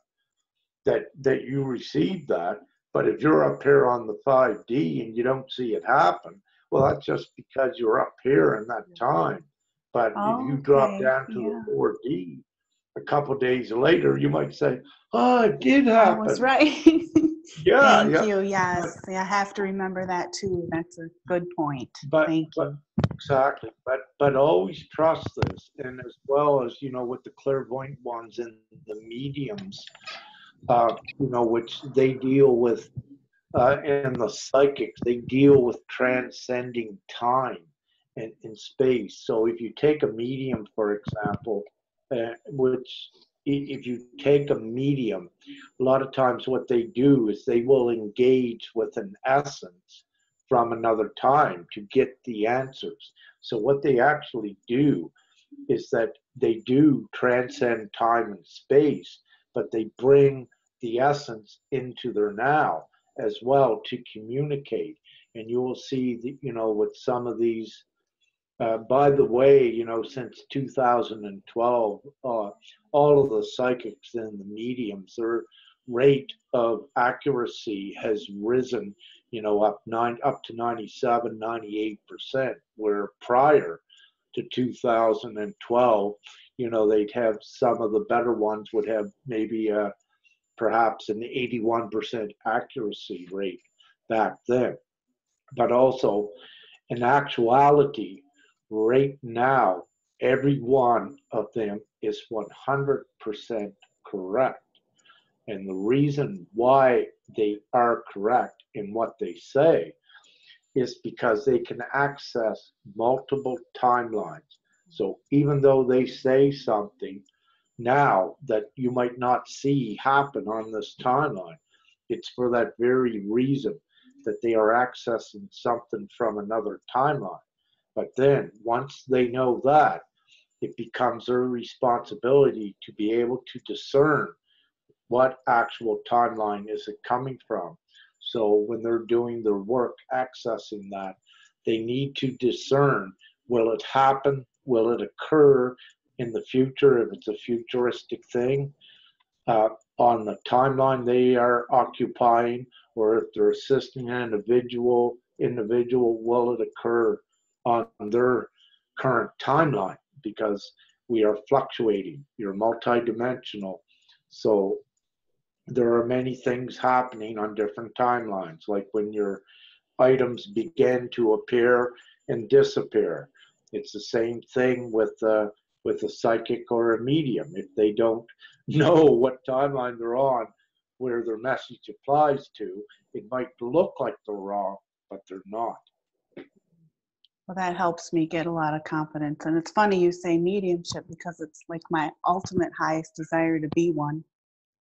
that you received that. But if you're up here on the 5D and you don't see it happen, well, that's just because you're up here in that time. But if you drop down to the 4D, a couple of days later, you might say, "Oh, it did happen." I was right. Yeah, Thank you. Yes, I have to remember that too. That's a good point. Thank you. Exactly. But always trust this, and as well as with the clairvoyant ones and the mediums, which they deal with, and the psychics, they deal with transcending time and space. So if you take a medium, for example, which if you take a medium, a lot of times what they do is they will engage with an essence from another time to get the answers. So what they actually do is that they do transcend time and space, but they bring the essence into their now as well to communicate. And you will see that, with some of these, by the way, since 2012, all of the psychics and the mediums, their rate of accuracy has risen, up to 97, 98%, where prior to 2012, they'd have some of the better ones would have maybe perhaps an 81% accuracy rate back then. But also, in actuality, right now, every one of them is 100% correct. And the reason why they are correct in what they say is because they can access multiple timelines. So even though they say something now that you might not see happen on this timeline, it's for that very reason that they are accessing something from another timeline. But then once they know that, it becomes their responsibility to be able to discern what actual timeline is it coming from. So when they're doing their work accessing that, they need to discern, will it happen? Will it occur in the future if it's a futuristic thing on the timeline they are occupying, or if they're assisting an individual, will it occur on their current timeline? Because we are fluctuating, you're multidimensional. So there are many things happening on different timelines, like when your items begin to appear and disappear. It's the same thing with a psychic or a medium. If they don't know what timeline they're on, where their message applies to, it might look like they're wrong, but they're not. Well, that helps me get a lot of confidence. And it's funny you say mediumship, because it's like my ultimate highest desire to be one.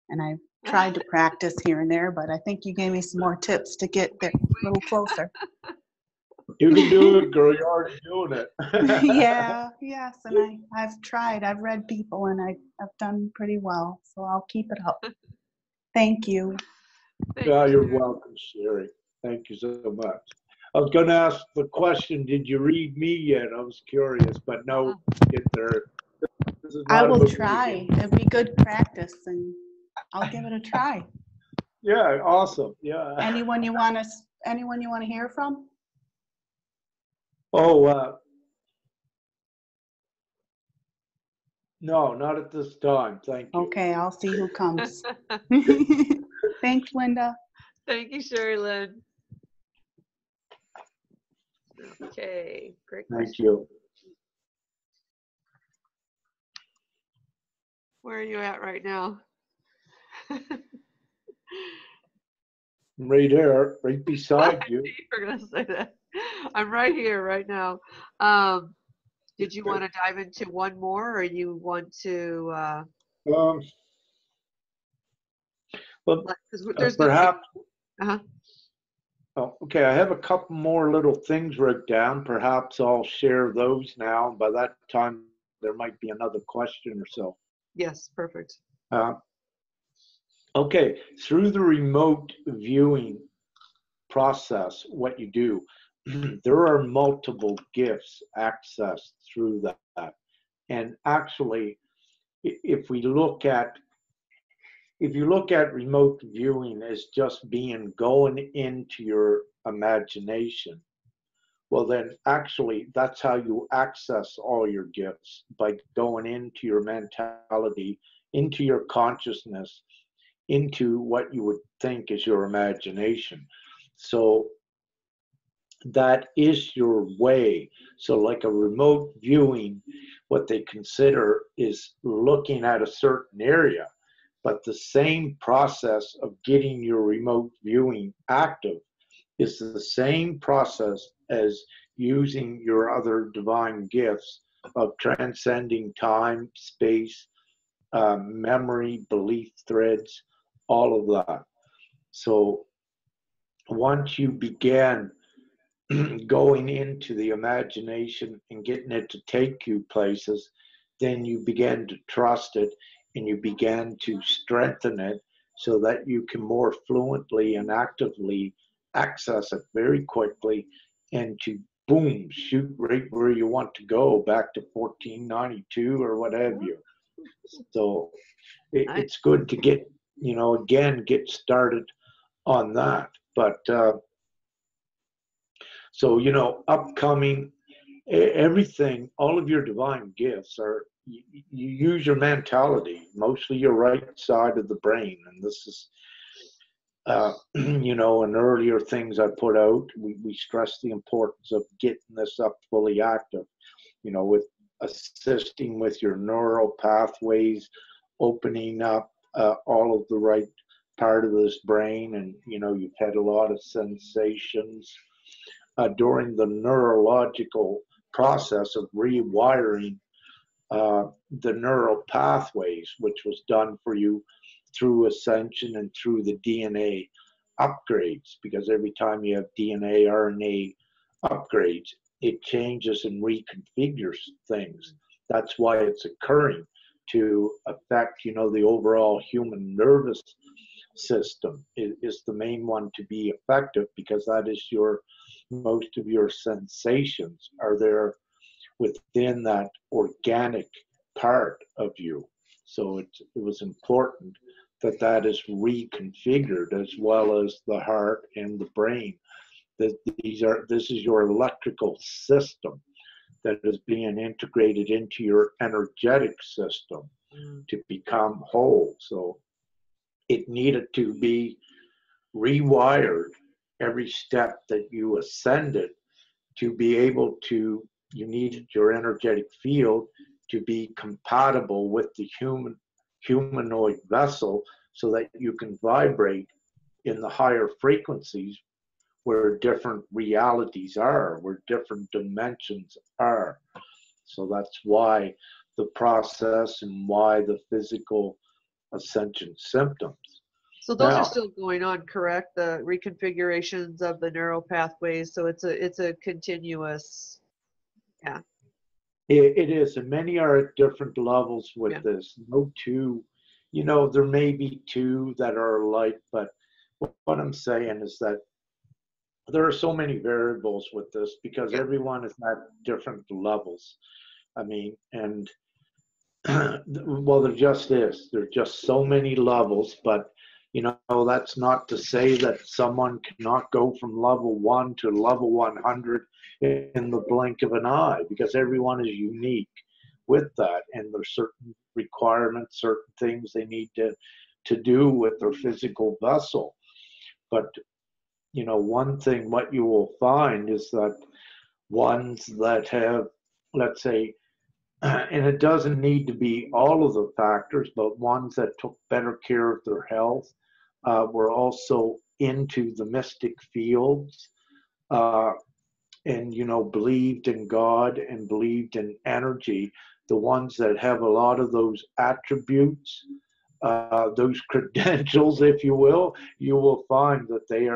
And I've tried to practice here and there, but I think you gave me some more tips to get there a little closer. You can do it, girl. You're already doing it. Yes. And I've tried. I've read people, and I've done pretty well. So I'll keep it up. Thank you. You're welcome, Sherry. Thank you so much. I was going to ask the question, did you read me yet? I was curious, but no, get there. I will try. It'd be good practice, and I'll give it a try. Yeah, awesome. Yeah. Anyone you want to hear from? Oh, no, not at this time. Thank you. Okay, I'll see who comes. Thanks, Linda. Thank you, Sherry Lynn. Okay, great question. Thank you. Where are you at right now? Right here, right beside you. You're going to say that. I'm right here right now. Did you want to dive into one more, or you want to? Well, there's perhaps. Uh-huh. Oh, okay, I have a couple more little things wrote down. Perhaps I'll share those now. By that time, there might be another question or so. Yes, perfect. Okay, through the remote viewing process, what you do, there are multiple gifts accessed through that. And actually, if we look at, if you look at remote viewing as just being going into your imagination, well, then actually that's how you access all your gifts, by going into your mentality, into your consciousness, into what you would think is your imagination. So that is your way. So like a remote viewing, what they consider is looking at a certain area, but the same process of getting your remote viewing active is the same process as using your other divine gifts of transcending time, space, memory, belief threads, all of that. So once you begin going into the imagination and getting it to take you places, then you begin to trust it and you begin to strengthen it so that you can more fluently and actively access it very quickly and to boom, shoot right where you want to go, back to 1492 or what have you. So it's good to get, again, get started on that. But so, upcoming, everything, all of your divine gifts are, you use your mentality, mostly your right side of the brain. And this is, in earlier things I put out, we stress the importance of getting this up fully active, with assisting with your neural pathways, opening up all of the right part of this brain. And, you've had a lot of sensations during the neurological process of rewiring the neural pathways, which was done for you through ascension and through the DNA upgrades, because every time you have DNA, RNA upgrades, it changes and reconfigures things. That's why it's occurring, to affect, the overall human nervous system is the main one to be effective, because that is most of your sensations are there within that organic part of you. So it was important that is reconfigured, as well as the heart and the brain. This is your electrical system that is being integrated into your energetic system to become whole. So it needed to be rewired every step that you ascended to be able to, you needed your energetic field to be compatible with the humanoid vessel, so that you can vibrate in the higher frequencies where different realities are, where different dimensions are. So that's why the process and why the physical ascension symptoms. So those are still going on, correct? The reconfigurations of the neural pathways. So it's a continuous, yeah. It is, and many are at different levels with this. No two, there may be two that are alike, but what I'm saying is that there are so many variables with this, because everyone is at different levels. I mean, and well, there just is. There are just so many levels, but that's not to say that someone cannot go from level 1 to level 100 in the blink of an eye, because everyone is unique with that, and there's certain requirements, certain things they need to do with their physical vessel. But one thing, what you will find is that ones that have, let's say, and it doesn't need to be all of the factors, but ones that took better care of their health, were also into the mystic fields, and believed in God and believed in energy. The ones that have a lot of those attributes, those credentials, if you will find that they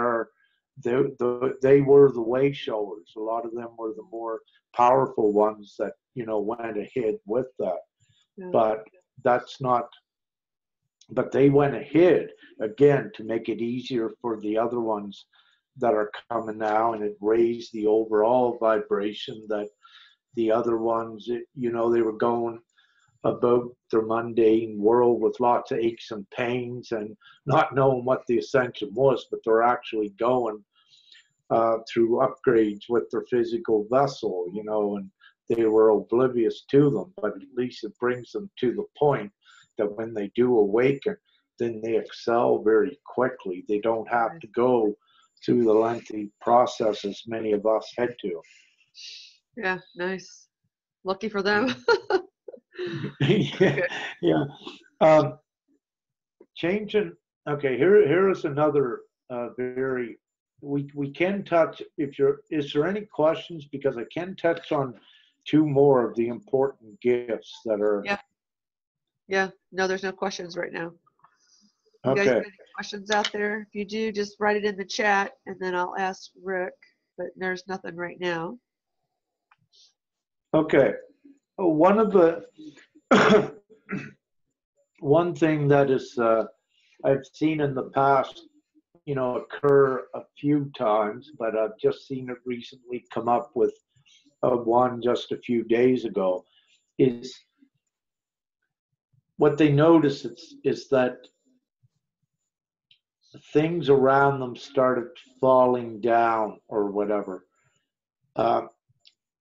were the way showers. A lot of them were the more powerful ones that went ahead with that. But that's not, but they went ahead again to make it easier for the other ones that are coming now, and it raised the overall vibration that the other ones, you know, they were going about their mundane world with lots of aches and pains and not knowing what the ascension was, but they're actually going through upgrades with their physical vessel, you know, and they were oblivious to them, but at least it brings them to the point that when they do awaken, then they excel very quickly. They don't have to go through the lengthy processes many of us had to. Yeah, nice. Lucky for them. Yeah, yeah. Changing. Okay, here is another very. We can touch if you're. Is there any questions? Because I can touch on two more of the important gifts that are. Yeah. Yeah. No, there's no questions right now. You guys Okay. got any questions out there? If you do, just write it in the chat, and then I'll ask Rick. But there's nothing right now. Okay. One of the one thing that is I've seen in the past, you know, occur a few times, but I've just seen it recently come up with one just a few days ago, is what they notice is that things around them started falling down or whatever,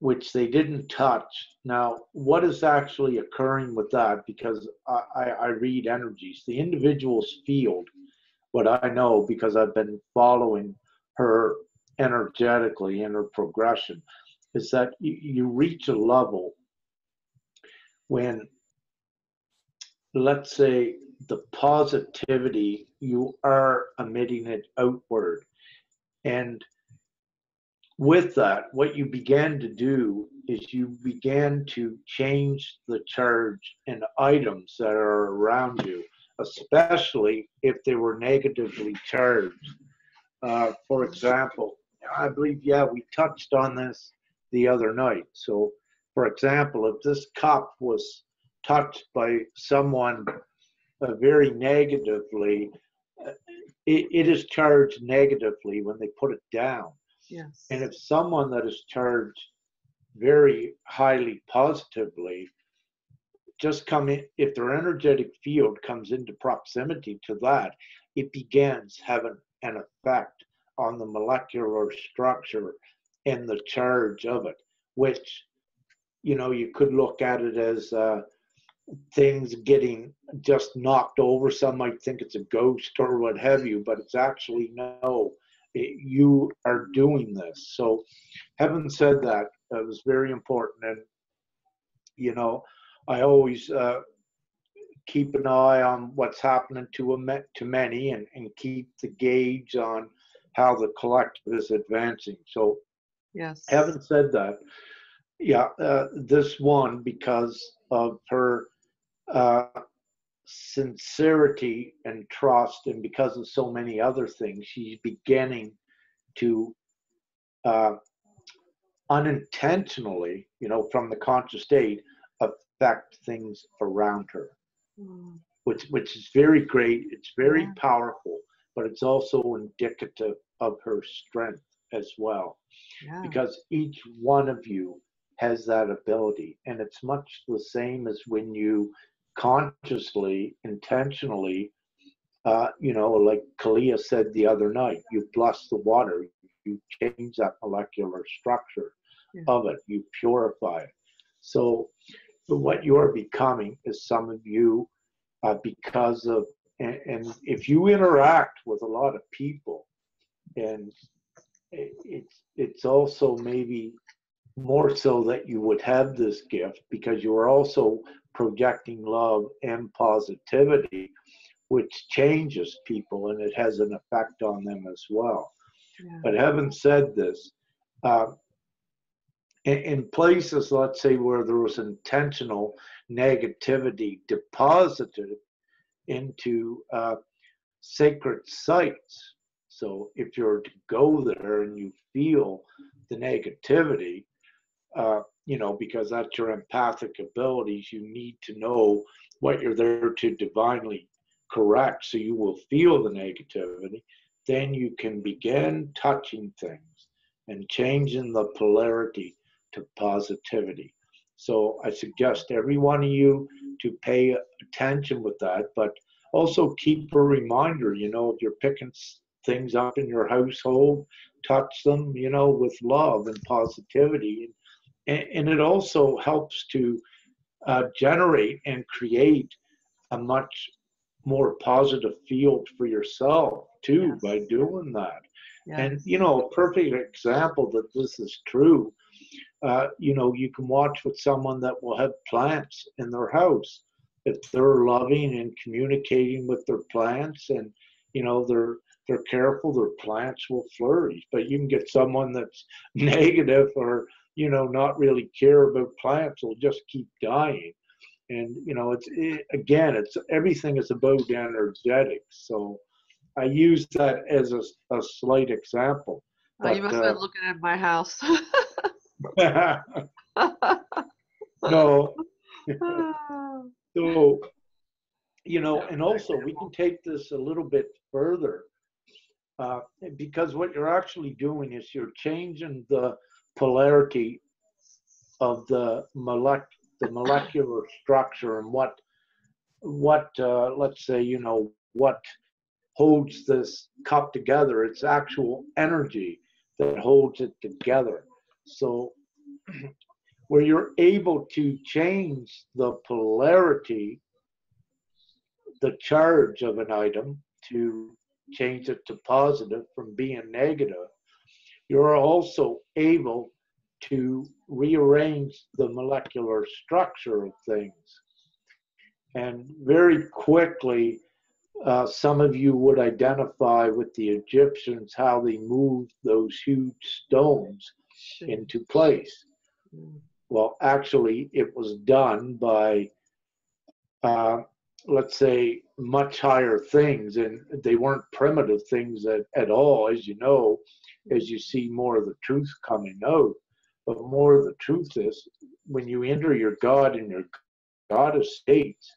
which they didn't touch. Now, what is actually occurring with that? Because I read energies. The individual's field, what I know because I've been following her energetically in her progression, is that you reach a level when, let's say, the positivity, you are emitting it outward. And with that, what you began to do is you began to change the charge in items that are around you, especially if they were negatively charged. For example, I believe, yeah, we touched on this the other night. So, for example, if this cup was touched by someone very negatively, it is charged negatively when they put it down. Yes. And if someone that is charged very highly positively, just come in, if their energetic field comes into proximity to that, it begins having an effect on the molecular structure and the charge of it, which, you know, you could look at it as things getting just knocked over. Some might think it's a ghost or what have you, but it's actually no, you are doing this. So having said that, it was very important. And, you know, I always keep an eye on what's happening to many and keep the gauge on how the collective is advancing. So Yes. having said that, yeah, this one, because of her sincerity and trust, and because of so many other things, she's beginning to unintentionally, you know, from the conscious state, affect things around her, which is very great. It's very powerful, but it's also indicative of her strength as well, because each one of you has that ability, and it's much the same as when you consciously, intentionally, you know, like Kalia said the other night, you bless the water, you change that molecular structure of it, you purify it. So what you're becoming is some of you, because of, and if you interact with a lot of people, and it's also maybe more so that you would have this gift because you are also projecting love and positivity, which changes people and it has an effect on them as well. But having said this, in places, let's say, where there was intentional negativity deposited into sacred sites. So if you're to go there and you feel the negativity, you know, because that's your empathic abilities, you need to know what you're there to divinely correct. So you will feel the negativity. then you can begin touching things and changing the polarity to positivity. So I suggest every one of you to pay attention with that, but also keep a reminder, you know, if you're picking things up in your household, touch them, you know, with love and positivity. And it also helps to generate and create a much more positive field for yourself too, Yes. by doing that. Yes. And you know, a perfect example that this is true, you know, you can watch with someone that will have plants in their house. If they're loving and communicating with their plants, and you know, they're careful, their plants will flourish. But you can get someone that's negative, or you know, not really care about plants, will just keep dying. And you know, again, it's everything is about energetics. So I use that as a slight example. Oh, you But must have been looking at my house. no. So, you know, and also we can take this a little bit further, because what you're actually doing is you're changing the polarity of the molecular structure, and what let's say, you know, what holds this cup together. It's actual energy that holds it together. So where you're able to change the polarity, the charge of an item, to change it to positive from being negative, you're also able to rearrange the molecular structure of things. And very quickly, some of you would identify with the Egyptians how they moved those huge stones into place. Well, actually, it was done by, let's say, much higher things, and they weren't primitive things at all, as you know, as you see more of the truth coming out. But more of the truth is, when you enter your God and your goddess states,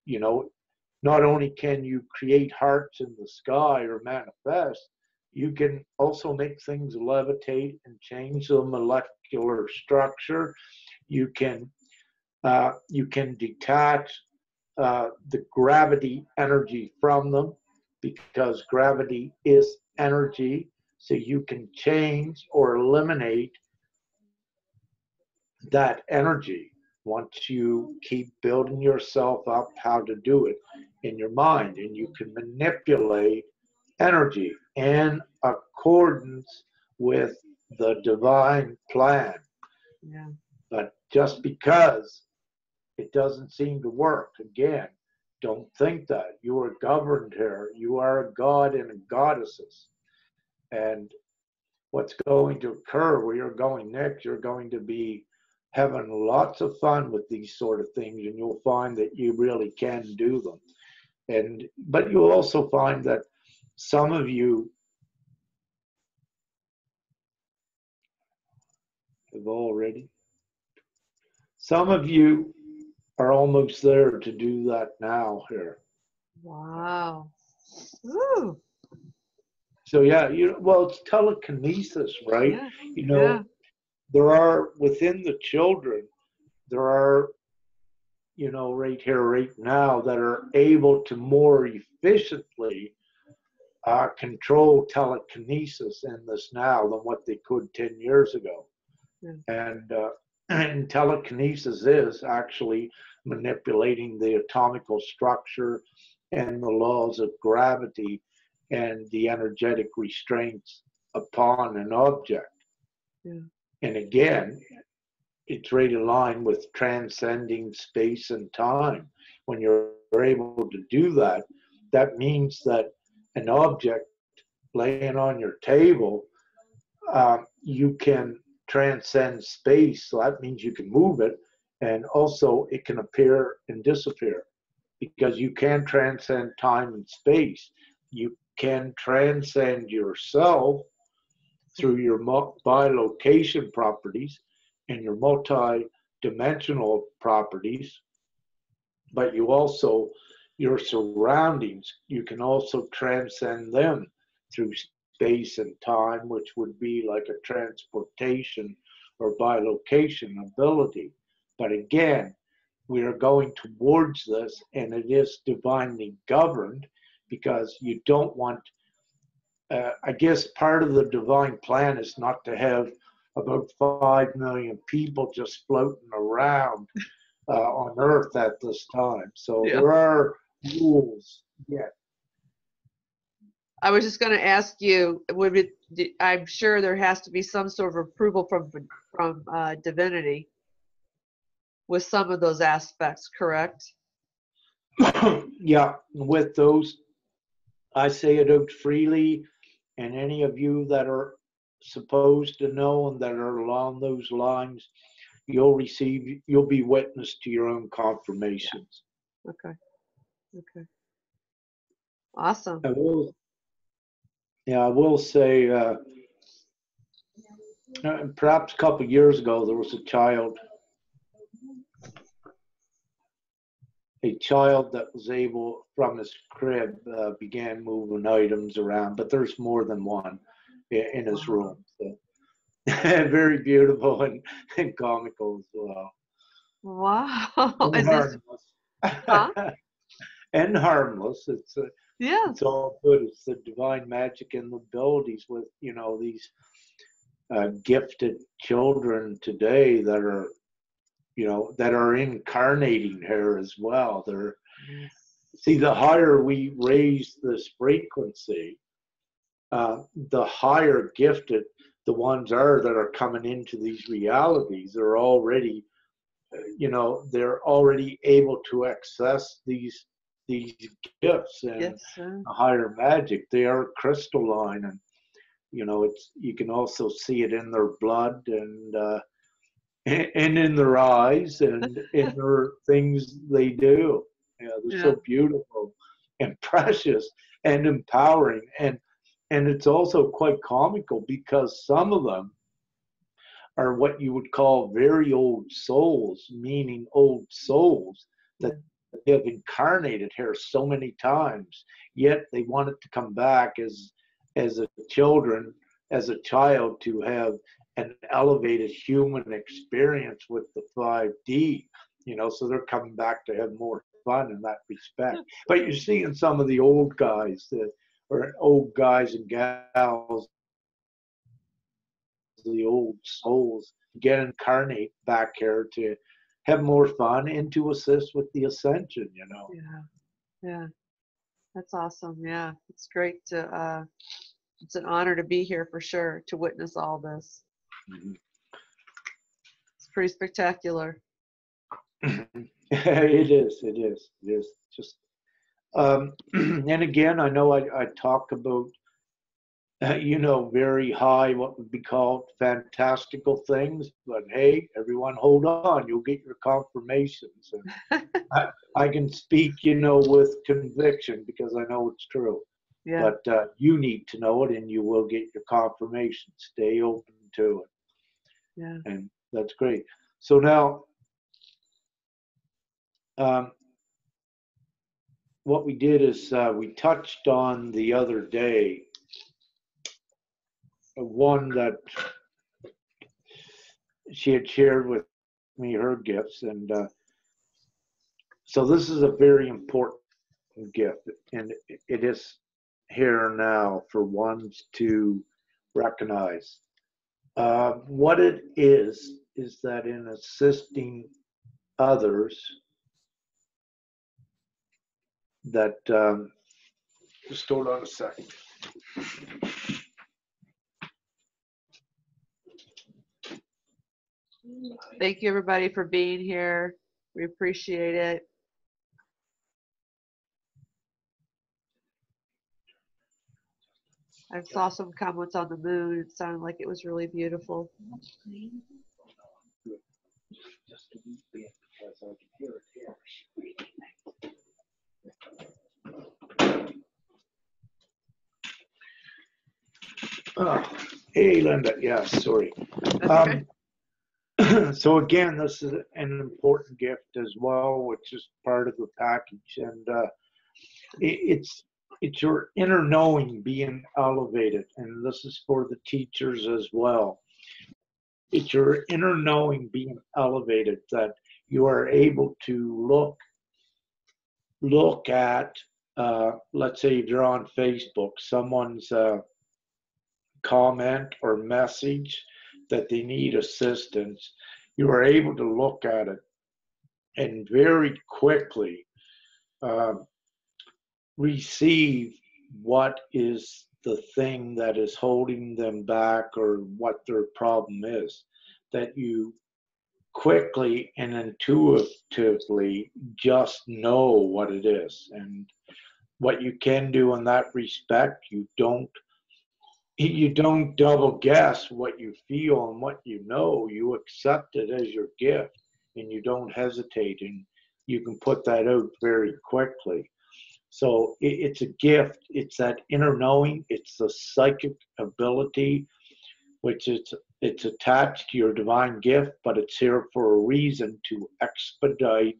you know, not only can you create hearts in the sky or manifest, you can also make things levitate and change the molecular structure. You can detach the gravity energy from them, because gravity is energy. So you can change or eliminate that energy once you keep building yourself up how to do it in your mind. And you can manipulate energy in accordance with the divine plan. Yeah. But just because it doesn't seem to work, again, don't think that. You are governed here. You are a god and a goddesses. And what's going to occur where you're going next, you're going to be having lots of fun with these sort of things, and you'll find that you really can do them. But you'll also find that some of you have already, some of you are almost there to do that now here. Wow. Woo. So yeah, well, it's telekinesis, right? Yeah. You know, Yeah. there are, within the children, there are, you know, right here, right now, that are able to more efficiently control telekinesis in this now than what they could 10 years ago. Yeah. And telekinesis is actually manipulating the atomical structure and the laws of gravity and the energetic restraints upon an object. Yeah. And again, it's right in line with transcending space and time. When you're able to do that, that means that an object laying on your table, you can transcend space. So that means you can move it, and also it can appear and disappear, because you can transcend time and space. You can transcend yourself through your bilocation properties and your multi-dimensional properties, but you also your surroundings, you can also transcend them through space and time, which would be like a transportation or bilocation ability. But again, we are going towards this, and it is divinely governed, because you don't want, I guess part of the divine plan is not to have about 5 million people just floating around on Earth at this time. So Yeah. there are rules. Yeah. I was just going to ask you, I'm sure there has to be some sort of approval from divinity with some of those aspects, correct? Yeah, with those, I say it out freely, and any of you that are supposed to know and that are along those lines, you'll be witness to your own confirmations. Okay. Awesome. I will say, perhaps a couple of years ago, there was a child that was able, from his crib, began moving items around, but there's more than one in his room. So. Very beautiful and comical as well. Wow. And harmless. Huh? And harmless. Yeah. It's all good. It's the divine magic and the abilities with, these gifted children today that are incarnating here as well. See, the higher we raise this frequency, the higher gifted the ones are that are coming into these realities. They're already, they're already able to access these gifts and higher magic. They are crystalline, and you can also see it in their blood and in their eyes and in their things they do. They're so beautiful and precious and empowering, and it's also quite comical because some of them are what you would call very old souls, meaning old souls that have incarnated here so many times, yet they wanted to come back as a child to have an elevated human experience with the 5D, so they're coming back to have more fun in that respect. But you're seeing some of the old guys or old guys and gals, the old souls, get incarnate back here to have more fun and to assist with the ascension, Yeah, that's awesome. Yeah, it's great to it's an honor to be here for sure, to witness all this. Mm-hmm. It's pretty spectacular. It is just and again, I know I talk about very high, what would be called fantastical things, but hey, everyone hold on, you'll get your confirmations. And I can speak, with conviction because I know it's true. Yeah. But you need to know it, and you will get your confirmation. Stay open to it. Yeah. And that's great. So now, what we did is we touched on the other day one that she had shared with me, her gifts, and so this is a very important gift, and it is here now for ones to recognize. What it is that in assisting others, that just hold on a second. Thank you, everybody, for being here. We appreciate it. I saw some comments on the moon. It sounded like it was really beautiful. Just a wee bit because I can hear it here. Oh, hey, Linda. Yeah, sorry. Okay. So again, this is an important gift as well, which is part of the package. And it's your inner knowing being elevated, and this is for the teachers as well. It's your inner knowing being elevated, that you are able to look at, let's say if you're on Facebook, someone's comment or message that they need assistance. You are able to look at it and very quickly uh, receive what is the thing that is holding them back or what their problem is, that you quickly and intuitively just know what it is. And what you can do in that respect, you don't double guess what you feel and what you know. You accept it as your gift, and you don't hesitate, and you can put that out very quickly. So it's a gift. It's that inner knowing. It's the psychic ability, which it's attached to your divine gift, but it's here for a reason, to expedite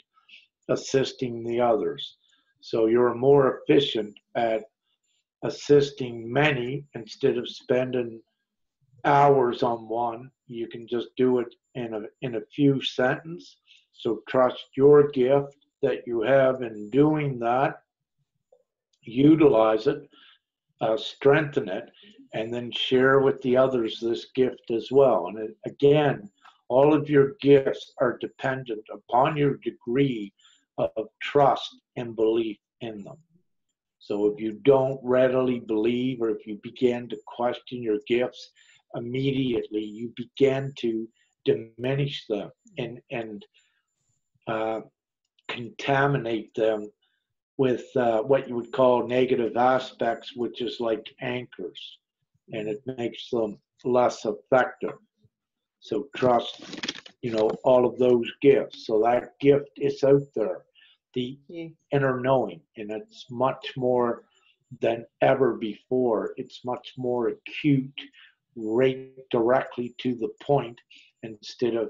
assisting the others. So you're more efficient at assisting many instead of spending hours on one. You can just do it in a few sentences. So trust your gift that you have in doing that, utilize it, strengthen it, and then share with the others this gift as well. And again, all of your gifts are dependent upon your degree of trust and belief in them. So if you don't readily believe, or if you begin to question your gifts, immediately you begin to diminish them and contaminate them with what you would call negative aspects, which is like anchors, and it makes them less effective. So trust, all of those gifts. So that gift is out there, the inner knowing, and it's much more than ever before. It's much more acute, right directly to the point, instead of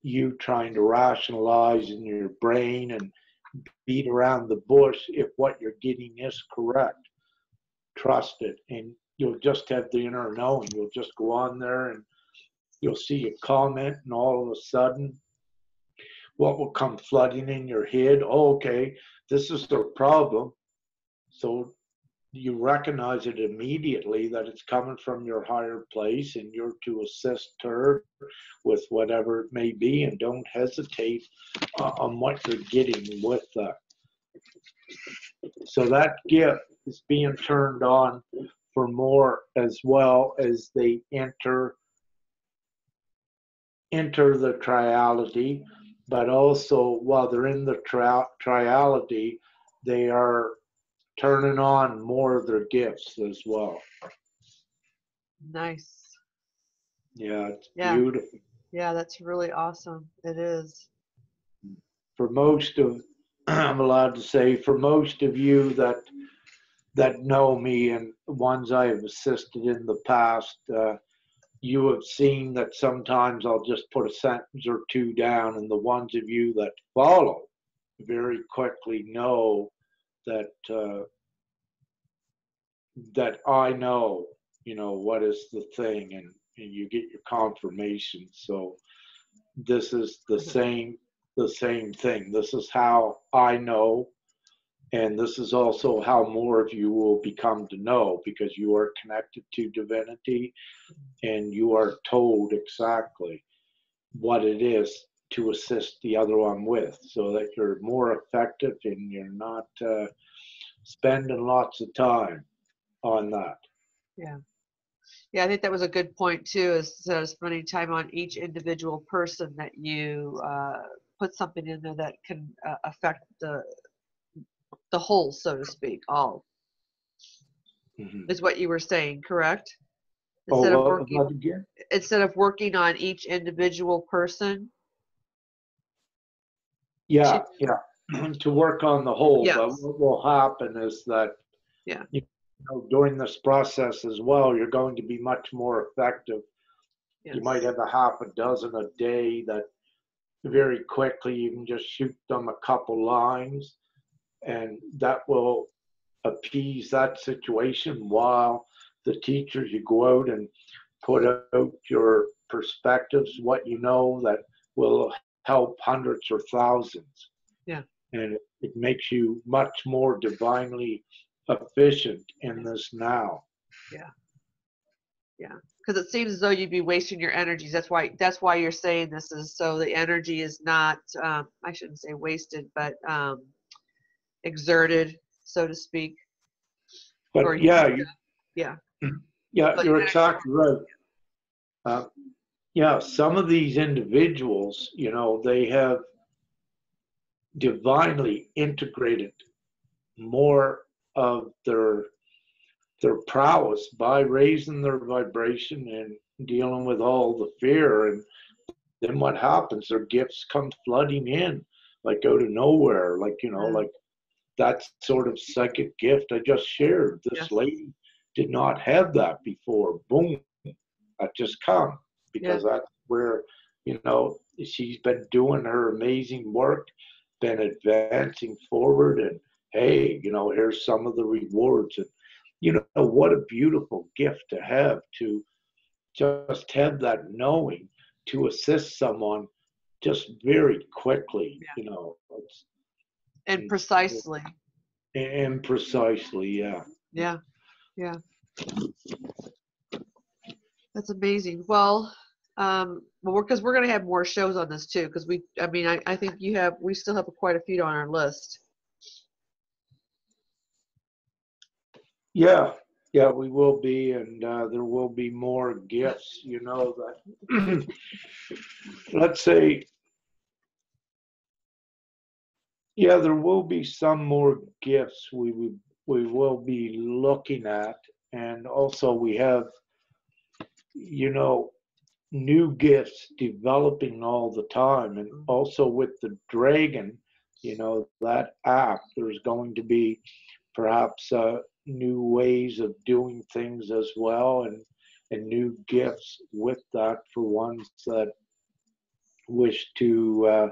you trying to rationalize in your brain and beat around the bush if what you're getting is correct. Trust it, and you'll just have the inner knowing. You'll just go on there and you'll see a comment, and all of a sudden, what will come flooding in your head? Oh, okay, this is their problem. So you recognize it immediately that it's coming from your higher place, and you're to assist her with whatever it may be, and don't hesitate on what you're getting with that. So that gift is being turned on for more, as well as they enter the triality, but also while they're in the triality, they are turning on more of their gifts as well. Nice. Yeah, it's beautiful. Yeah, that's really awesome. It is. For most of, I'm allowed to say, for most of you that know me and ones I have assisted in the past, you have seen that sometimes I'll just put a sentence or two down, and the ones of you that follow very quickly know that that I know, what is the thing, and you get your confirmation. So this is the same thing. This is how I know, and this is also how more of you will become to know, because you are connected to divinity, and you are told exactly what it is to assist the other one with, so that you're more effective and you're not spending lots of time on that. Yeah. Yeah, I think that was a good point too, is spending time on each individual person, that you put something in there that can affect the whole, so to speak, all. Mm-hmm. Is what you were saying, correct? Instead of working on each individual person. Yeah. To work on the whole. Yes. But what will happen is that during this process as well, you're going to be much more effective. Yes. You might have a half a dozen a day that very quickly you can just shoot them a couple lines, and that will appease that situation while the teachers, you go out and put out your perspectives, what you know that will help hundreds or thousands. Yeah. And it makes you much more divinely efficient in this now. Yeah. Yeah. Because it seems as though you'd be wasting your energies. That's why you're saying this is so the energy is not, I shouldn't say wasted, but exerted, so to speak. But yeah, yeah. Yeah, But you're exactly right. Yeah, some of these individuals, you know, they have divinely integrated more of their prowess by raising their vibration and dealing with all the fear. And then what happens? Their gifts come flooding in like out of nowhere, like, you know, like that sort of psychic gift I just shared. This lady did not have that before. Boom, that just come because that's where, you know, she's been doing her amazing work, been advancing forward, and hey, you know, here's some of the rewards. And you know, what a beautiful gift to have, to just have that knowing to assist someone just very quickly, you know. And precisely. And precisely, yeah. Yeah, yeah. That's amazing. Well, because we're going to have more shows on this too, because I think we still have quite a few on our list. Yeah, yeah, we will be, and there will be more gifts, you know, that, let's say, yeah, there will be some more gifts we will be looking at, and also we have, you know, new gifts developing all the time, and also with the Dragon, you know, that app, there's going to be perhaps new ways of doing things as well, and new gifts with that for ones that wish to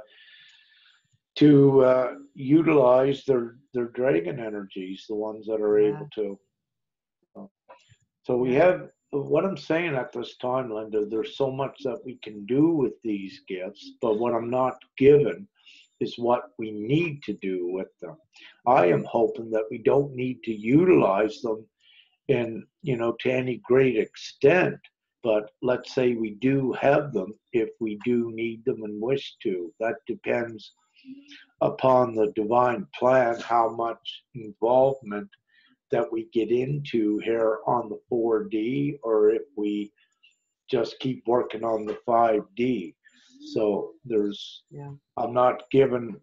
utilize their dragon energies, the ones that are able to. So we have, what I'm saying at this time, Linda, there's so much that we can do with these gifts, but what I'm not given is what we need to do with them. I am hoping that we don't need to utilize them in, you know, to any great extent, but let's say we do have them if we do need them and wish to. That depends upon the divine plan, how much involvement that we get into here on the 4D, or if we just keep working on the 5D. So there's, I'm not given,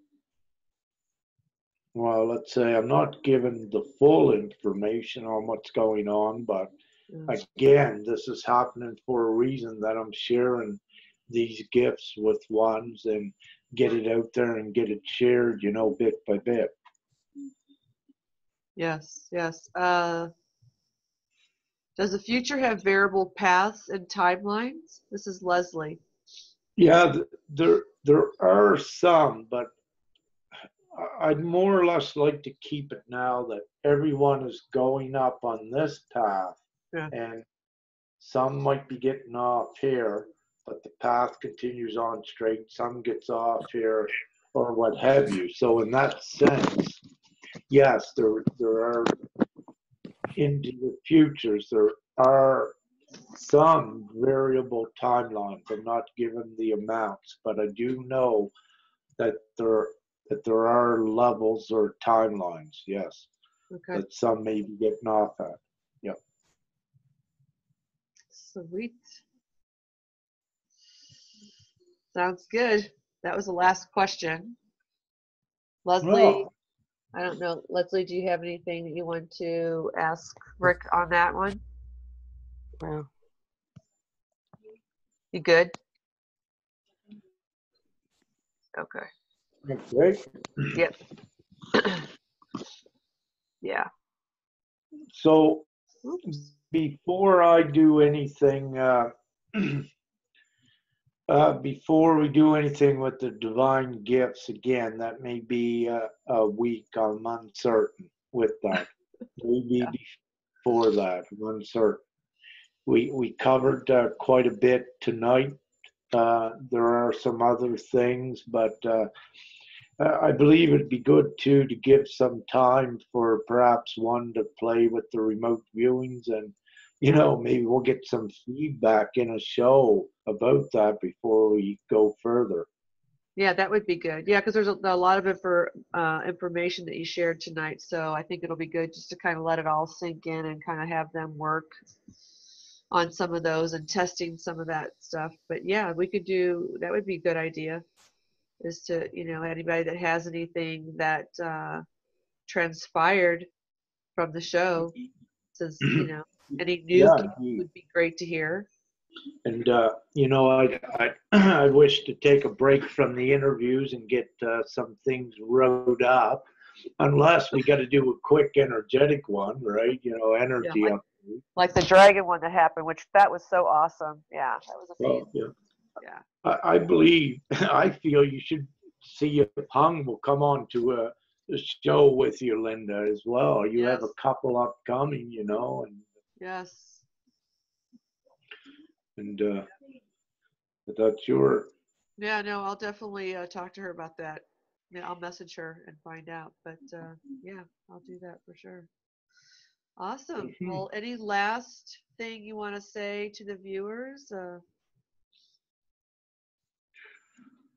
well, let's say I'm not given the full information on what's going on, but again, this is happening for a reason, that I'm sharing these gifts with ones and get it out there and get it shared, you know, bit by bit. Yes, yes. Does the future have variable paths and timelines? This is Leslie. Yeah, there are some, but I'd more or less like to keep it now that everyone is going up on this path, and some might be getting off here, but the path continues on straight. Some gets off here, or what have you. So in that sense, yes, there are, into the futures, there are some variable timelines. I'm not given the amounts, but I do know that there are levels or timelines, yes, that some may be getting off at. Yep. Sweet. Sounds good. That was the last question. Leslie, I don't know. Leslie, do you have anything that you want to ask Rick on that one? Wow. You good? Okay. Okay. Yep. Yeah. So before I do anything, before we do anything with the divine gifts, again, that may be a week, I'm uncertain with that. maybe before that, I'm uncertain. We covered quite a bit tonight. There are some other things, but I believe it'd be good too to give some time for perhaps one to play with the remote viewings, and maybe we'll get some feedback in a show about that before we go further. Yeah, that would be good. Yeah, because there's a lot of information that you shared tonight, so I think it'll be good just to kind of let it all sink in and kind of have them work on some of those and testing some of that stuff. But yeah, we could do that. Would be a good idea. Is to anybody that has anything that transpired from the show, says any new Yeah, would be great to hear. and I wish to take a break from the interviews and get some things wrote up, unless we got to do a quick energetic one, right? Energy Yeah, up. like the dragon one that happened, which that was so awesome. Yeah, that was amazing. Well, yeah. Yeah. I believe, I feel you should see if Hung will come on to a show with you, Linda, as well. You have a couple upcoming, and Yes. that's your. Yeah, no, I'll definitely talk to her about that. Yeah, I'll message her and find out. But yeah, I'll do that for sure. Awesome. Well, any last thing you want to say to the viewers?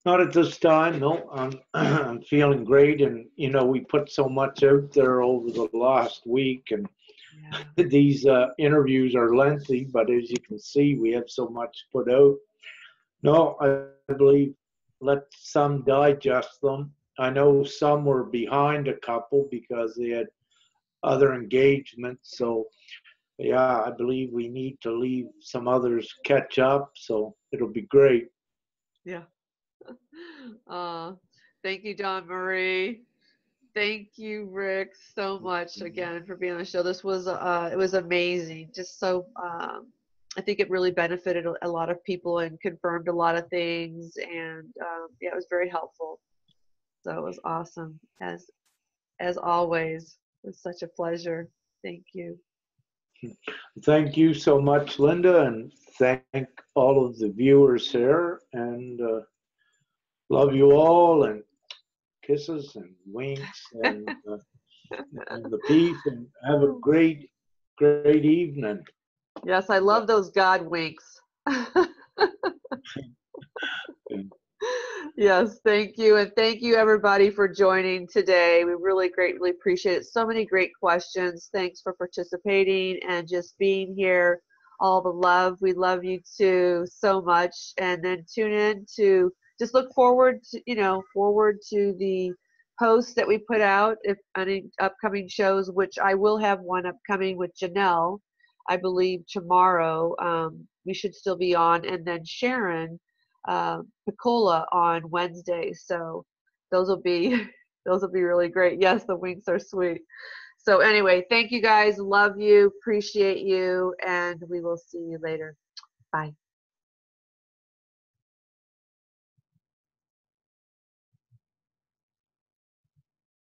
Not at this time, no. I'm feeling great, and we put so much out there over the last week, and these interviews are lengthy, but as you can see, we have so much put out. No, I believe let some digest them. I know some were behind a couple because they had other engagements, so yeah, I believe we need to leave some others catch up, so it'll be great. Yeah. Thank you, Don Marie. Thank you, Rick, so much again for being on the show. This was it was amazing. Just so I think it really benefited a lot of people and confirmed a lot of things, and yeah, it was very helpful. So it was awesome as always. It was such a pleasure. Thank you. Thank you so much, Linda, and thank all of the viewers here, and love you all, and kisses and winks and the peace, and have a great, great evening. Yes, I love those God winks. Yes, thank you. And thank you, everybody, for joining today. We really greatly appreciate it. So many great questions. Thanks for participating and just being here. All the love. We love you too so much. And then tune in to just look forward to, forward to the posts that we put out if any upcoming shows, which I will have one upcoming with Janelle, I believe tomorrow. We should still be on. And then Sharon Piccola on Wednesday. So those will be those will be really great. Yes, the winks are sweet. So anyway, thank you guys. Love you, appreciate you, and we will see you later. Bye.